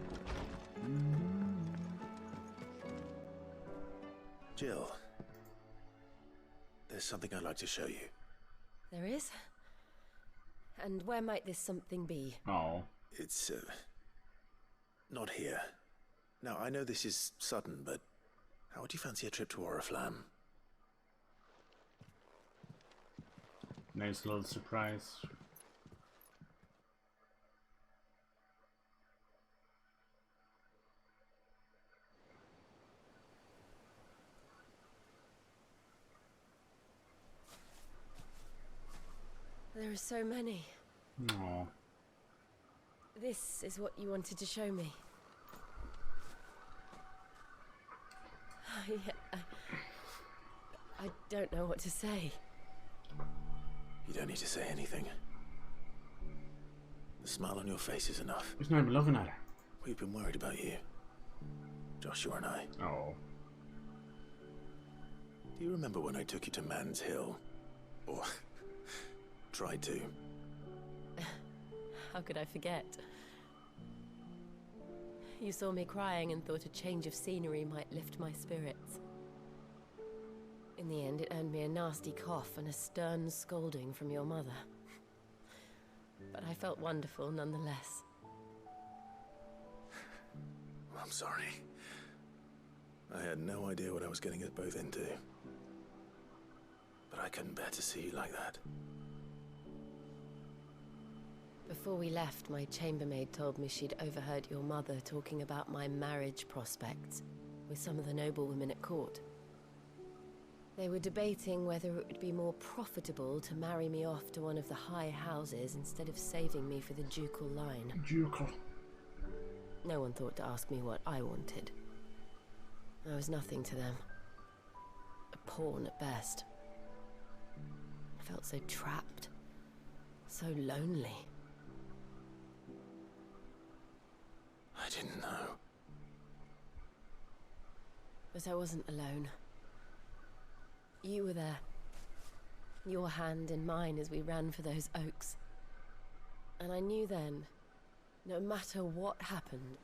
[SPEAKER 4] Jill, there's something I'd like to show you.
[SPEAKER 8] There is? And where might this something be?
[SPEAKER 1] Oh.
[SPEAKER 4] It's, not here. Now, I know this is sudden, but how would you fancy a trip to Oriflamme?
[SPEAKER 1] Nice little surprise.
[SPEAKER 8] There are so many.
[SPEAKER 1] Aww.
[SPEAKER 8] This is what you wanted to show me. I don't know what to say.
[SPEAKER 4] You don't need to say anything. The smile on your face is enough.
[SPEAKER 1] He's not even looking at her.
[SPEAKER 4] We've been worried about you. Joshua and I.
[SPEAKER 1] Oh.
[SPEAKER 4] Do you remember when I took you to Man's Hill? Or tried to?
[SPEAKER 8] How could I forget? You saw me crying and thought a change of scenery might lift my spirits. In the end, it earned me a nasty cough and a stern scolding from your mother. But I felt wonderful nonetheless.
[SPEAKER 4] I'm sorry. I had no idea what I was getting us both into. But I couldn't bear to see you like that.
[SPEAKER 8] Before we left, my chambermaid told me she'd overheard your mother talking about my marriage prospects with some of the noblewomen at court. They were debating whether it would be more profitable to marry me off to one of the high houses instead of saving me for the ducal line.
[SPEAKER 1] Ducal.
[SPEAKER 8] No one thought to ask me what I wanted. I was nothing to them. A pawn at best. I felt so trapped. So lonely.
[SPEAKER 4] I didn't know.
[SPEAKER 8] But I wasn't alone. You were there. Your hand in mine as we ran for those oaks. And I knew then, no matter what happened,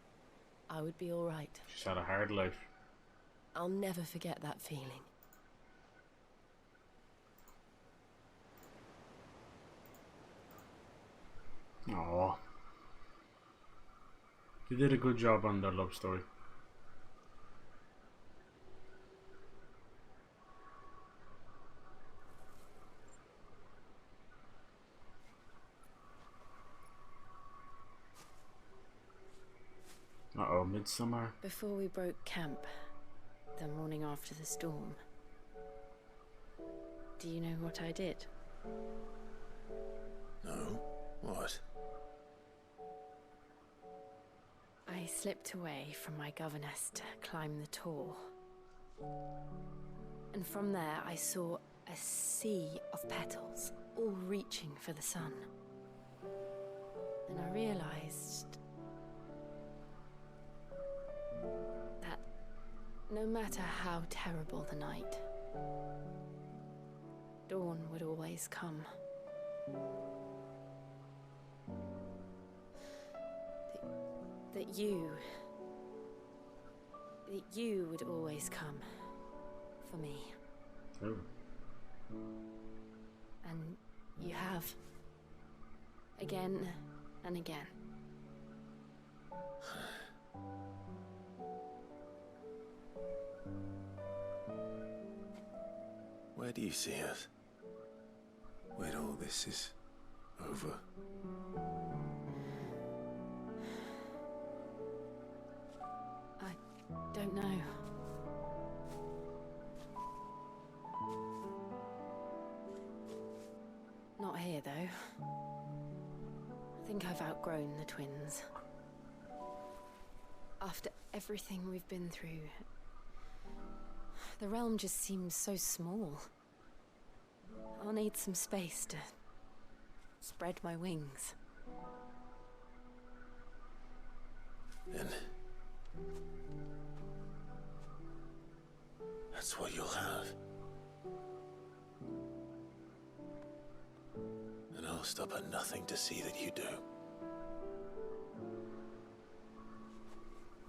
[SPEAKER 8] I would be all right.
[SPEAKER 1] She's had a hard life.
[SPEAKER 8] I'll never forget that feeling.
[SPEAKER 1] Aww. You did a good job on their love story. Uh-oh, midsummer.
[SPEAKER 9] Before we broke camp, the morning after the storm, do you know what I did?
[SPEAKER 4] No? What?
[SPEAKER 9] I slipped away from my governess to climb the tor. And from there I saw a sea of petals, all reaching for the sun. And I realized that no matter how terrible the night, dawn would always come. That you would always come for me.
[SPEAKER 1] Oh.
[SPEAKER 8] And you have. Again and again.
[SPEAKER 4] Where do you see us? When all this is over?
[SPEAKER 8] I don't know. Not here, though. I think I've outgrown the twins. After everything we've been through, the realm just seems so small. I'll need some space to spread my wings.
[SPEAKER 4] And that's what you'll have. And I'll stop at nothing to see that you do.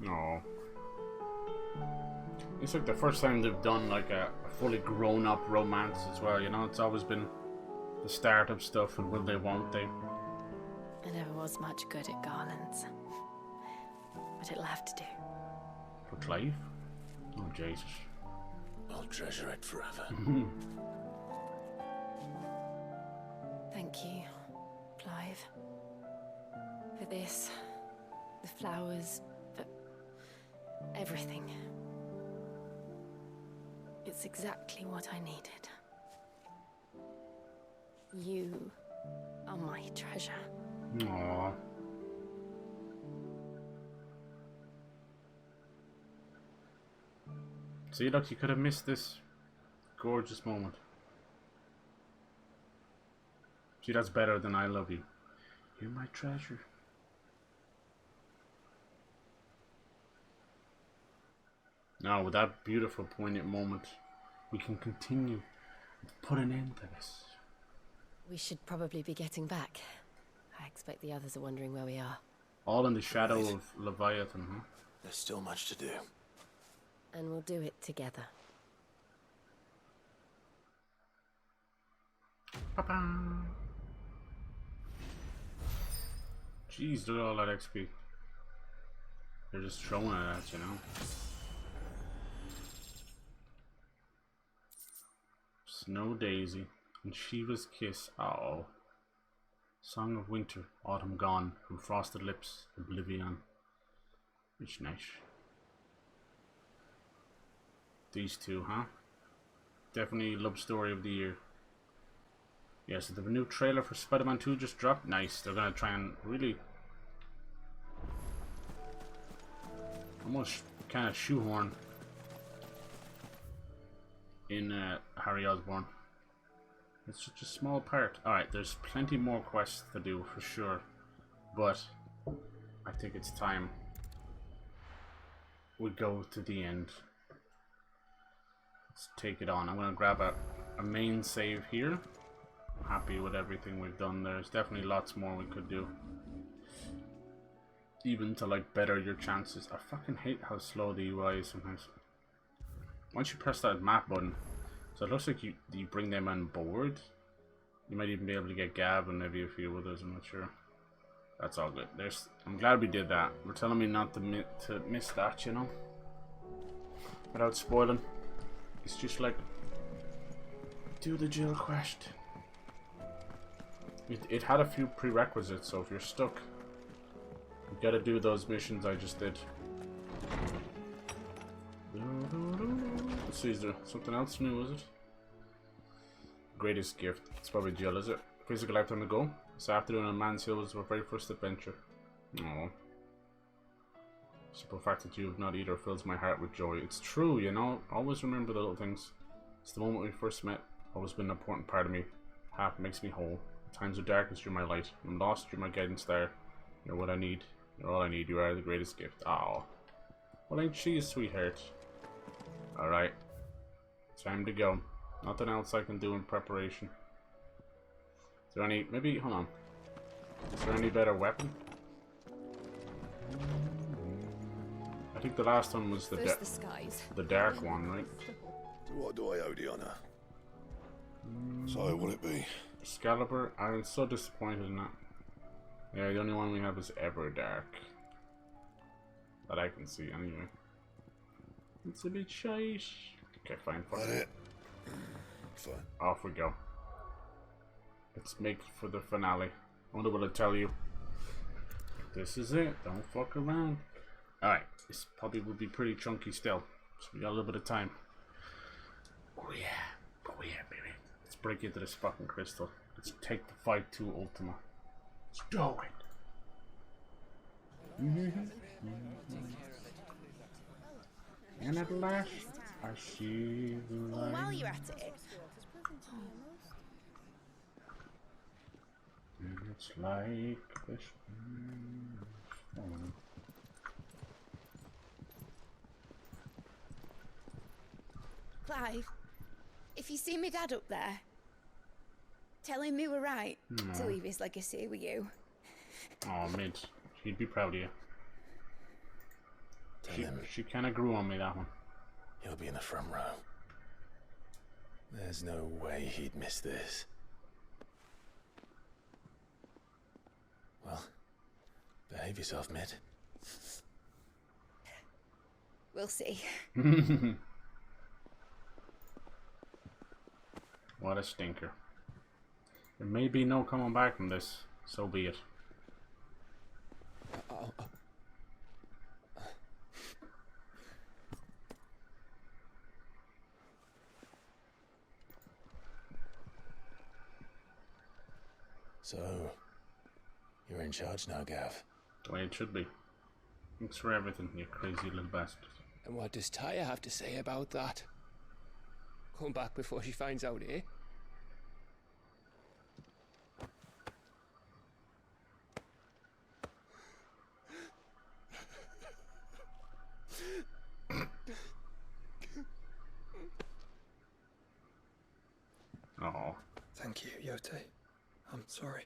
[SPEAKER 1] No. It's like the first time they've done like a fully grown-up romance as well, you know? It's always been the startup stuff and will they, won't they?
[SPEAKER 8] I never was much good at garlands. But it'll have to do.
[SPEAKER 1] For Clive? Oh, Jesus.
[SPEAKER 4] I'll treasure it forever.
[SPEAKER 8] Thank you, Clive. For this, the flowers, for everything. It's exactly what I needed. You are my treasure.
[SPEAKER 1] Aww. See, look, you could have missed this gorgeous moment. See, that's better than I love you. You're my treasure. Now, with that beautiful, poignant moment, we can continue to put an end to this.
[SPEAKER 8] We should probably be getting back. I expect the others are wondering where we are.
[SPEAKER 1] All in the shadow of Leviathan, huh?
[SPEAKER 4] There's still much to do.
[SPEAKER 8] And we'll do it together.
[SPEAKER 1] Pa-pa. Jeez, look at all that XP. They're just throwing it at you, know? Snow Daisy and Shiva's Kiss. Oh. Song of Winter, Autumn Gone, from Frosted Lips, Oblivion. Which nice. These two, huh? Definitely love story of the year. Yeah, so the new trailer for Spider-Man 2 just dropped. Nice. They're gonna try and really almost kind of shoehorn in Harry Osborn. It's such a small part. Alright, there's plenty more quests to do for sure. But I think it's time we go to the end. Let's take it on. I'm gonna grab a main save here. I'm happy with everything we've done. There's definitely lots more we could do. Even to like better your chances. I fucking hate how slow the UI is sometimes. Once you press that map button, so it looks like you bring them on board. You might even be able to get Gab and maybe a few others, I'm not sure. That's all good. I'm glad we did that. We're telling me not to miss that, you know? Without spoiling. It's just like, do the Jill quest. It had a few prerequisites, so if you're stuck, you gotta do those missions I just did. Let's see, is there something else new, is it? Greatest gift. It's probably Jill, is it? Physical lifetime ago. This afternoon on Man's Hill was our very first adventure. Oh. Simple fact that you have not either fills my heart with joy. It's true, you know. Always remember the little things. It's the moment we first met. Always been an important part of me. Half makes me whole. At times of darkness, you're my light. When I'm lost, you're my guiding star. You're what I need. You're all I need. You are the greatest gift. Oh. Well, ain't she a sweetheart? Alright. Time to go. Nothing else I can do in preparation. Is there any... Maybe... Hold on. Is there any better weapon? I think the last one was the dark one, right?
[SPEAKER 10] To what do I owe the honor? So, will it be
[SPEAKER 1] Excalibur. I'm so disappointed in that. Yeah, the only one we have is Everdark. That I can see anyway. It's a bit shite. Okay, fine. Fuck it.
[SPEAKER 10] Fine.
[SPEAKER 1] Off we go. Let's make for the finale. I wonder what I tell you. This is it. Don't fuck around. Alright. This probably will be pretty chunky still. So we got a little bit of time. Oh yeah. Oh yeah, baby. Let's break into this fucking crystal. Let's take the fight to Ultima. Let's do it. And at last, I see the light.
[SPEAKER 21] While you're at it,
[SPEAKER 1] And it's like this.
[SPEAKER 21] Clive, if you see me dad up there, tell him we were right to leave his legacy with you.
[SPEAKER 1] Oh, Mint. He'd be proud of you. She kind of grew on me, that one.
[SPEAKER 4] He'll be in the front row. There's no way he'd miss this. Well, behave yourself, Mitt.
[SPEAKER 21] We'll see.
[SPEAKER 1] What a stinker. There may be no coming back from this. So be it.
[SPEAKER 4] So, you're in charge now, Gav.
[SPEAKER 1] The way it should be. Thanks for everything, you crazy little bastard.
[SPEAKER 17] And what does Taya have to say about that? Come back before she finds out, eh?
[SPEAKER 1] Oh.
[SPEAKER 13] Thank you, Yote. I'm sorry.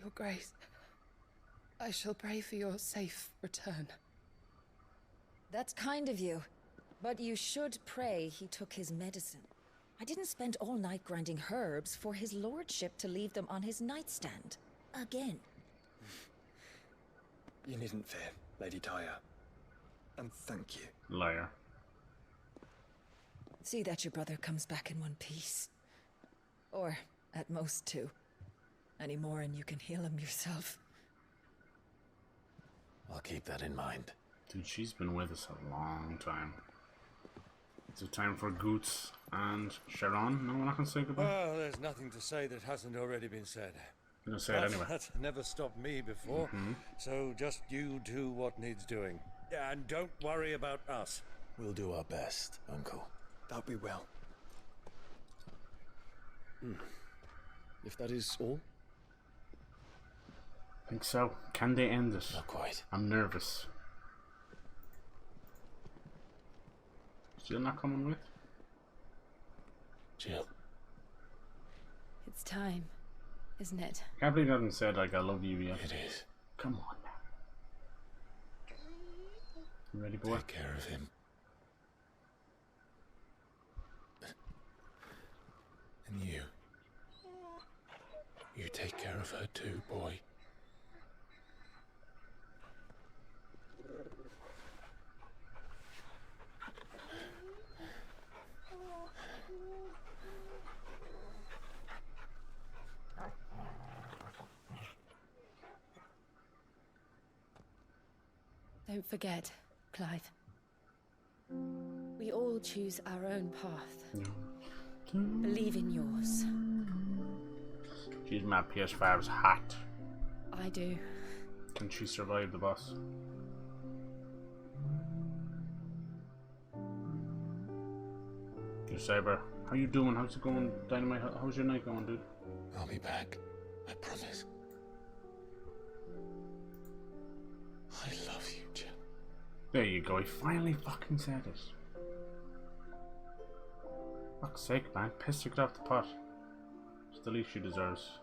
[SPEAKER 19] Your Grace, I shall pray for your safe return.
[SPEAKER 18] That's kind of you. But you should pray he took his medicine. I didn't spend all night grinding herbs for his lordship to leave them on his nightstand. Again.
[SPEAKER 13] You needn't fear, Lady Taya. And thank you.
[SPEAKER 1] Liar.
[SPEAKER 18] See that your brother comes back in one piece. Or, at most, two. Any more and you can heal him yourself.
[SPEAKER 4] I'll keep that in mind.
[SPEAKER 1] Dude, she's been with us a long time. Is it time for Goots and Sharon? No, we're not going to say goodbye?
[SPEAKER 12] Well, there's nothing to say that hasn't already been said.
[SPEAKER 1] I'm going to say it anyway.
[SPEAKER 12] That's never stopped me before. So just you do what needs doing. And don't worry about us.
[SPEAKER 4] We'll do our best, Uncle.
[SPEAKER 13] That we will.
[SPEAKER 23] If that is all?
[SPEAKER 1] I think so. Can they end it?
[SPEAKER 4] Not quite.
[SPEAKER 1] I'm nervous. Still not coming with?
[SPEAKER 4] Jill.
[SPEAKER 21] It's time, isn't it?
[SPEAKER 1] Can't believe I haven't said like I love you yet.
[SPEAKER 4] It is.
[SPEAKER 1] Come on now. You ready, boy?
[SPEAKER 4] Take care of him. And you. You take care of her too, boy.
[SPEAKER 21] Don't forget, Clive. We all choose our own path. Believe in yours.
[SPEAKER 1] She's my PS5's hot.
[SPEAKER 21] I do.
[SPEAKER 1] Can she survive the boss? Yo, Saber, how you doing? How's it going, Dynamite? How's your night going, dude?
[SPEAKER 4] I'll be back. I promise. I love you, Jill.
[SPEAKER 1] There you go. He finally fucking said it. Fuck's sake, man. Pissed her get off the pot. It's the least she deserves.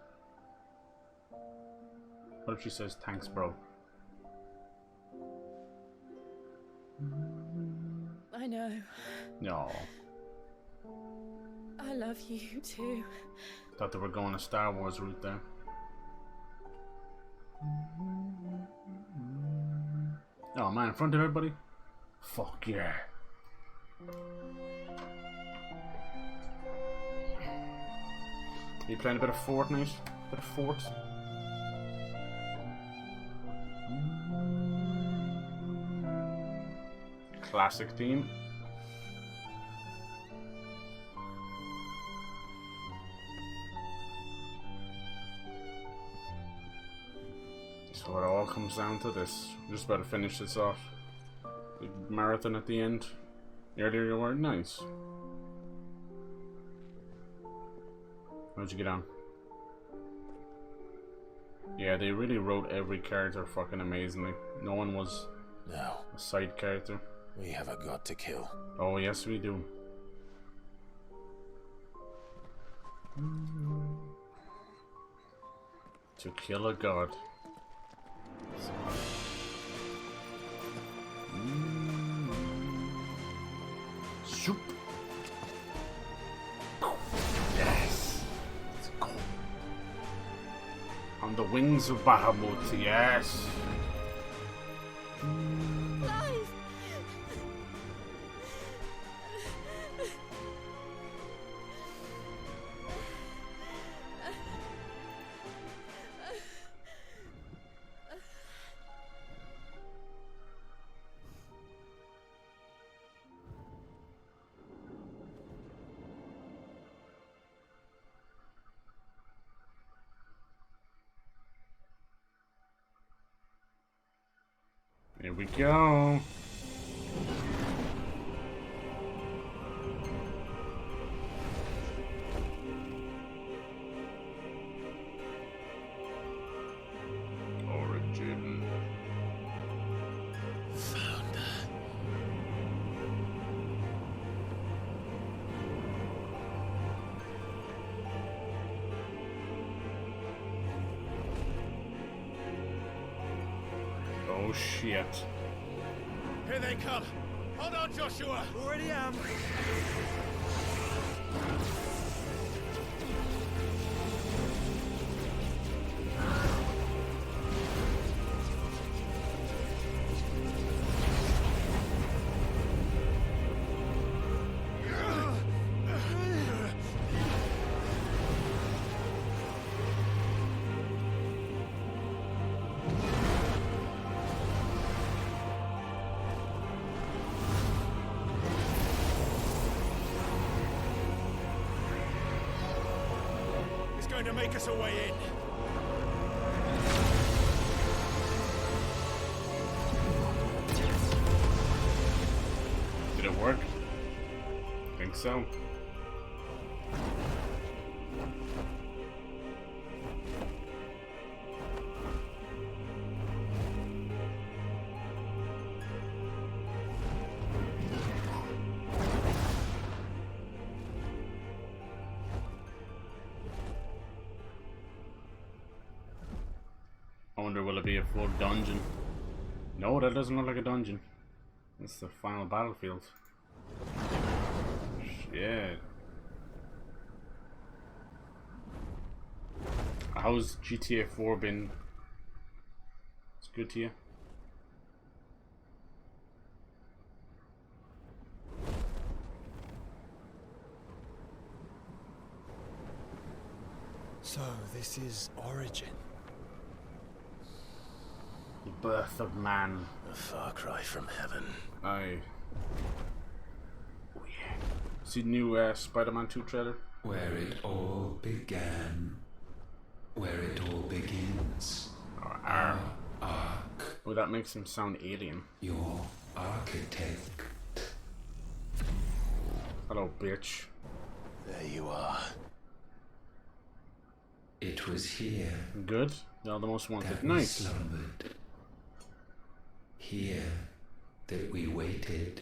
[SPEAKER 1] What if she says thanks, bro?
[SPEAKER 21] I know.
[SPEAKER 1] No.
[SPEAKER 21] I I love you too.
[SPEAKER 1] Thought they were going a Star Wars route there. Oh man, in front of everybody? Fuck yeah. You playing a bit of Fortnite? A bit of Fort? Classic theme. So it all comes down to this. I'm just about to finish this off. The marathon at the end. Earlier you were nice. How'd you get on? Yeah, they really wrote every character fucking amazingly. No one was
[SPEAKER 4] Now,
[SPEAKER 1] a side character.
[SPEAKER 4] we have a god to kill.
[SPEAKER 1] Oh yes we do. To kill a god. Shoot. Yes. Let's go. On the wings of Bahamut, yes. Here we go. Origin.
[SPEAKER 4] Founder.
[SPEAKER 1] Oh shit.
[SPEAKER 10] Here they come. Hold on, Joshua. Already am. Going to make us a way in.
[SPEAKER 1] Did it work? Think so. I wonder will it be a full dungeon? No, that doesn't look like a dungeon. It's the final battlefield. Shit. How's GTA 4 been? It's good to you?
[SPEAKER 2] So, this is Origin.
[SPEAKER 1] The birth of man.
[SPEAKER 4] A far cry from heaven.
[SPEAKER 1] Aye. Oh yeah. See the new Spider-Man 2 trailer?
[SPEAKER 3] Where it all began. Where it all begins.
[SPEAKER 1] Our arc. Oh, that makes him sound alien.
[SPEAKER 3] Your architect.
[SPEAKER 1] Hello, bitch.
[SPEAKER 4] There you are.
[SPEAKER 3] It was here.
[SPEAKER 1] Good? You're the most wanted.
[SPEAKER 3] That we
[SPEAKER 1] Nice.
[SPEAKER 3] slumbered. Here that we waited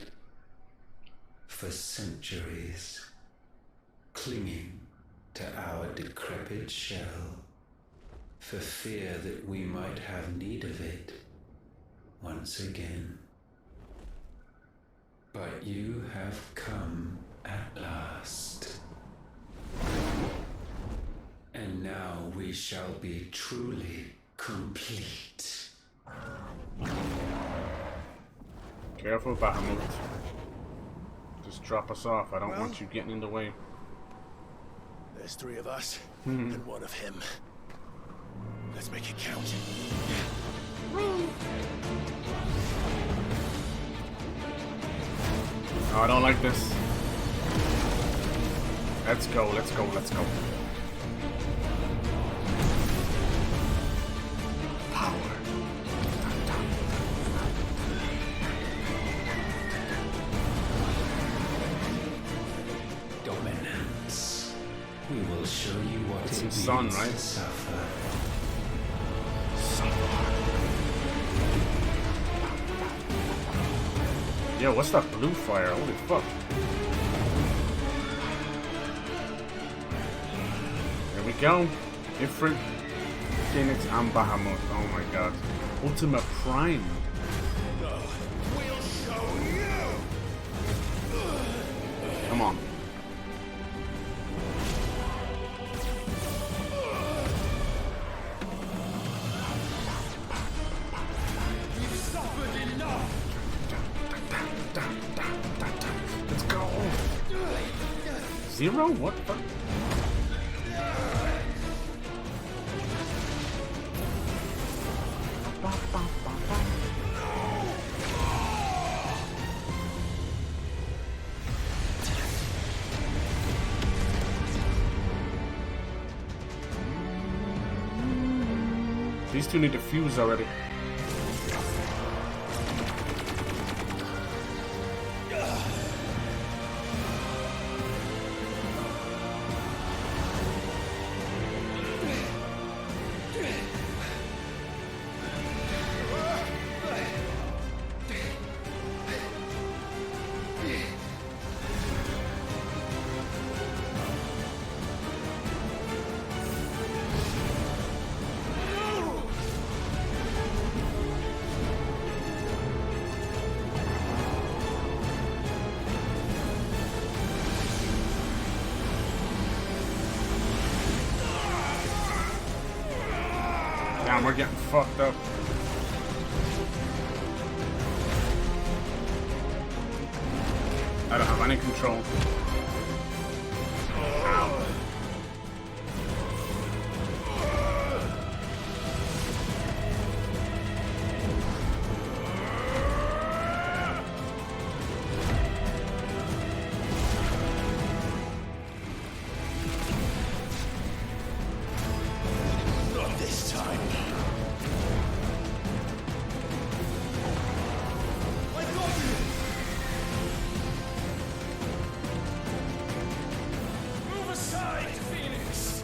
[SPEAKER 3] for centuries, clinging to our decrepit shell, for fear that we might have need of it once again. But you have come at last. we shall be truly complete.
[SPEAKER 1] Careful, Bahamut. Just drop us off. I don't want you getting in the way.
[SPEAKER 4] There's 3 of us and 1 of him. Let's make it count.
[SPEAKER 1] Oh, I don't like this. Let's go, let's go, let's go. Power.
[SPEAKER 3] Dominance. We will show you what
[SPEAKER 1] It's
[SPEAKER 3] it
[SPEAKER 1] some
[SPEAKER 3] means
[SPEAKER 1] sun, right?
[SPEAKER 3] to suffer.
[SPEAKER 1] Yo, what's that blue fire? Holy fuck. There we go. Ifrit, Phoenix, and Bahamut. Oh my god. Ultimate Prime.
[SPEAKER 10] We'll show you!
[SPEAKER 1] Come on.
[SPEAKER 10] You've suffered enough!
[SPEAKER 1] Let's go. 0? What the fuck? These two need to fuse already. Damn, we're getting fucked up. I don't have any control. Ow.
[SPEAKER 10] Not this time. I got you! Move aside, Phoenix!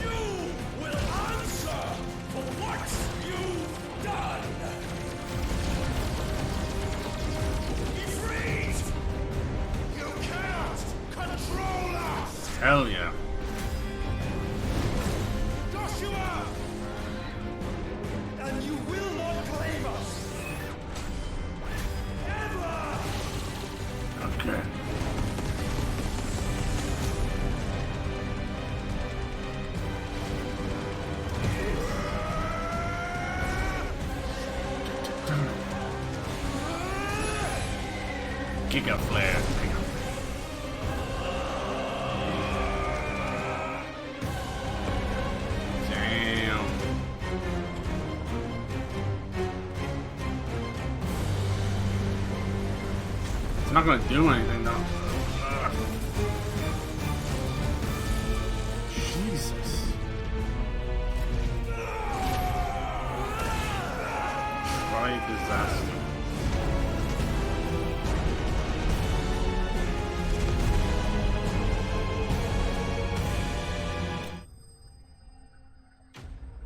[SPEAKER 10] You will answer for what you've done! Be freed! You cannot control us!
[SPEAKER 1] Hell yeah.
[SPEAKER 10] Joshua! And you will not claim us! Ever!
[SPEAKER 1] Okay. Giga flare. Damn. It's not gonna do anything though. Ugh. Jesus. Try disaster.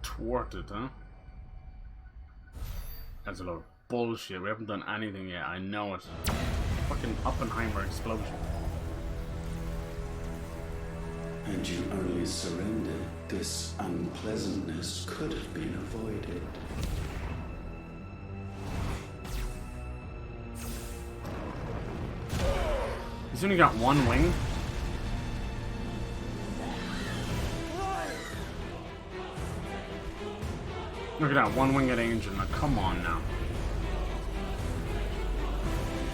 [SPEAKER 1] Thwarted, huh? That's a lot of bullshit. We haven't done anything yet. I know it. Fucking Oppenheimer explosion.
[SPEAKER 3] And you only surrendered. This unpleasantness could have been avoided.
[SPEAKER 1] He's only got one wing. Look at that, one-winged angel. Now, come on now.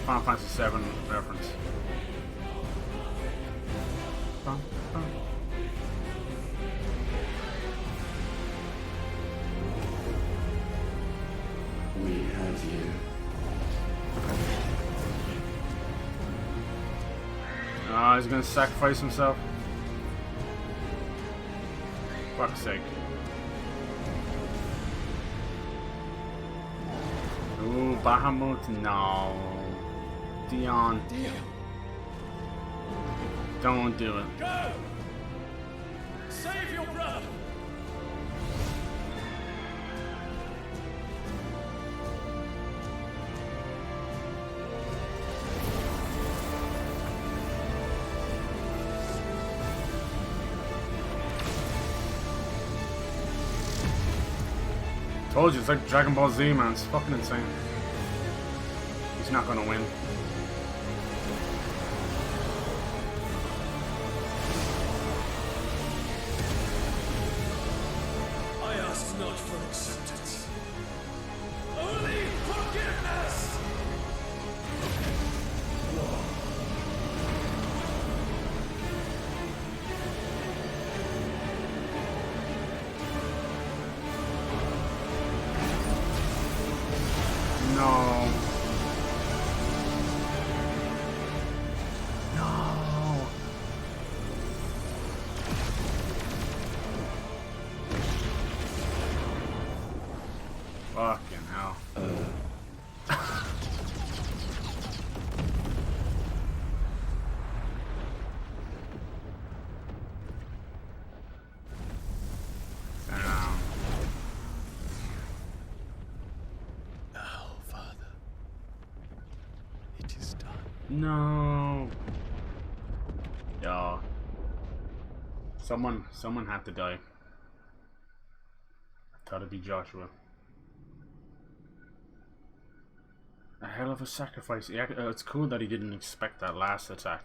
[SPEAKER 1] Final Fantasy VII reference. Bum, bum.
[SPEAKER 3] We have you.
[SPEAKER 1] Ah, he's gonna sacrifice himself. Fuck's sake. Ooh, Bahamut, no. Dion. Don't do it.
[SPEAKER 10] Go! Save your brother!
[SPEAKER 1] Told you, it's like Dragon Ball Z, man. It's fucking insane. He's not gonna win.
[SPEAKER 10] I ask not for acceptance. Only forgiveness!
[SPEAKER 1] No. No. Fucking hell. Damn.
[SPEAKER 2] Now, Father, it is done.
[SPEAKER 1] No. Yeah. Someone had to die. I thought it'd be Joshua. A hell of a sacrifice. Yeah, it's cool that he didn't expect that last attack.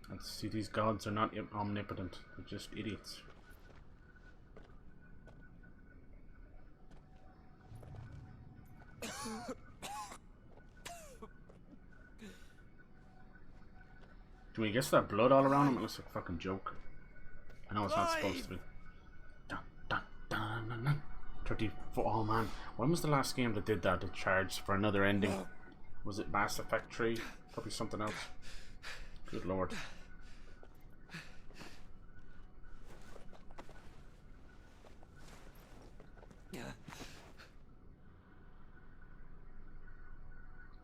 [SPEAKER 1] And see, these gods are not omnipotent. They're just idiots. Can we guess that blood all around him? It looks like a fucking joke. I know it's not supposed to be. Dun, dun, dun, dun, dun. 30 foot. Oh man, when was the last game that did that? That charged for another ending? Was it Mass Effect 3? Probably something else. Good lord.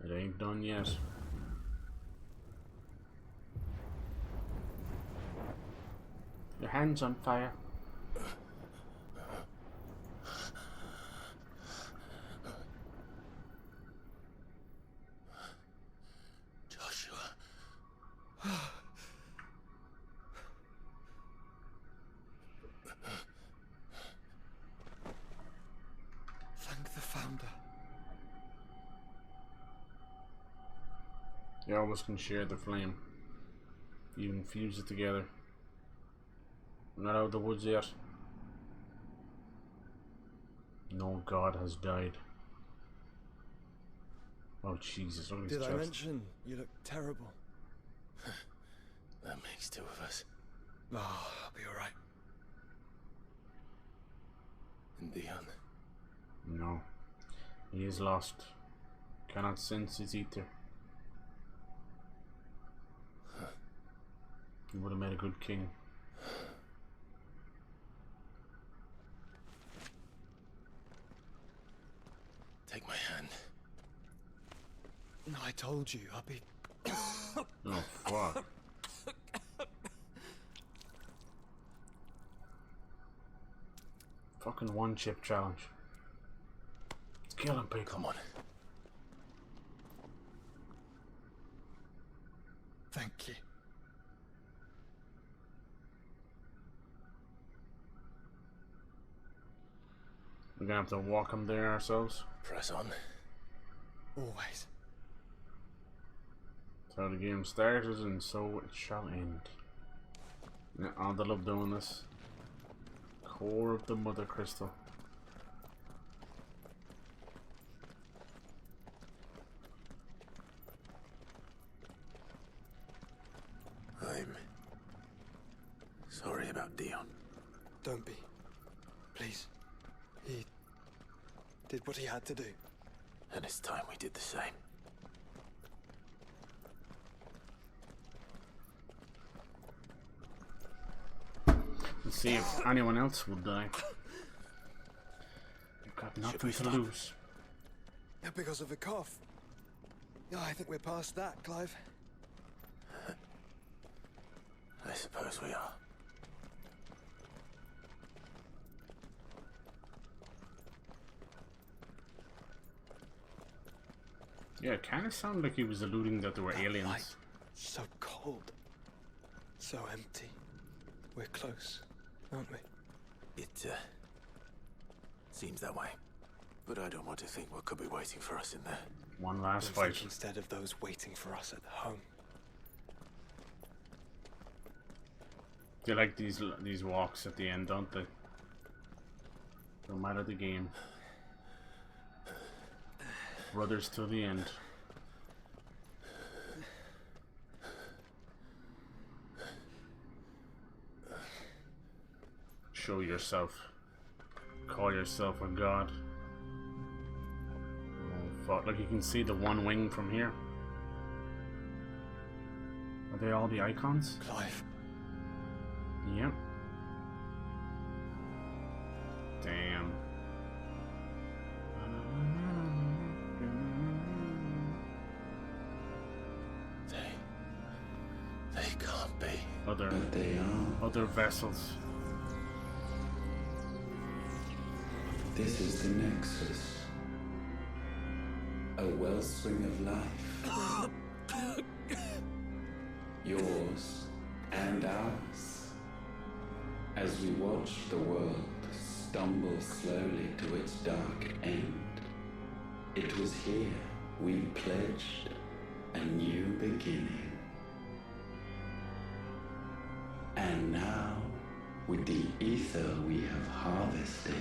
[SPEAKER 1] It ain't done yet. Your hand's on fire.
[SPEAKER 10] Joshua.
[SPEAKER 2] Thank the Founder.
[SPEAKER 1] You always can share the flame. You can fuse it together. We're not out of the woods yet. No god has died. Oh Jesus, look at his
[SPEAKER 2] Did I
[SPEAKER 1] chest.
[SPEAKER 2] mention you look terrible?
[SPEAKER 4] That makes two of us.
[SPEAKER 2] Oh, I'll be alright.
[SPEAKER 4] And Dion.
[SPEAKER 1] No. He is lost. Cannot sense his ether. He would have made a good king.
[SPEAKER 4] Take my hand.
[SPEAKER 2] No, I told you, I'll be...
[SPEAKER 1] Oh, fuck. Fucking one chip challenge. Let's kill him, people.
[SPEAKER 4] Come on.
[SPEAKER 2] Thank you.
[SPEAKER 1] We're gonna have to walk him there ourselves.
[SPEAKER 4] Press on.
[SPEAKER 2] Always.
[SPEAKER 1] So the game started and so it shall end. Yeah, I love doing this. Core of the Mother Crystal.
[SPEAKER 2] Don't be. Please. He did what he had to do.
[SPEAKER 4] And it's time we did the same.
[SPEAKER 1] Let's see if anyone else will die. You've got nothing to lose.
[SPEAKER 2] Because of the cough. No, I think we're past that, Clive.
[SPEAKER 4] I suppose we are.
[SPEAKER 1] Yeah, it kind of sounded like he was alluding that there were aliens.
[SPEAKER 2] Light, so cold. So empty. We're close, aren't we?
[SPEAKER 4] It, seems that way. But I don't want to think what could be waiting for us in there.
[SPEAKER 1] One last fight.
[SPEAKER 2] Think instead of those waiting for us at home.
[SPEAKER 1] They like these walks at the end, don't they? No matter the game. Brothers till the end. Show yourself. Call yourself a god. Oh, fuck. Like you can see the one wing from here. Are they all the Eikons?
[SPEAKER 2] Clive.
[SPEAKER 1] Yep. Damn.
[SPEAKER 4] They can't be.
[SPEAKER 1] Other,
[SPEAKER 3] but they are.
[SPEAKER 1] Other vessels.
[SPEAKER 3] This is the Nexus. A wellspring of life. Yours and ours. As we watch the world stumble slowly to its dark end, it was here we pledged a new beginning. And now, with the ether we have harvested,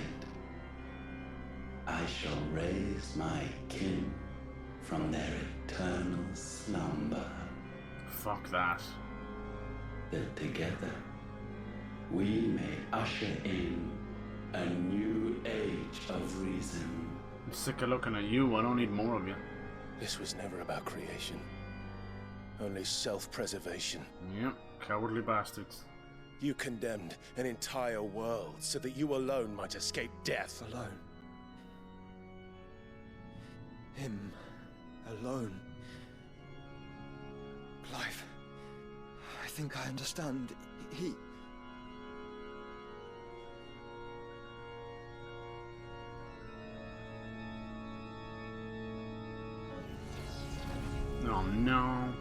[SPEAKER 3] I shall raise my kin from their eternal slumber.
[SPEAKER 1] Fuck that.
[SPEAKER 3] That together, we may usher in a new age of reason.
[SPEAKER 1] I'm sick of looking at you. I don't need more of you.
[SPEAKER 4] This was never about creation. Only self-preservation.
[SPEAKER 1] Yep, cowardly bastards.
[SPEAKER 4] You condemned an entire world so that you alone might escape death.
[SPEAKER 2] Alone. Him. Alone. Clive. I think I understand. He...
[SPEAKER 1] Oh no.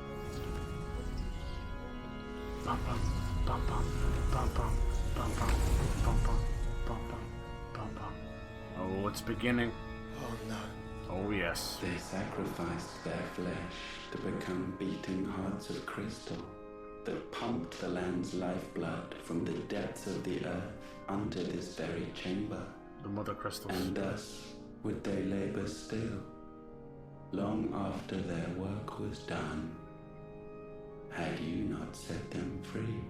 [SPEAKER 1] Bum bum bum bum bum bum bum bum bum bum bum bum bum. Oh, it's beginning.
[SPEAKER 2] Oh no.
[SPEAKER 1] Oh yes.
[SPEAKER 3] They sacrificed their flesh to become beating hearts of crystal that pumped the land's lifeblood from the depths of the earth unto this very chamber.
[SPEAKER 1] The mother crystals.
[SPEAKER 3] And thus would they labor still, long after their work was done, had you not set them free.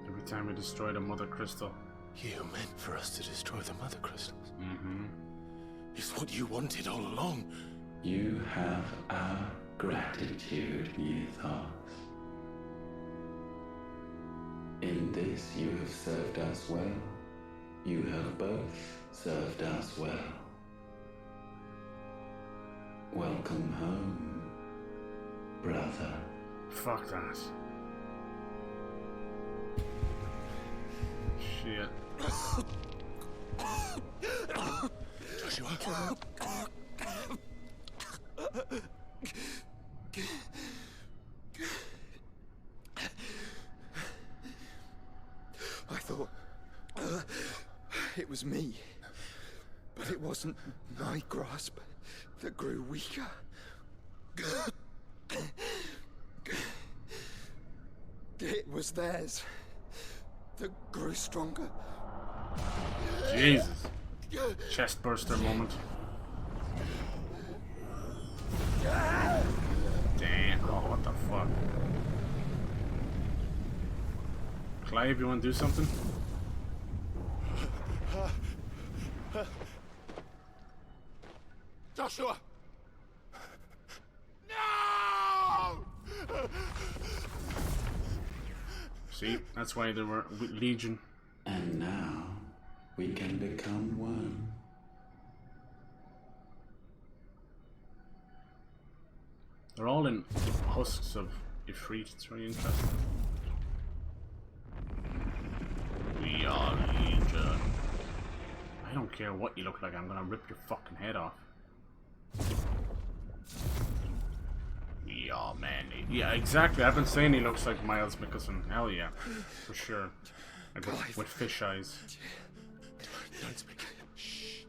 [SPEAKER 1] Every time we destroyed a mother crystal.
[SPEAKER 4] You meant for us to destroy the mother crystals?
[SPEAKER 1] Mm-hmm.
[SPEAKER 4] It's what you wanted all along.
[SPEAKER 3] You have our gratitude, Mythos. In this you have served us well. You have both served us well. Welcome home, brother.
[SPEAKER 1] Fuck that. Shit.
[SPEAKER 4] Joshua.
[SPEAKER 2] I thought it was me, but it wasn't my grasp that grew weaker. It was theirs that grew stronger.
[SPEAKER 1] Jesus. Chest burster moment. Damn. Oh, what the fuck? Clive, you want to do something?
[SPEAKER 10] Joshua! No!
[SPEAKER 1] See, that's why there were Legion.
[SPEAKER 3] And now we can become one.
[SPEAKER 1] They're all in husks of Ifrit. It's very interesting. We are Legion. I don't care what you look like, I'm gonna rip your fucking head off. We are many. Yeah, exactly. I've been saying he looks like Miles Mickelson. Hell yeah. For sure. Like with fish eyes.
[SPEAKER 2] Don't speak. Shh.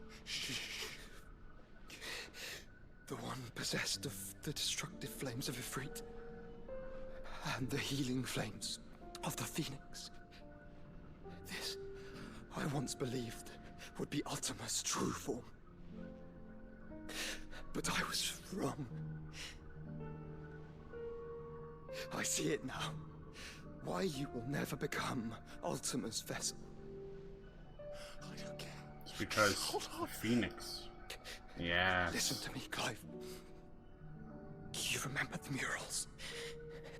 [SPEAKER 2] The one possessed of the destructive flames of Ifrit. And the healing flames of the Phoenix. This, I once believed, would be Ultima's true form. But I was wrong. I see it now. Why you will never become Ultima's vessel. I don't care.
[SPEAKER 1] It's because Phoenix. Yeah.
[SPEAKER 2] Listen to me, Clive. You remember the murals?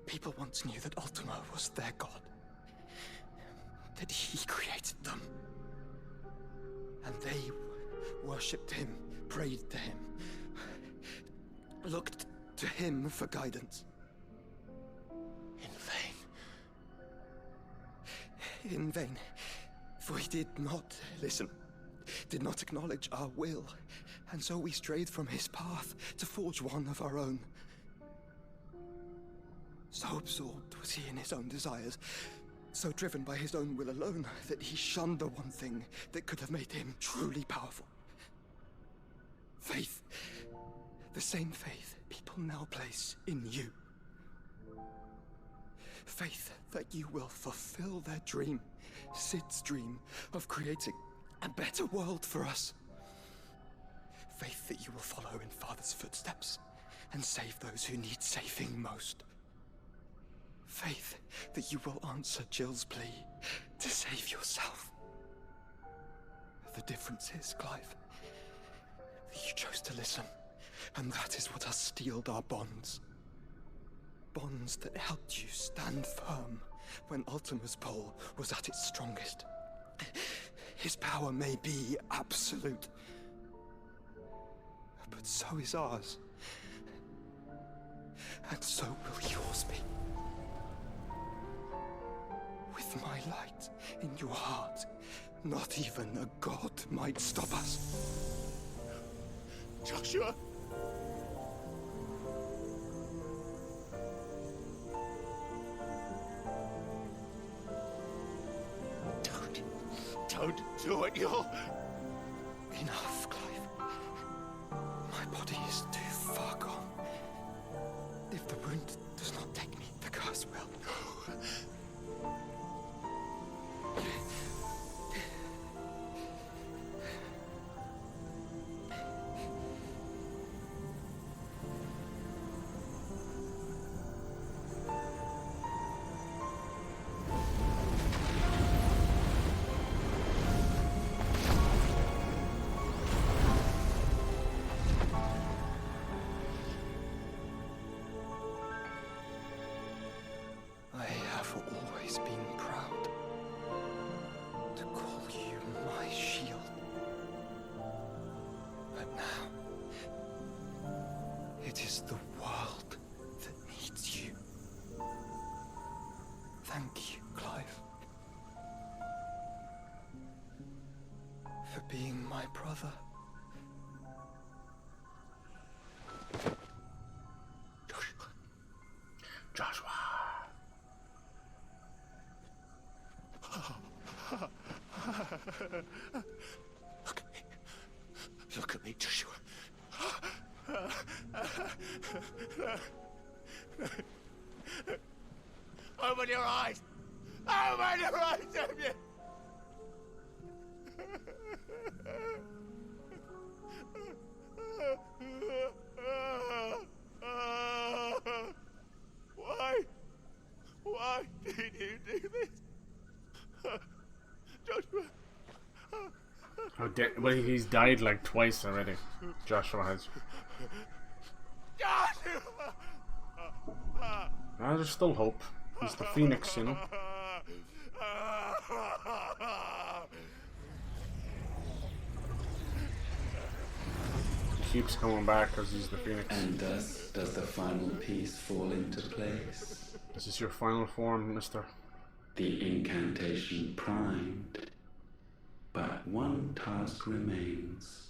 [SPEAKER 2] People once knew that Ultima was their god. That he created them. And they worshipped him, prayed to him, looked to him for guidance. In vain. In vain. For he did not listen, did not acknowledge our will, and so we strayed from his path to forge one of our own. So absorbed was he in his own desires, so driven by his own will alone, that he shunned the one thing that could have made him truly powerful. Faith. The same faith people now place in you. Faith that you will fulfill their dream, Sid's dream, of creating a better world for us. Faith that you will follow in Father's footsteps and save those who need saving most. Faith that you will answer Jill's plea to save yourself. The difference is, Clive, that you chose to listen, and that is what has steeled our bonds. Bonds that helped you stand firm when Ultima's pull was at its strongest. His power may be absolute, but so is ours. And so will yours be. With my light in your heart, not even a god might stop us.
[SPEAKER 10] Joshua! Don't do it, you'll...
[SPEAKER 2] Enough, Clive. My body is too far gone. If the wound does not take me, the curse will. Thank you, Clive. For being my brother.
[SPEAKER 1] Joshua.
[SPEAKER 10] Look at me, Joshua. Open your eyes! Open your eyes, Damien! Why did you do this? Joshua,
[SPEAKER 1] Well, he's died like twice already. Joshua has. There's still hope. He's the Phoenix, you know. He keeps coming back because he's the Phoenix.
[SPEAKER 3] And thus does the final piece fall into place.
[SPEAKER 1] This is your final form, mister.
[SPEAKER 3] The incantation primed. But one task remains.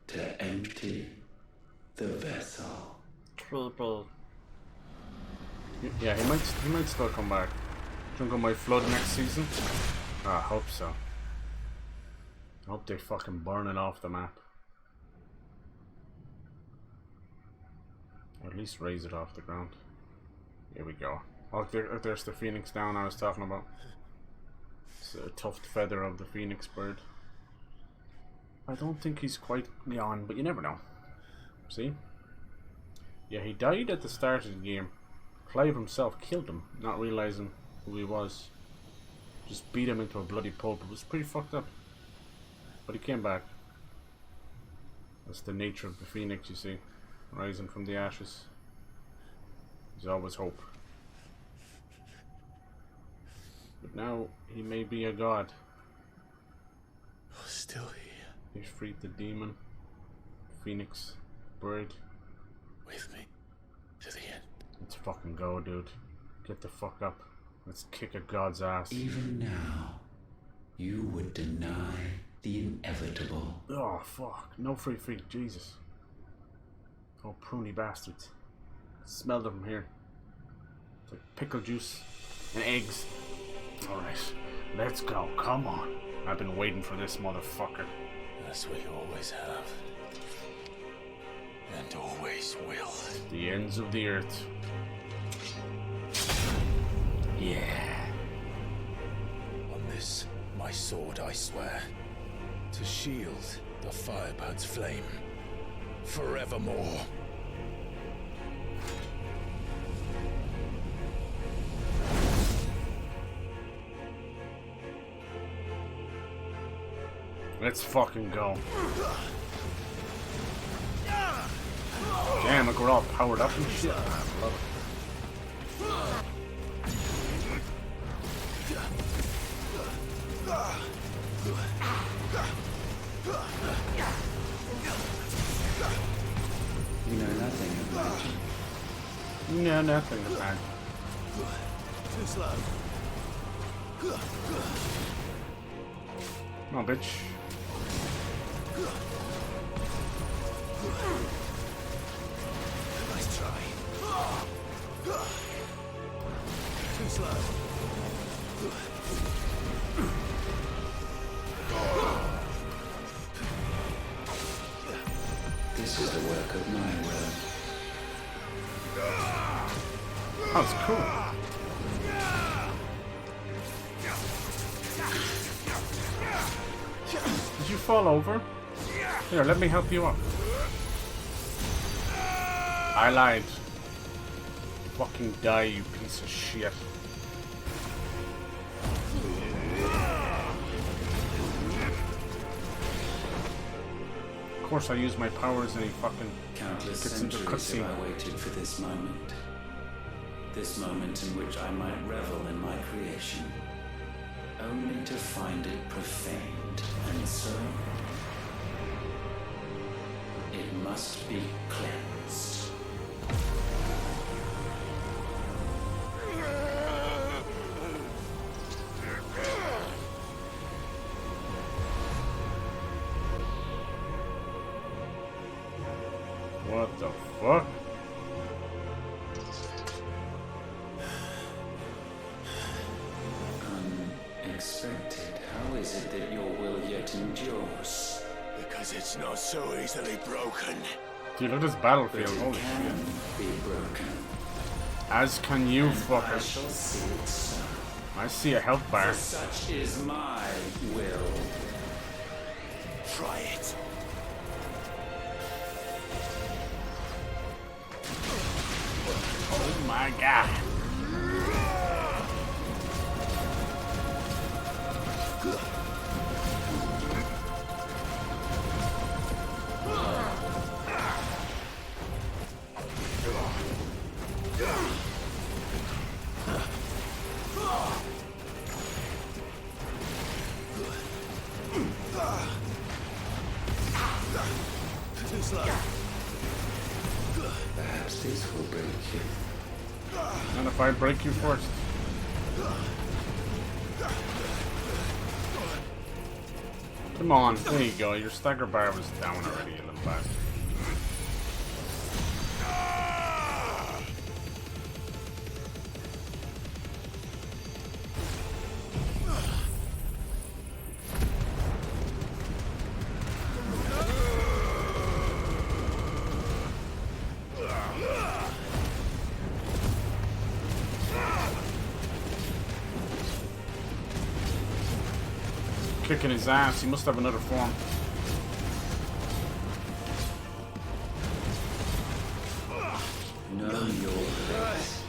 [SPEAKER 3] To empty the vessel.
[SPEAKER 1] Triple. Yeah, he might still come back. Drink on my flood next season? I hope so. I hope they fucking burn it off the map. Or at least raise it off the ground. Here we go. Oh, there's the phoenix down I was talking about. It's a tufted feather of the phoenix bird. I don't think he's quite gone, but you never know. See? Yeah, he died at the start of the game. Clive himself killed him, not realizing who he was. Just beat him into a bloody pulp. It was pretty fucked up. But he came back. That's the nature of the phoenix, you see. Rising from the ashes. There's always hope. But now he may be a god.
[SPEAKER 10] Still here.
[SPEAKER 1] He freed the demon. Phoenix. Bird.
[SPEAKER 10] With me. To the end.
[SPEAKER 1] Let's fucking go, dude. Get the fuck up. Let's kick a god's ass.
[SPEAKER 3] Even now, you would deny the inevitable.
[SPEAKER 1] Oh, fuck. No free feet. Jesus. Oh, pruny bastards. Smell them here. It's like pickle juice and eggs. Alright. Let's go. Come on. I've been waiting for this motherfucker.
[SPEAKER 10] As we always have. And always will.
[SPEAKER 1] The ends of the earth. Yeah.
[SPEAKER 10] On this, my sword, I swear, to shield the Firebird's flame forevermore.
[SPEAKER 1] Let's fucking go. Damn, look, we're all powered up and shit. I love it.
[SPEAKER 3] You know nothing of magic.
[SPEAKER 1] You know nothing of magic.
[SPEAKER 10] Too slow.
[SPEAKER 1] Come on, bitch.
[SPEAKER 10] Nice try. Too slow.
[SPEAKER 3] This is the work of my will.
[SPEAKER 1] That was cool. Did you fall over? Here, let me help you up. I lied. Fucking die, you piece of shit. Of course I use my powers and he fucking
[SPEAKER 3] Countless
[SPEAKER 1] gets into
[SPEAKER 3] centuries
[SPEAKER 1] cutscene.
[SPEAKER 3] have I waited for this moment. This moment in which I might revel in my creation. Only to find it profaned, and so it must be cleansed.
[SPEAKER 1] What the fuck?
[SPEAKER 3] Unexpected. How is it that your will yet endures?
[SPEAKER 10] Because it's not so easily broken.
[SPEAKER 1] Dude, look at this battlefield.
[SPEAKER 3] But it
[SPEAKER 1] Holy
[SPEAKER 3] can
[SPEAKER 1] shit.
[SPEAKER 3] be broken.
[SPEAKER 1] As can you,
[SPEAKER 3] I
[SPEAKER 1] fucker.
[SPEAKER 3] shall see it so.
[SPEAKER 1] I see a health bar.
[SPEAKER 3] For such is my will.
[SPEAKER 10] Try it.
[SPEAKER 1] Oh my god.
[SPEAKER 3] Perhaps this will break you.
[SPEAKER 1] And if I break you first. Come on, there you go. Your stagger bar was down already, you little bastard. Kicking his ass. He must have another form.
[SPEAKER 3] Know your place.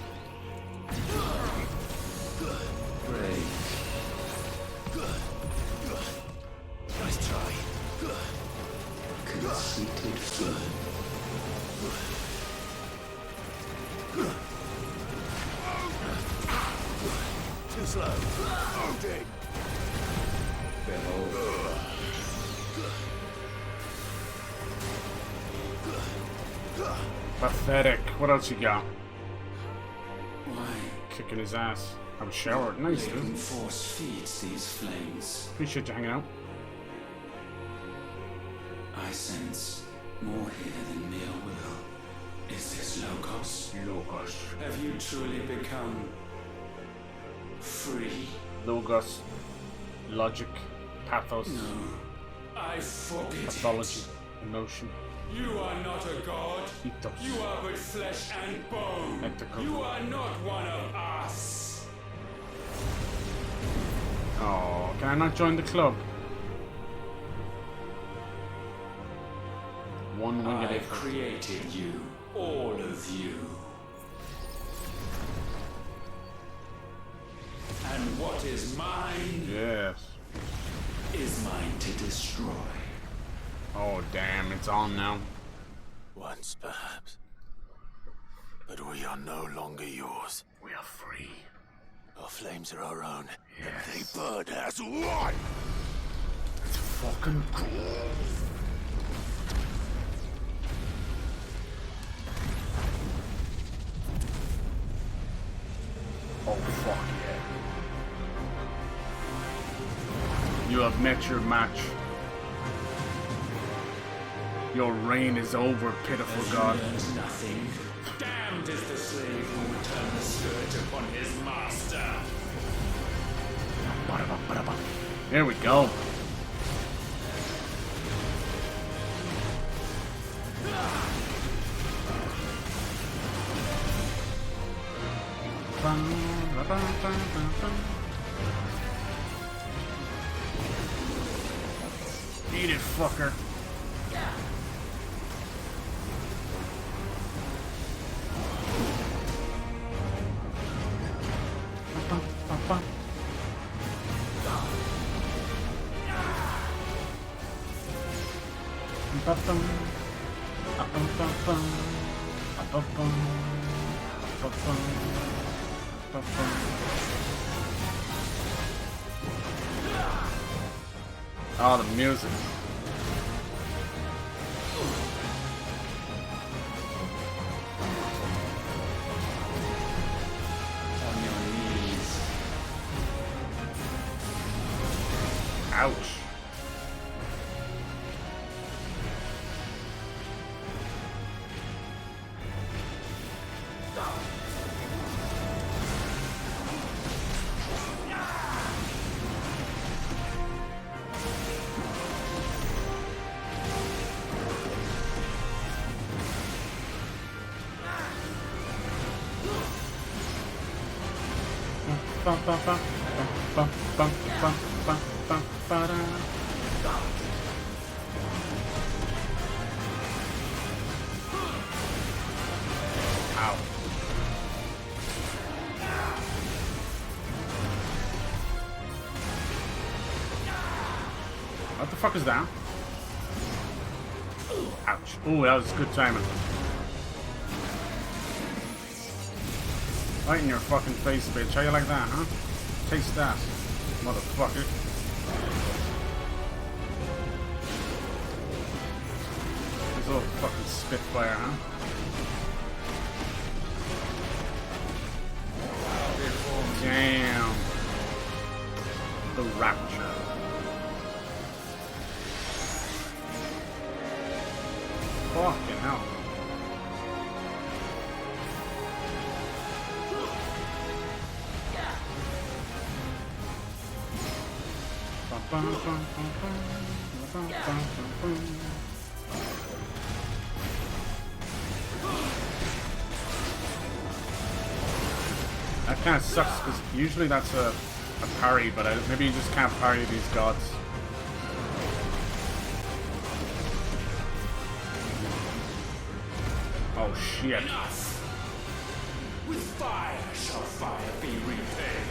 [SPEAKER 3] Brave.
[SPEAKER 10] Nice try.
[SPEAKER 3] Conceited fool.
[SPEAKER 10] Too slow. Oh, dig.
[SPEAKER 1] Pathetic. What else you got?
[SPEAKER 3] Why?
[SPEAKER 1] Kicking his ass. I'm showered. Nice, dude.
[SPEAKER 3] Living force feeds these flames.
[SPEAKER 1] Appreciate you hanging out.
[SPEAKER 3] I sense more here than mere will. Is this Logos?
[SPEAKER 1] Logos.
[SPEAKER 3] Have you truly become free?
[SPEAKER 1] Logos. Logic. Pathos.
[SPEAKER 3] No. I forbid
[SPEAKER 1] Pathology. Emotion.
[SPEAKER 3] You are not a god.
[SPEAKER 1] Ethos.
[SPEAKER 3] You are but flesh and bone.
[SPEAKER 1] Ethical.
[SPEAKER 3] You are not one of us.
[SPEAKER 1] Oh, can I not join the club? One winged
[SPEAKER 3] I
[SPEAKER 1] effort.
[SPEAKER 3] created you, all of you. And what is mine?
[SPEAKER 1] Yes.
[SPEAKER 3] Is mine to destroy.
[SPEAKER 1] Oh, damn, it's on now.
[SPEAKER 10] Once, perhaps. But we are no longer yours.
[SPEAKER 1] We are free.
[SPEAKER 10] Our flames are our own, and they burn as one!
[SPEAKER 1] It's fucking cool. Oh, fuck yeah. You have met your match. Your reign is over, pitiful god.
[SPEAKER 3] Nothing. Damned is the slave who would turn the scourge upon his master.
[SPEAKER 1] There we go. Eat it, fucker. Oh, the music.
[SPEAKER 3] On your knees.
[SPEAKER 1] Ouch. Ow. What the fuck is that? Ouch. Ooh, that was good timing. Right in your fucking face, bitch. How you like that, huh? Taste that, motherfucker. There's Little fucking spitfire, huh? Damn. The rapture. Fucking hell. That kind of sucks because usually that's a parry, but maybe you just can't parry these gods. Oh shit.
[SPEAKER 3] Enough! With fire shall fire be repaid.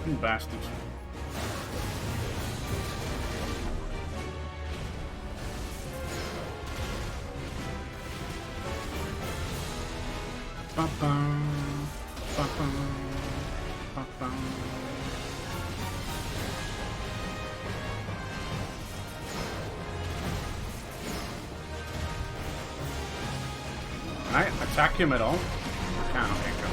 [SPEAKER 1] You bastards. Can I attack him at all? I can't, okay, go.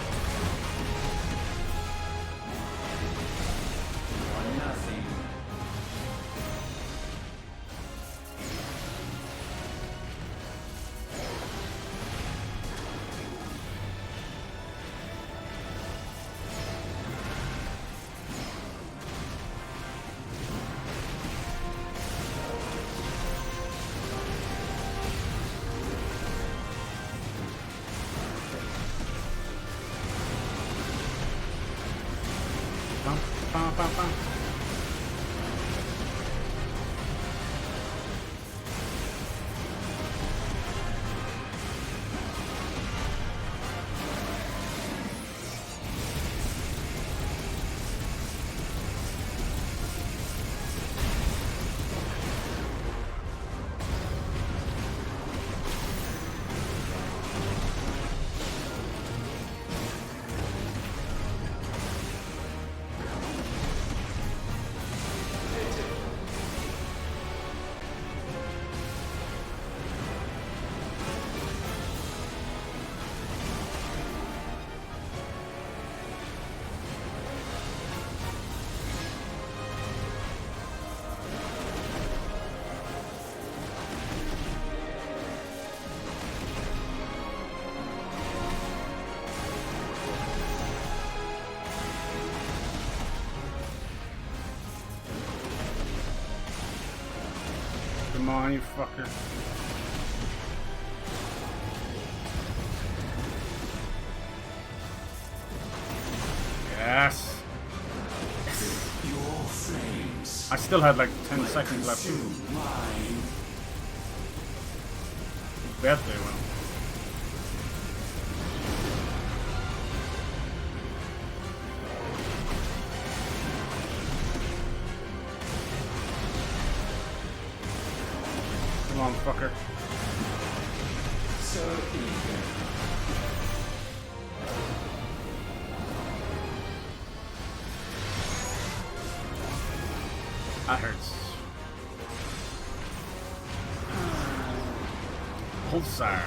[SPEAKER 1] Come on, you fucker. Yes.
[SPEAKER 3] Your flames.
[SPEAKER 1] I still had like 10 seconds left.
[SPEAKER 3] Mine.
[SPEAKER 1] Bet they will. Come on, fucker.
[SPEAKER 3] So eager.
[SPEAKER 1] That hurts. Pulsar.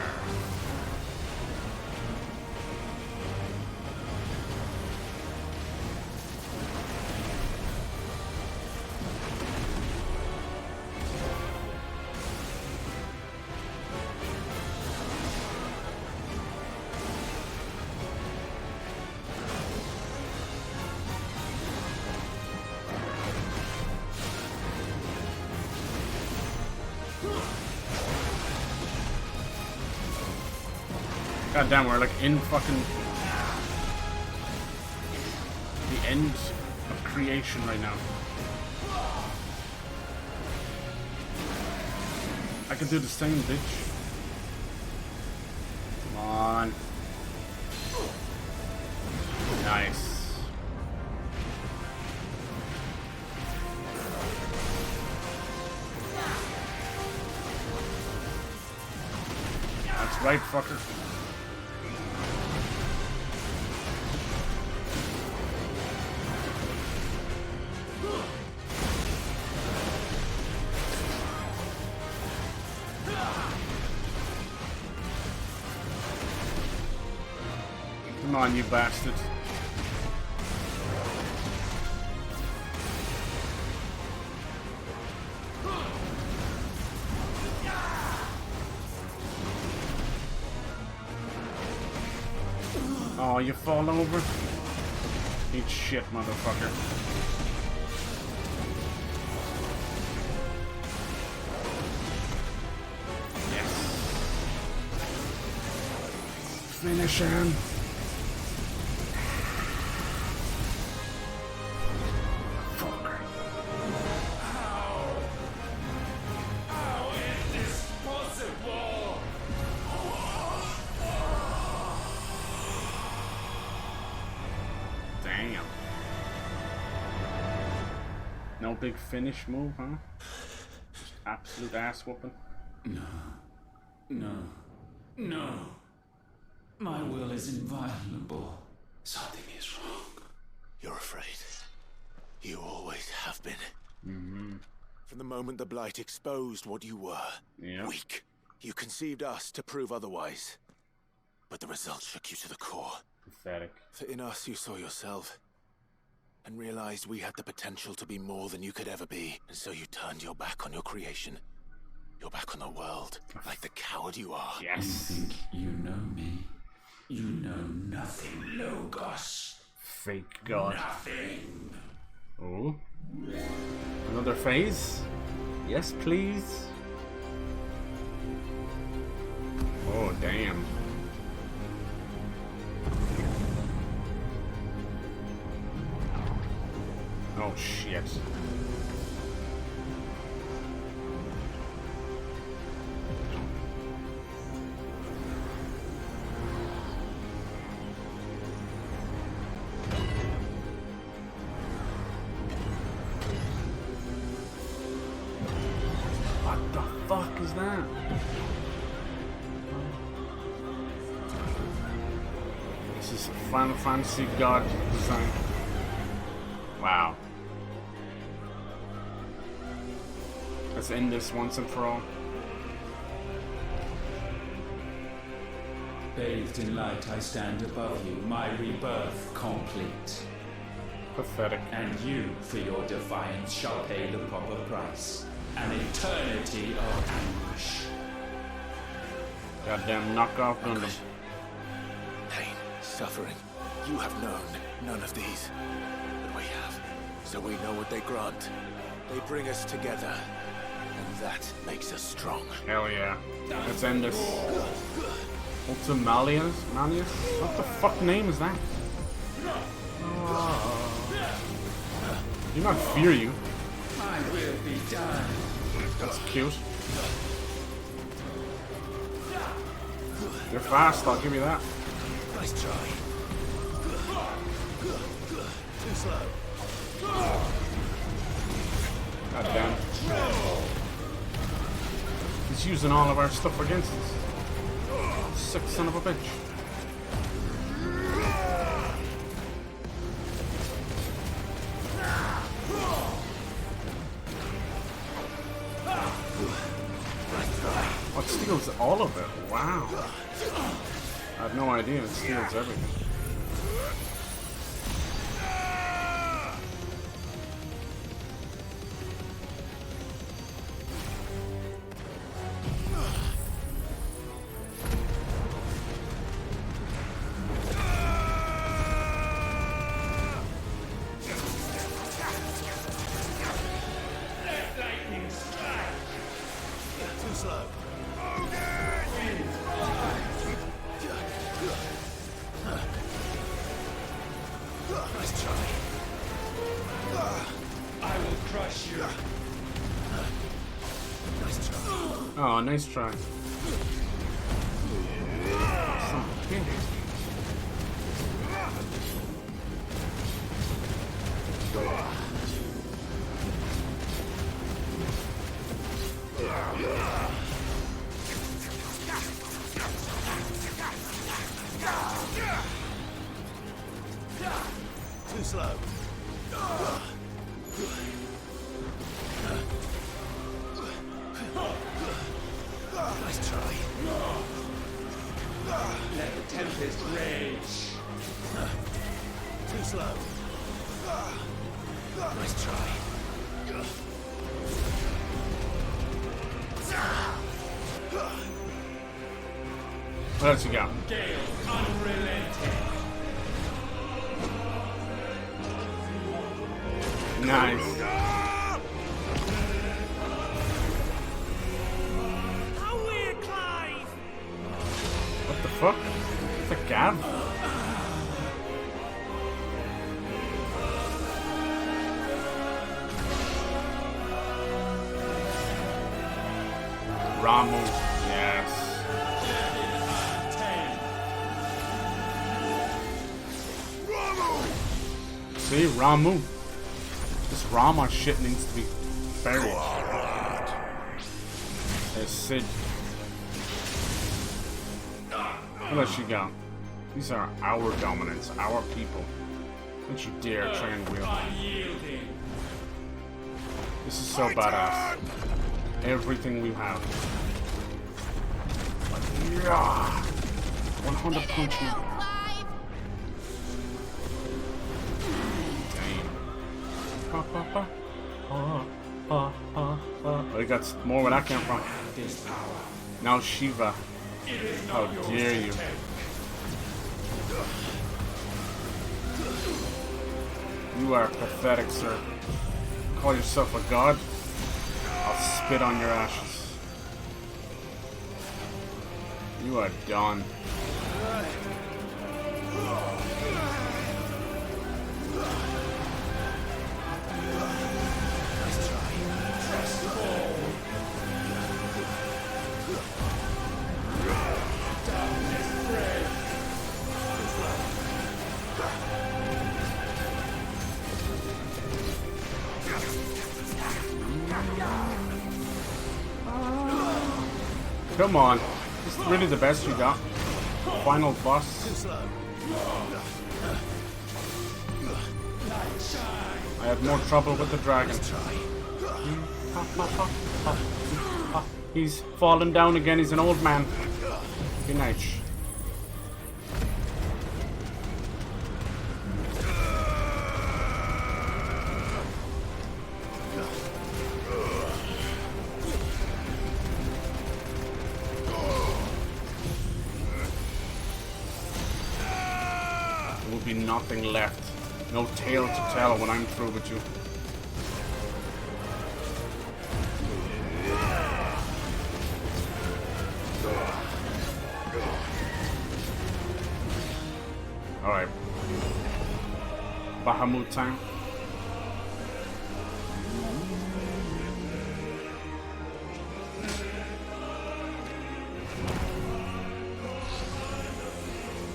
[SPEAKER 1] God damn, we're like in fucking the end of creation right now. I can do the same, bitch. Come on. That's right, fucker. Come on, you bastard. Oh, you fall over? Eat shit, motherfucker. Yes. Finish him. No big finish move, huh? Just absolute ass whooping.
[SPEAKER 3] No. No. No. My will is inviolable. Something is wrong.
[SPEAKER 4] You're afraid. You always have been.
[SPEAKER 1] Mm-hmm.
[SPEAKER 4] From the moment the Blight exposed what you were.
[SPEAKER 1] Yep.
[SPEAKER 4] Weak. You conceived us to prove otherwise. But the result shook you to the core.
[SPEAKER 1] Pathetic.
[SPEAKER 4] For in us you saw yourself. And realized we had the potential to be more than you could ever be. And so you turned your back on your creation. Your back on the world. Like the coward you are.
[SPEAKER 1] Yes.
[SPEAKER 3] You think you know me? You know nothing, Logos.
[SPEAKER 1] Fake god.
[SPEAKER 3] Nothing.
[SPEAKER 1] Oh. Another phase? Yes, please. Oh, damn. Oh, shit. What the fuck is that? This is Final Fantasy God design. Wow. Let's end this once and for all.
[SPEAKER 3] Bathed in light, I stand above you, my rebirth complete.
[SPEAKER 1] Pathetic.
[SPEAKER 3] And you, for your defiance, shall pay the proper price. An eternity of anguish.
[SPEAKER 1] Goddamn knockoff Gundam.
[SPEAKER 4] Pain, suffering. You have known none of these. But we have. So we know what they grant. They bring us together. And that makes us strong.
[SPEAKER 1] Hell yeah. Let's end this. Ultimalius? Manius? What the fuck name is that? Do not fear you.
[SPEAKER 3] My will be done.
[SPEAKER 1] That's cute. You're fast, I'll give you that.
[SPEAKER 4] Nice try. Too slow.
[SPEAKER 1] God damn. He's using all of our stuff against us. Sick son of a bitch. Oh, it steals all of it. Wow. I had no idea it steals everything. Oh, nice try.
[SPEAKER 4] Too slow. Nice try.
[SPEAKER 3] Let the tempest rage.
[SPEAKER 4] Too slow. Nice try.
[SPEAKER 1] What else you got?
[SPEAKER 3] Gale unrelenting.
[SPEAKER 1] Nice. What the fuck? It's a Gav? Ramu. Yes. See, Ramu. This Rama shit needs to be buried. There's Sid. What else you got? These are our dominants, our people. Don't you dare try and wheel. This is so badass. Everything we have. Yeah. 100 punch me. Oh, you got more where that came from. Now Shiva. How dare you? You are pathetic, sir. Call yourself a god? I'll spit on your ashes. You are done. Come on. This is really the best you got. Final boss. I had more trouble with the dragon. He's fallen down again. He's an old man. Good night. There will be nothing left. No tale to tell when I'm through with you. Alright. Bahamut time.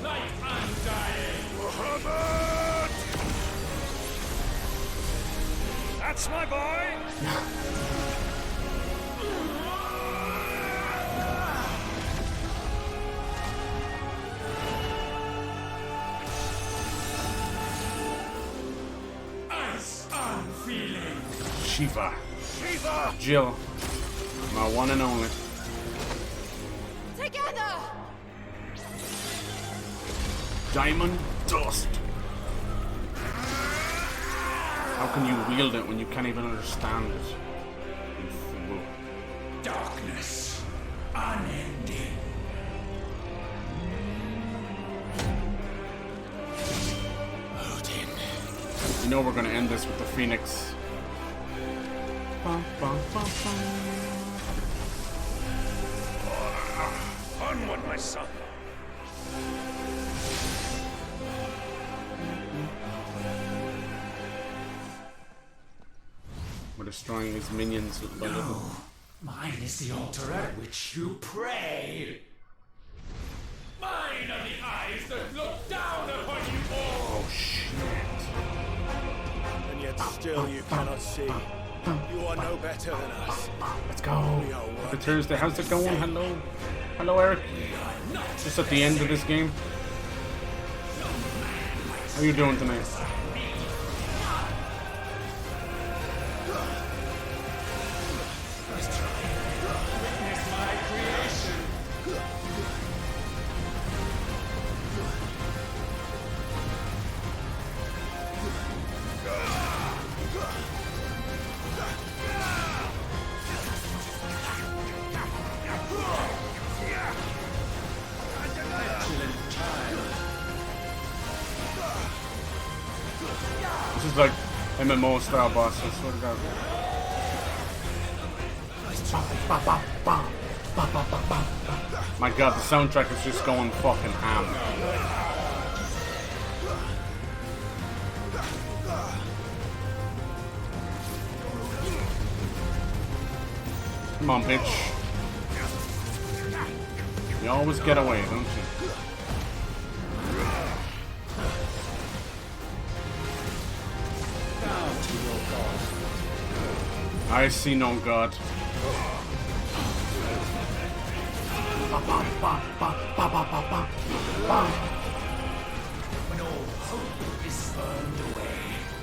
[SPEAKER 3] Light undying.
[SPEAKER 4] Muhammad! That's my boy!
[SPEAKER 3] Ice unfeeling.
[SPEAKER 1] Shiva.
[SPEAKER 4] Shiva!
[SPEAKER 1] Jill. My one and only.
[SPEAKER 9] Together!
[SPEAKER 1] Diamond dust. How can you wield it when you can't even understand it? You fool.
[SPEAKER 3] Darkness unending.
[SPEAKER 4] Odin.
[SPEAKER 1] You know we're gonna end this with the Phoenix.
[SPEAKER 4] Onward, my son.
[SPEAKER 1] We're destroying these minions little by little.
[SPEAKER 3] Mine is the altar at which you pray. Mine are the eyes that look down upon you all.
[SPEAKER 1] Oh shit.
[SPEAKER 4] And yet still you cannot see. You are no better than us.
[SPEAKER 1] Let's go. Happy Thursday. How's it going? Hello. Hello, Eric. Just at the end of this game. How are you doing tonight? This is like MMO style boss, I swear to God. My God, the soundtrack is just going fucking ham. Come on, bitch. You always get away, don't you? I see no God.
[SPEAKER 10] When all hope is burned away,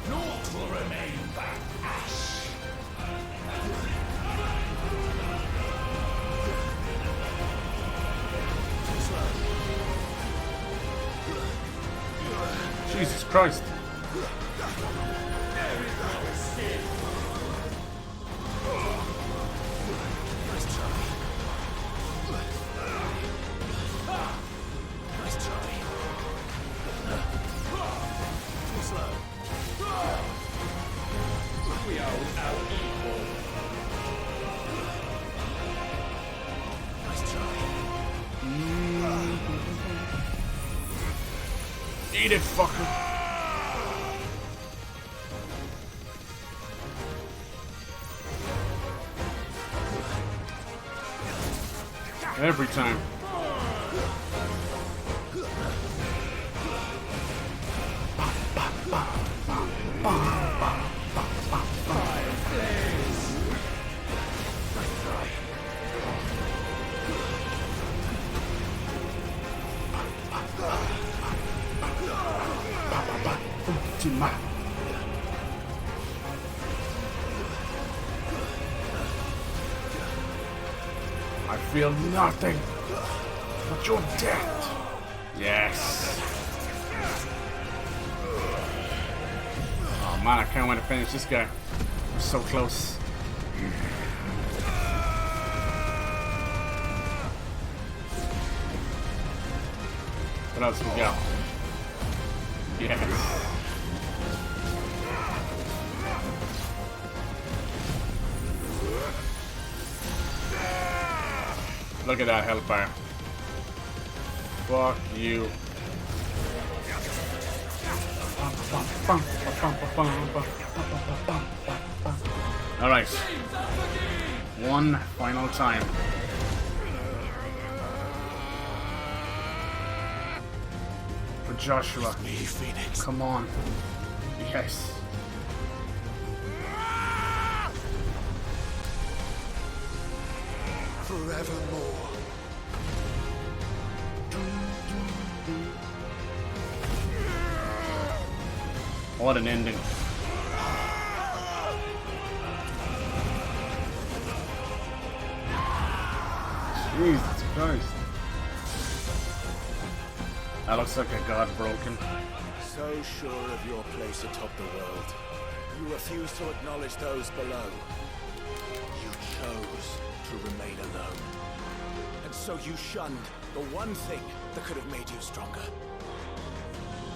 [SPEAKER 10] naught will remain but ash.
[SPEAKER 1] Jesus Christ. Eat it, fucker. Every time. I feel nothing but your death. Yes. Oh man, I can't wait to finish this guy. We're so close. What else we got? Yes. Look at that hellfire. Fuck you. Alright. One final time. For Joshua. Come on. Yes.
[SPEAKER 10] Forevermore.
[SPEAKER 1] What an ending. Jesus Christ. That looks like a god broken.
[SPEAKER 4] So sure of your place atop the world, you refuse to acknowledge those below. You chose to remain alone. And so you shunned the one thing that could have made you stronger.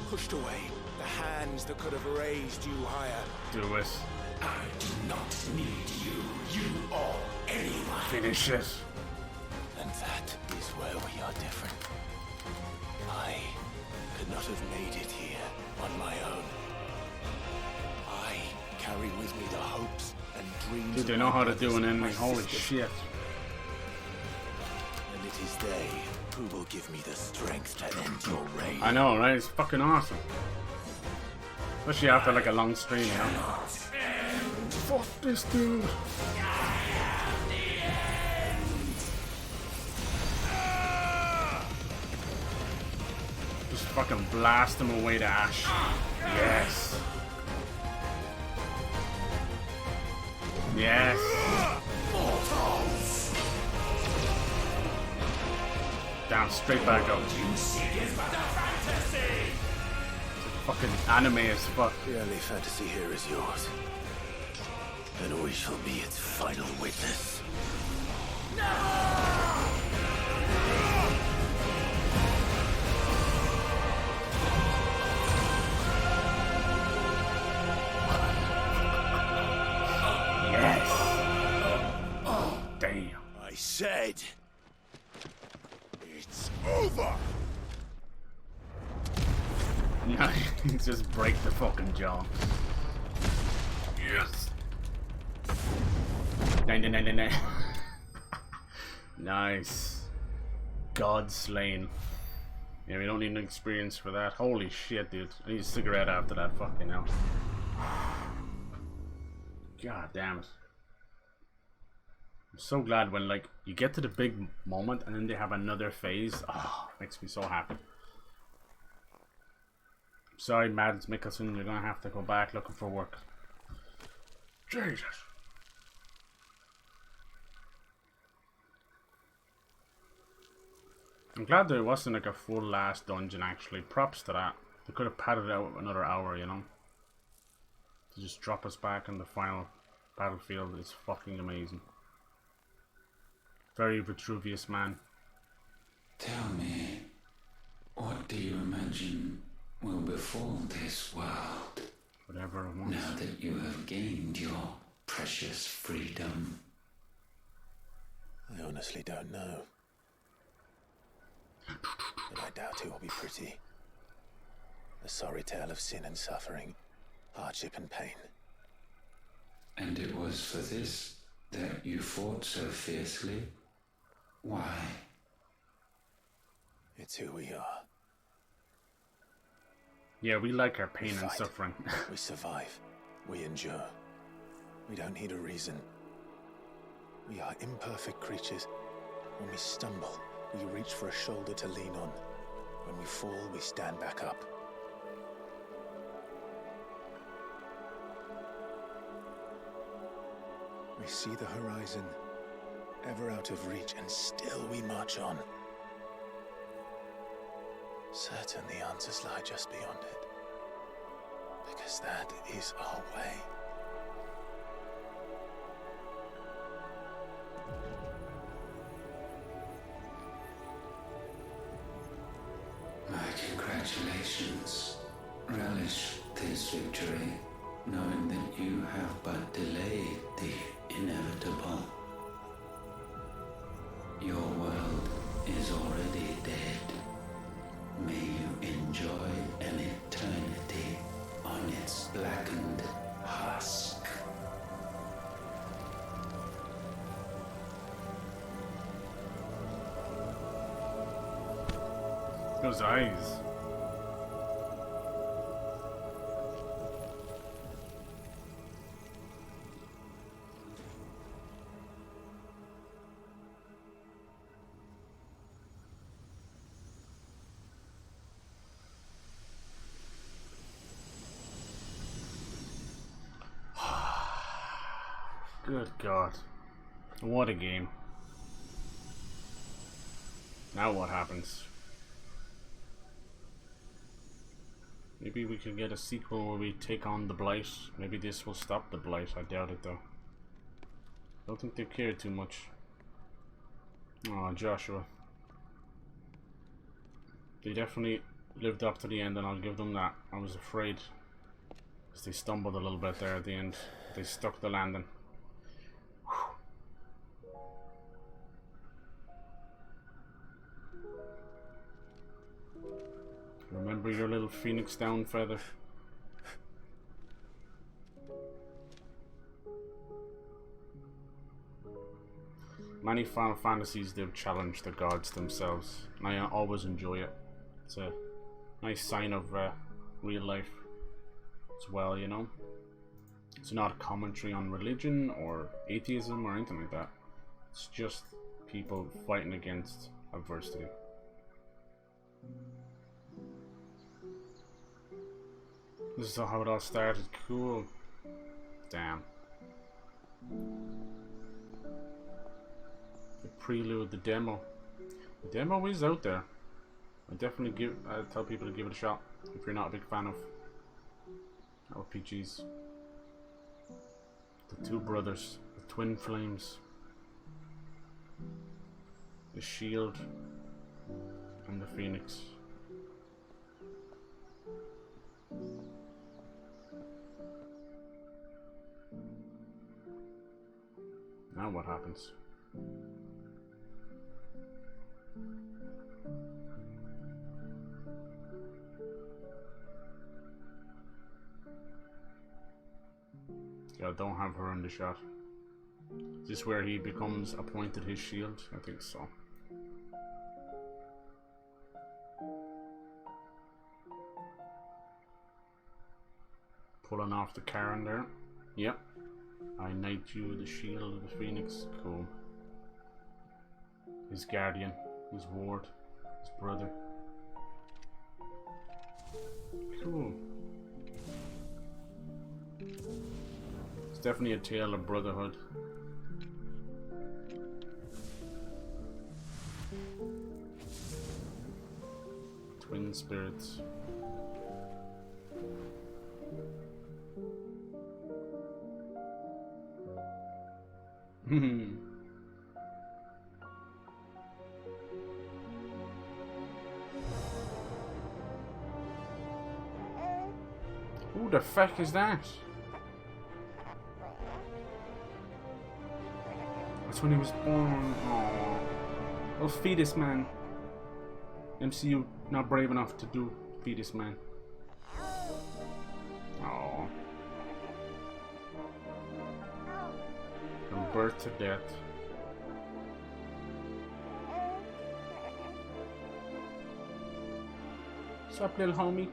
[SPEAKER 4] Pushed away the hands that could have raised you higher.
[SPEAKER 1] Do it.
[SPEAKER 10] I do not need you. You or anyone.
[SPEAKER 1] Finish it.
[SPEAKER 4] And that is where we are different. I could not have made it here on my own. I carry with me the hopes and dreams.
[SPEAKER 1] Dude, they know how to do an ending. Holy shit.
[SPEAKER 4] And it is they who will give me the strength to end your reign.
[SPEAKER 1] I know, right? It's fucking awesome. Especially after like a long stream, you know? Fuck this dude. Just fucking blast him away to ash. Yes. Yes. Down, straight back up. Fucking anime as fuck.
[SPEAKER 4] The only fantasy here is yours. And we shall be its final witness.
[SPEAKER 10] dead. It's over.
[SPEAKER 1] No, just break the fucking jaw. Yes. No. Nice. God slain. Yeah, we don't need an experience for that. Holy shit, dude. I need a cigarette after that. Fucking hell. God damn it. I'm so glad when, like, you get to the big moment and then they have another phase. Oh, makes me so happy. Sorry, Mads Mikkelsen, you're gonna have to go back looking for work. Jesus. I'm glad there wasn't like a full last dungeon actually. Props to that. They could have padded out another hour, you know. To just drop us back on the final battlefield is fucking amazing. Very Vitruvius man.
[SPEAKER 3] Tell me, what do you imagine will befall this world?
[SPEAKER 1] Whatever it wants.
[SPEAKER 3] Now that you have gained your precious freedom.
[SPEAKER 4] I honestly don't know. But I doubt it will be pretty. A sorry tale of sin and suffering, hardship and pain.
[SPEAKER 3] And it was for this that you fought so fiercely? Why?
[SPEAKER 4] It's who we are.
[SPEAKER 1] Yeah, we like our pain and suffering.
[SPEAKER 4] We survive. We endure. We don't need a reason. We are imperfect creatures. When we stumble, we reach for a shoulder to lean on. When we fall, we stand back up. We see the horizon, ever out of reach, and still we march on. Certain the answers lie just beyond it. Because that is our way.
[SPEAKER 3] My congratulations. Relish this victory, knowing that you have but delayed the inevitable. Your world is already dead. May you enjoy an eternity on its blackened husk.
[SPEAKER 1] Those eyes. Good God. What a game. Now what happens? Maybe we could get a sequel where we take on the Blight. Maybe this will stop the Blight. I doubt it though. Don't think they care too much. Oh, Joshua. They definitely lived up to the end, and I'll give them that. I was afraid because they stumbled a little bit there at the end. They stuck the landing. Remember your little phoenix down feather. Many Final Fantasies they've challenged the gods themselves, and I always enjoy it. It's a nice sign of real life as well, you know. It's not a commentary on religion or atheism or anything like that. It's just people fighting against adversity. This is how it all started. Cool. Damn. The prelude, the demo. The demo is out there. I tell people to give it a shot if you're not a big fan of RPGs. The two brothers, the twin flames, the shield, and the phoenix. Now what happens? Yeah, don't have her in the shot. Is this where he becomes appointed his shield? I think so. Pulling off the Karen there. Yep. I knight you the shield of the Phoenix. Cool. His guardian, his ward, his brother. Cool. It's definitely a tale of brotherhood. Twin spirits. Who the fuck is that? That's when he was born. Aww. Oh, fetus man. MCU not brave enough to do fetus man. Aww. From birth to death. What's up, little homie?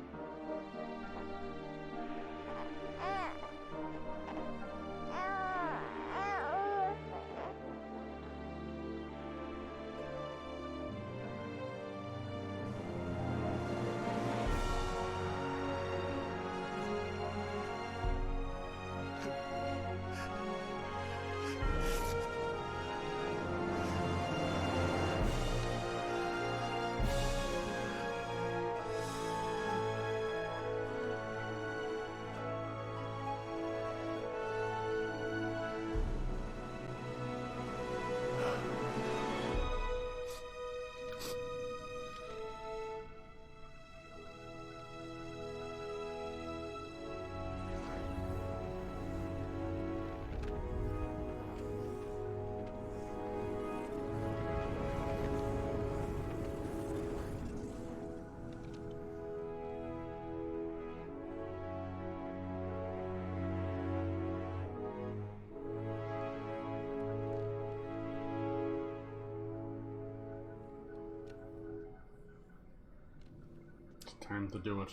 [SPEAKER 1] Time to do it.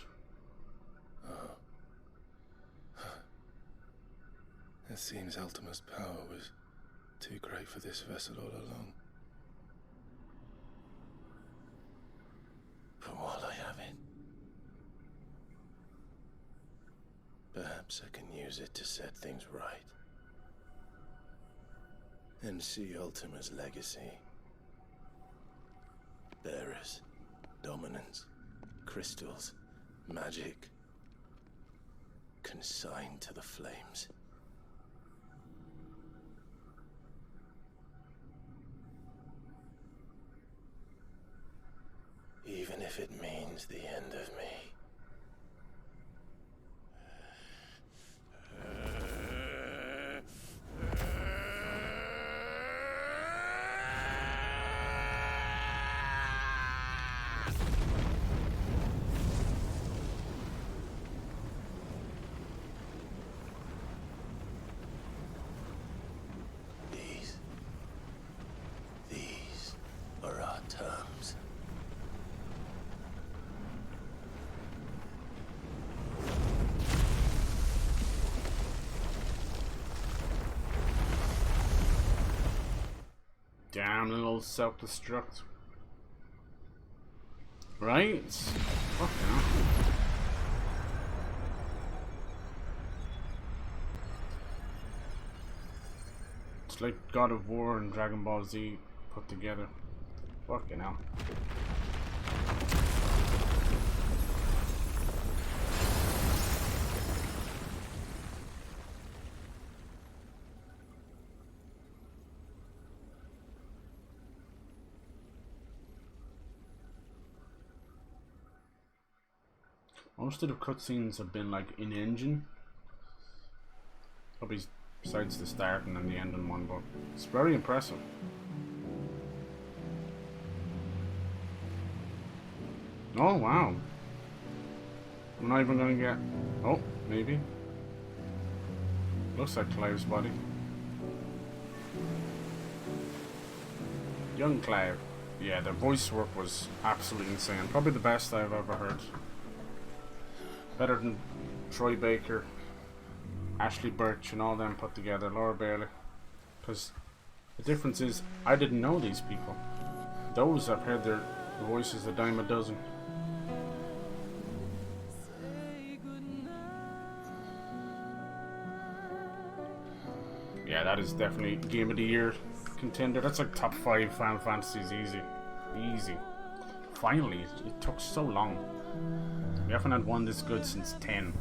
[SPEAKER 4] It seems Ultima's power was too great for this vessel all along. But while I have it, perhaps I can use it to set things right. And see Ultima's legacy. Bearers, dominance, crystals, magic, consigned to the flames. Even if it means the end of me. These are our terms.
[SPEAKER 1] Damn little self-destruct. Right? Fuck yeah. It's like God of War and Dragon Ball Z put together. Fucking hell. Most of the cutscenes have been like in engine. Probably besides the start and then the ending one, but it's very impressive. Oh wow. I'm not even gonna get... Oh, maybe. Looks like Clive's body. Young Clive. Yeah, the voice work was absolutely insane. Probably the best I've ever heard. Better than Troy Baker, Ashley Birch and all them put together, Laura Bailey. Because the difference is, I didn't know these people. Those, I've heard their voices a dime a dozen. Yeah, that is definitely Game of the Year contender. That's like top 5 Final Fantasies, easy. Easy. Finally, it took so long. We haven't had one this good since 10.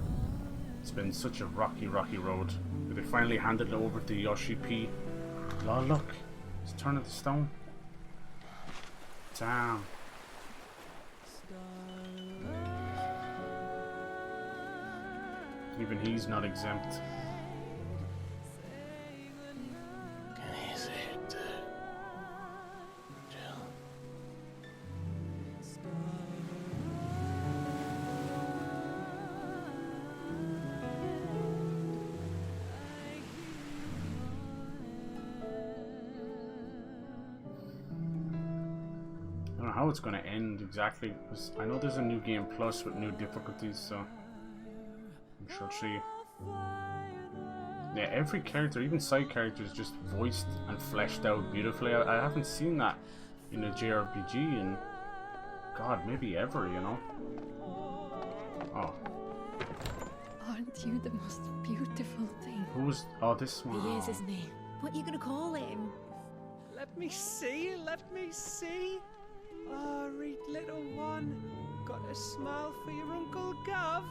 [SPEAKER 1] It's been such a rocky road. But they finally handed it over to Yoshi P. Oh look, it's turning to stone. Damn. Even he's not exempt. I don't know how it's going to end exactly, because I know there's a new game plus with new difficulties, so I'm sure see. Yeah, every character, even side characters, just voiced and fleshed out beautifully. I haven't seen that in a JRPG in, God, maybe ever, you know? Oh.
[SPEAKER 6] Aren't you the most beautiful thing?
[SPEAKER 1] Who's, oh, this one.
[SPEAKER 6] He is, isn't he? What are you gonna call him?
[SPEAKER 11] Let me see, let me see. Oh, read little one. Got a smile for your Uncle Gav.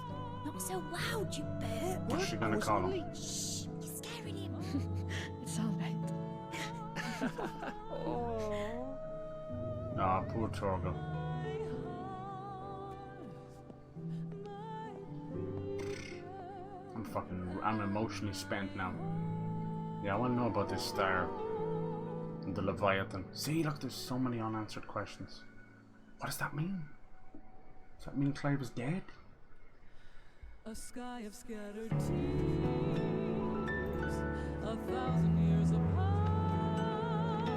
[SPEAKER 21] Not so loud, you bird.
[SPEAKER 1] What's she gonna call him?
[SPEAKER 21] Shh, you're scaring him.
[SPEAKER 6] It's alright.
[SPEAKER 11] Oh.
[SPEAKER 1] Ah, poor Torgal. I'm emotionally spent now. Yeah, I want to know about this star and the Leviathan. See, look, there's so many unanswered questions. What does that mean? Does that mean Clive is dead?
[SPEAKER 15] A sky of scattered tears, 1,000 years apart.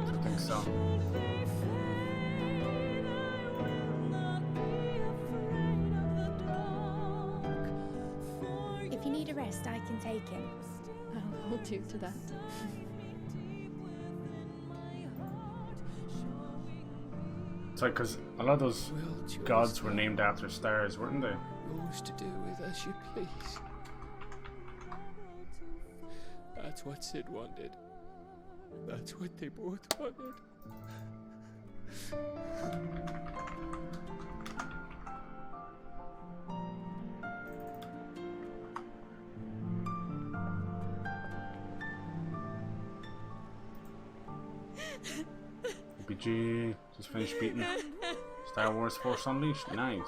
[SPEAKER 1] I think so.
[SPEAKER 9] If you need a rest, I can take him.
[SPEAKER 6] I'll hold you to that.
[SPEAKER 1] It's like, because a lot of those gods were named after stars, weren't they?
[SPEAKER 24] Yours to do with as you please. That's what Sid wanted. That's what they both wanted.
[SPEAKER 1] BG just finished beating Star Wars Force Unleashed. Nice.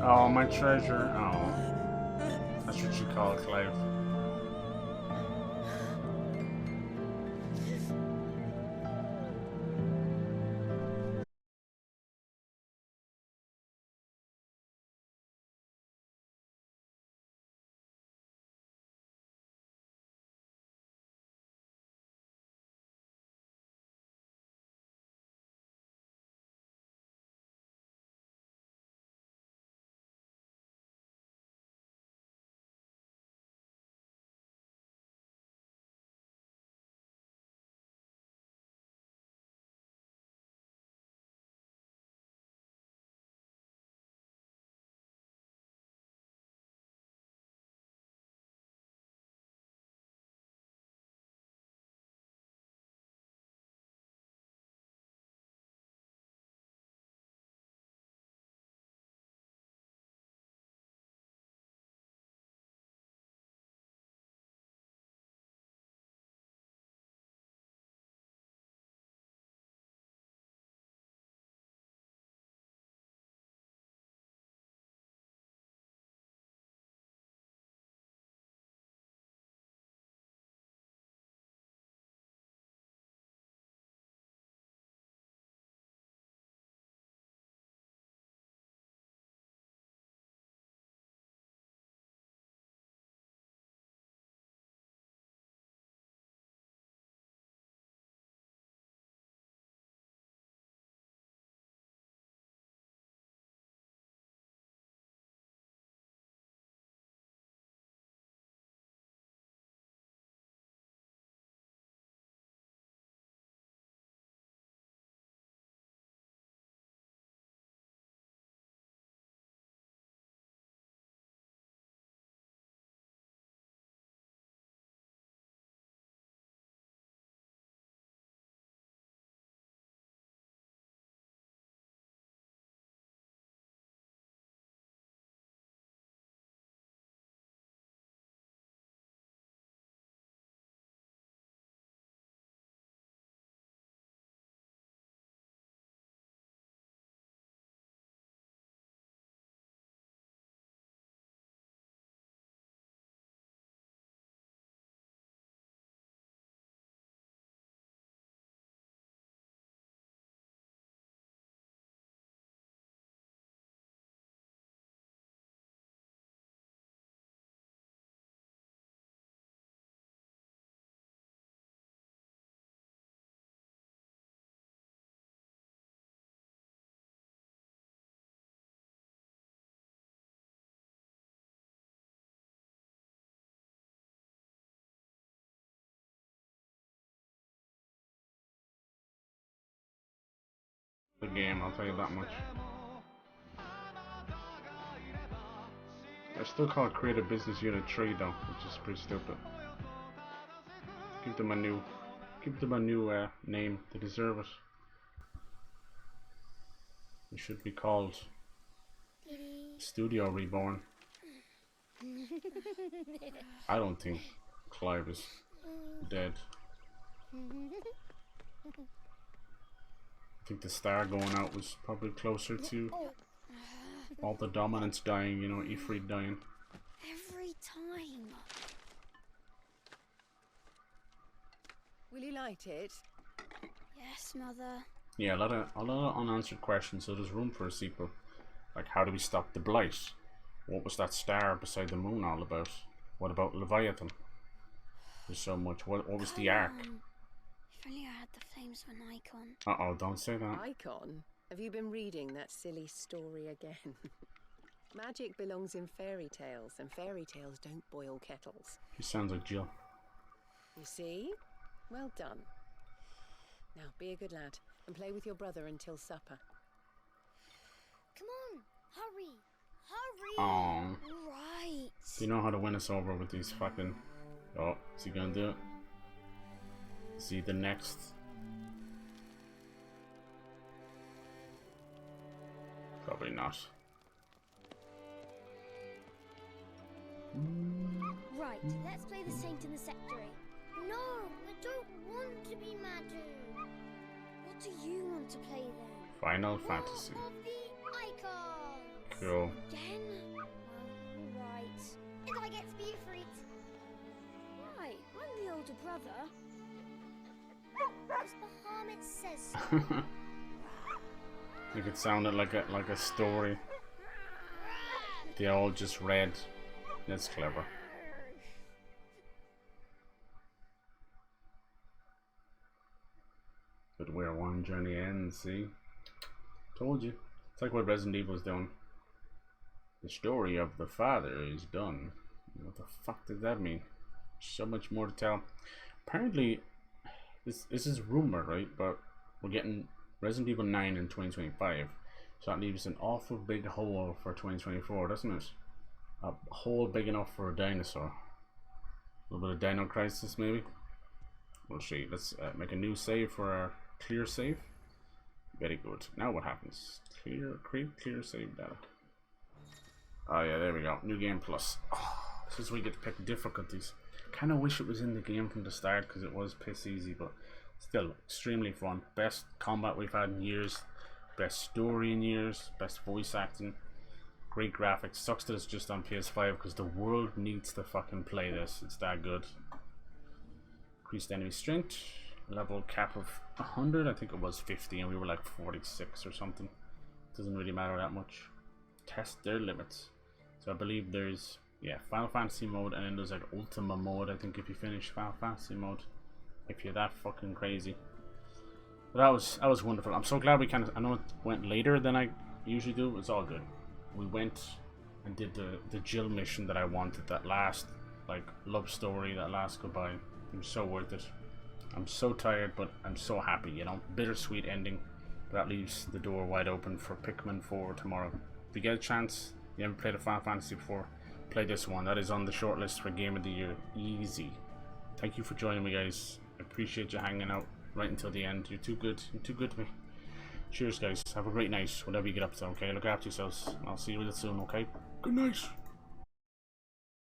[SPEAKER 1] Oh, my treasure. Oh, that's what you call it, Clive. the game, I'll tell you that much. I still call it Creative Business Unit 3 though, which is pretty stupid. Give them a new name. They deserve it. It should be called Studio Reborn. I don't think Clive is dead. I think the star going out was probably closer to all the dominants dying, you know, Ifrit dying.
[SPEAKER 21] Every time.
[SPEAKER 19] Will you light it?
[SPEAKER 21] Yes, Mother.
[SPEAKER 1] Yeah, a lot of unanswered questions, so there's room for a sequel. Like, how do we stop the blight? What was that star beside the moon all about? What about Leviathan? There's so much. What was the ark?
[SPEAKER 21] If only I had the flames of an icon.
[SPEAKER 1] Uh-oh, don't say that.
[SPEAKER 19] Icon? Have you been reading that silly story again? Magic belongs in fairy tales, and fairy tales don't boil kettles.
[SPEAKER 1] He sounds like Jill.
[SPEAKER 19] You see? Well done. Now, be a good lad, and play with your brother until supper.
[SPEAKER 21] Come on, hurry! Hurry!
[SPEAKER 1] Aww.
[SPEAKER 21] Right.
[SPEAKER 1] Do you know how to win us over with these fucking... Oh, is he gonna do it? Is he the next? Probably not.
[SPEAKER 21] Right, let's play the Saint in the Secretary. No, I don't want to be Madu. What do you want to play then?
[SPEAKER 1] Final Fantasy.
[SPEAKER 21] Of the Eikons.
[SPEAKER 1] Cool.
[SPEAKER 21] Again? Well, alright. And I get to be Ifrit. Why? I'm the older brother. Because Bahamut says so.
[SPEAKER 1] I think it sounded like a story. They all just read. That's clever. But where one journey ends, see? Told you. It's like what Resident Evil's doing. The story of the father is done. What the fuck does that mean? So much more to tell. Apparently, this is rumor, right? But we're getting Resident Evil 9 in 2025. So that leaves an awful big hole for 2024, doesn't it? A hole big enough for a dinosaur. A little bit of Dino Crisis, maybe. We'll see. Let's make a new save for our clear save. Very good. Now what happens? Create clear save data. Oh yeah, there we go. New game plus. Oh, this is where you get to pick difficulties. Kind of wish it was in the game from the start because it was piss easy, but still extremely fun. Best combat we've had in years. Best story in years. Best voice acting. Great graphics. Sucks that it's just on PS5 because the world needs to fucking play this. It's that good. Increased enemy strength. Level cap of 100. I think it was 50 and we were like 46 or something. Doesn't really matter that much. Test their limits. So I believe there's, yeah, Final Fantasy mode, and then there's like Ultima mode, I think, if you finish Final Fantasy mode. If you're that fucking crazy. But that was wonderful. I'm so glad we kind of, I know it went later than I usually do. It's all good. We went and did the Jill mission that I wanted, that last like love story, that last goodbye. It was so worth it. I'm so tired, but I'm so happy, you know. Bittersweet ending, but that leaves the door wide open for Pikmin 4 tomorrow. If you get a chance, you haven't played a Final Fantasy before, play this one. That is on the shortlist for Game of the Year. Easy. Thank you for joining me, guys. I appreciate you hanging out right until the end. You're too good. You're too good to me. Cheers, guys. Have a great night, whatever you get up to, okay? Look after yourselves. I'll see you real soon, okay? Good night.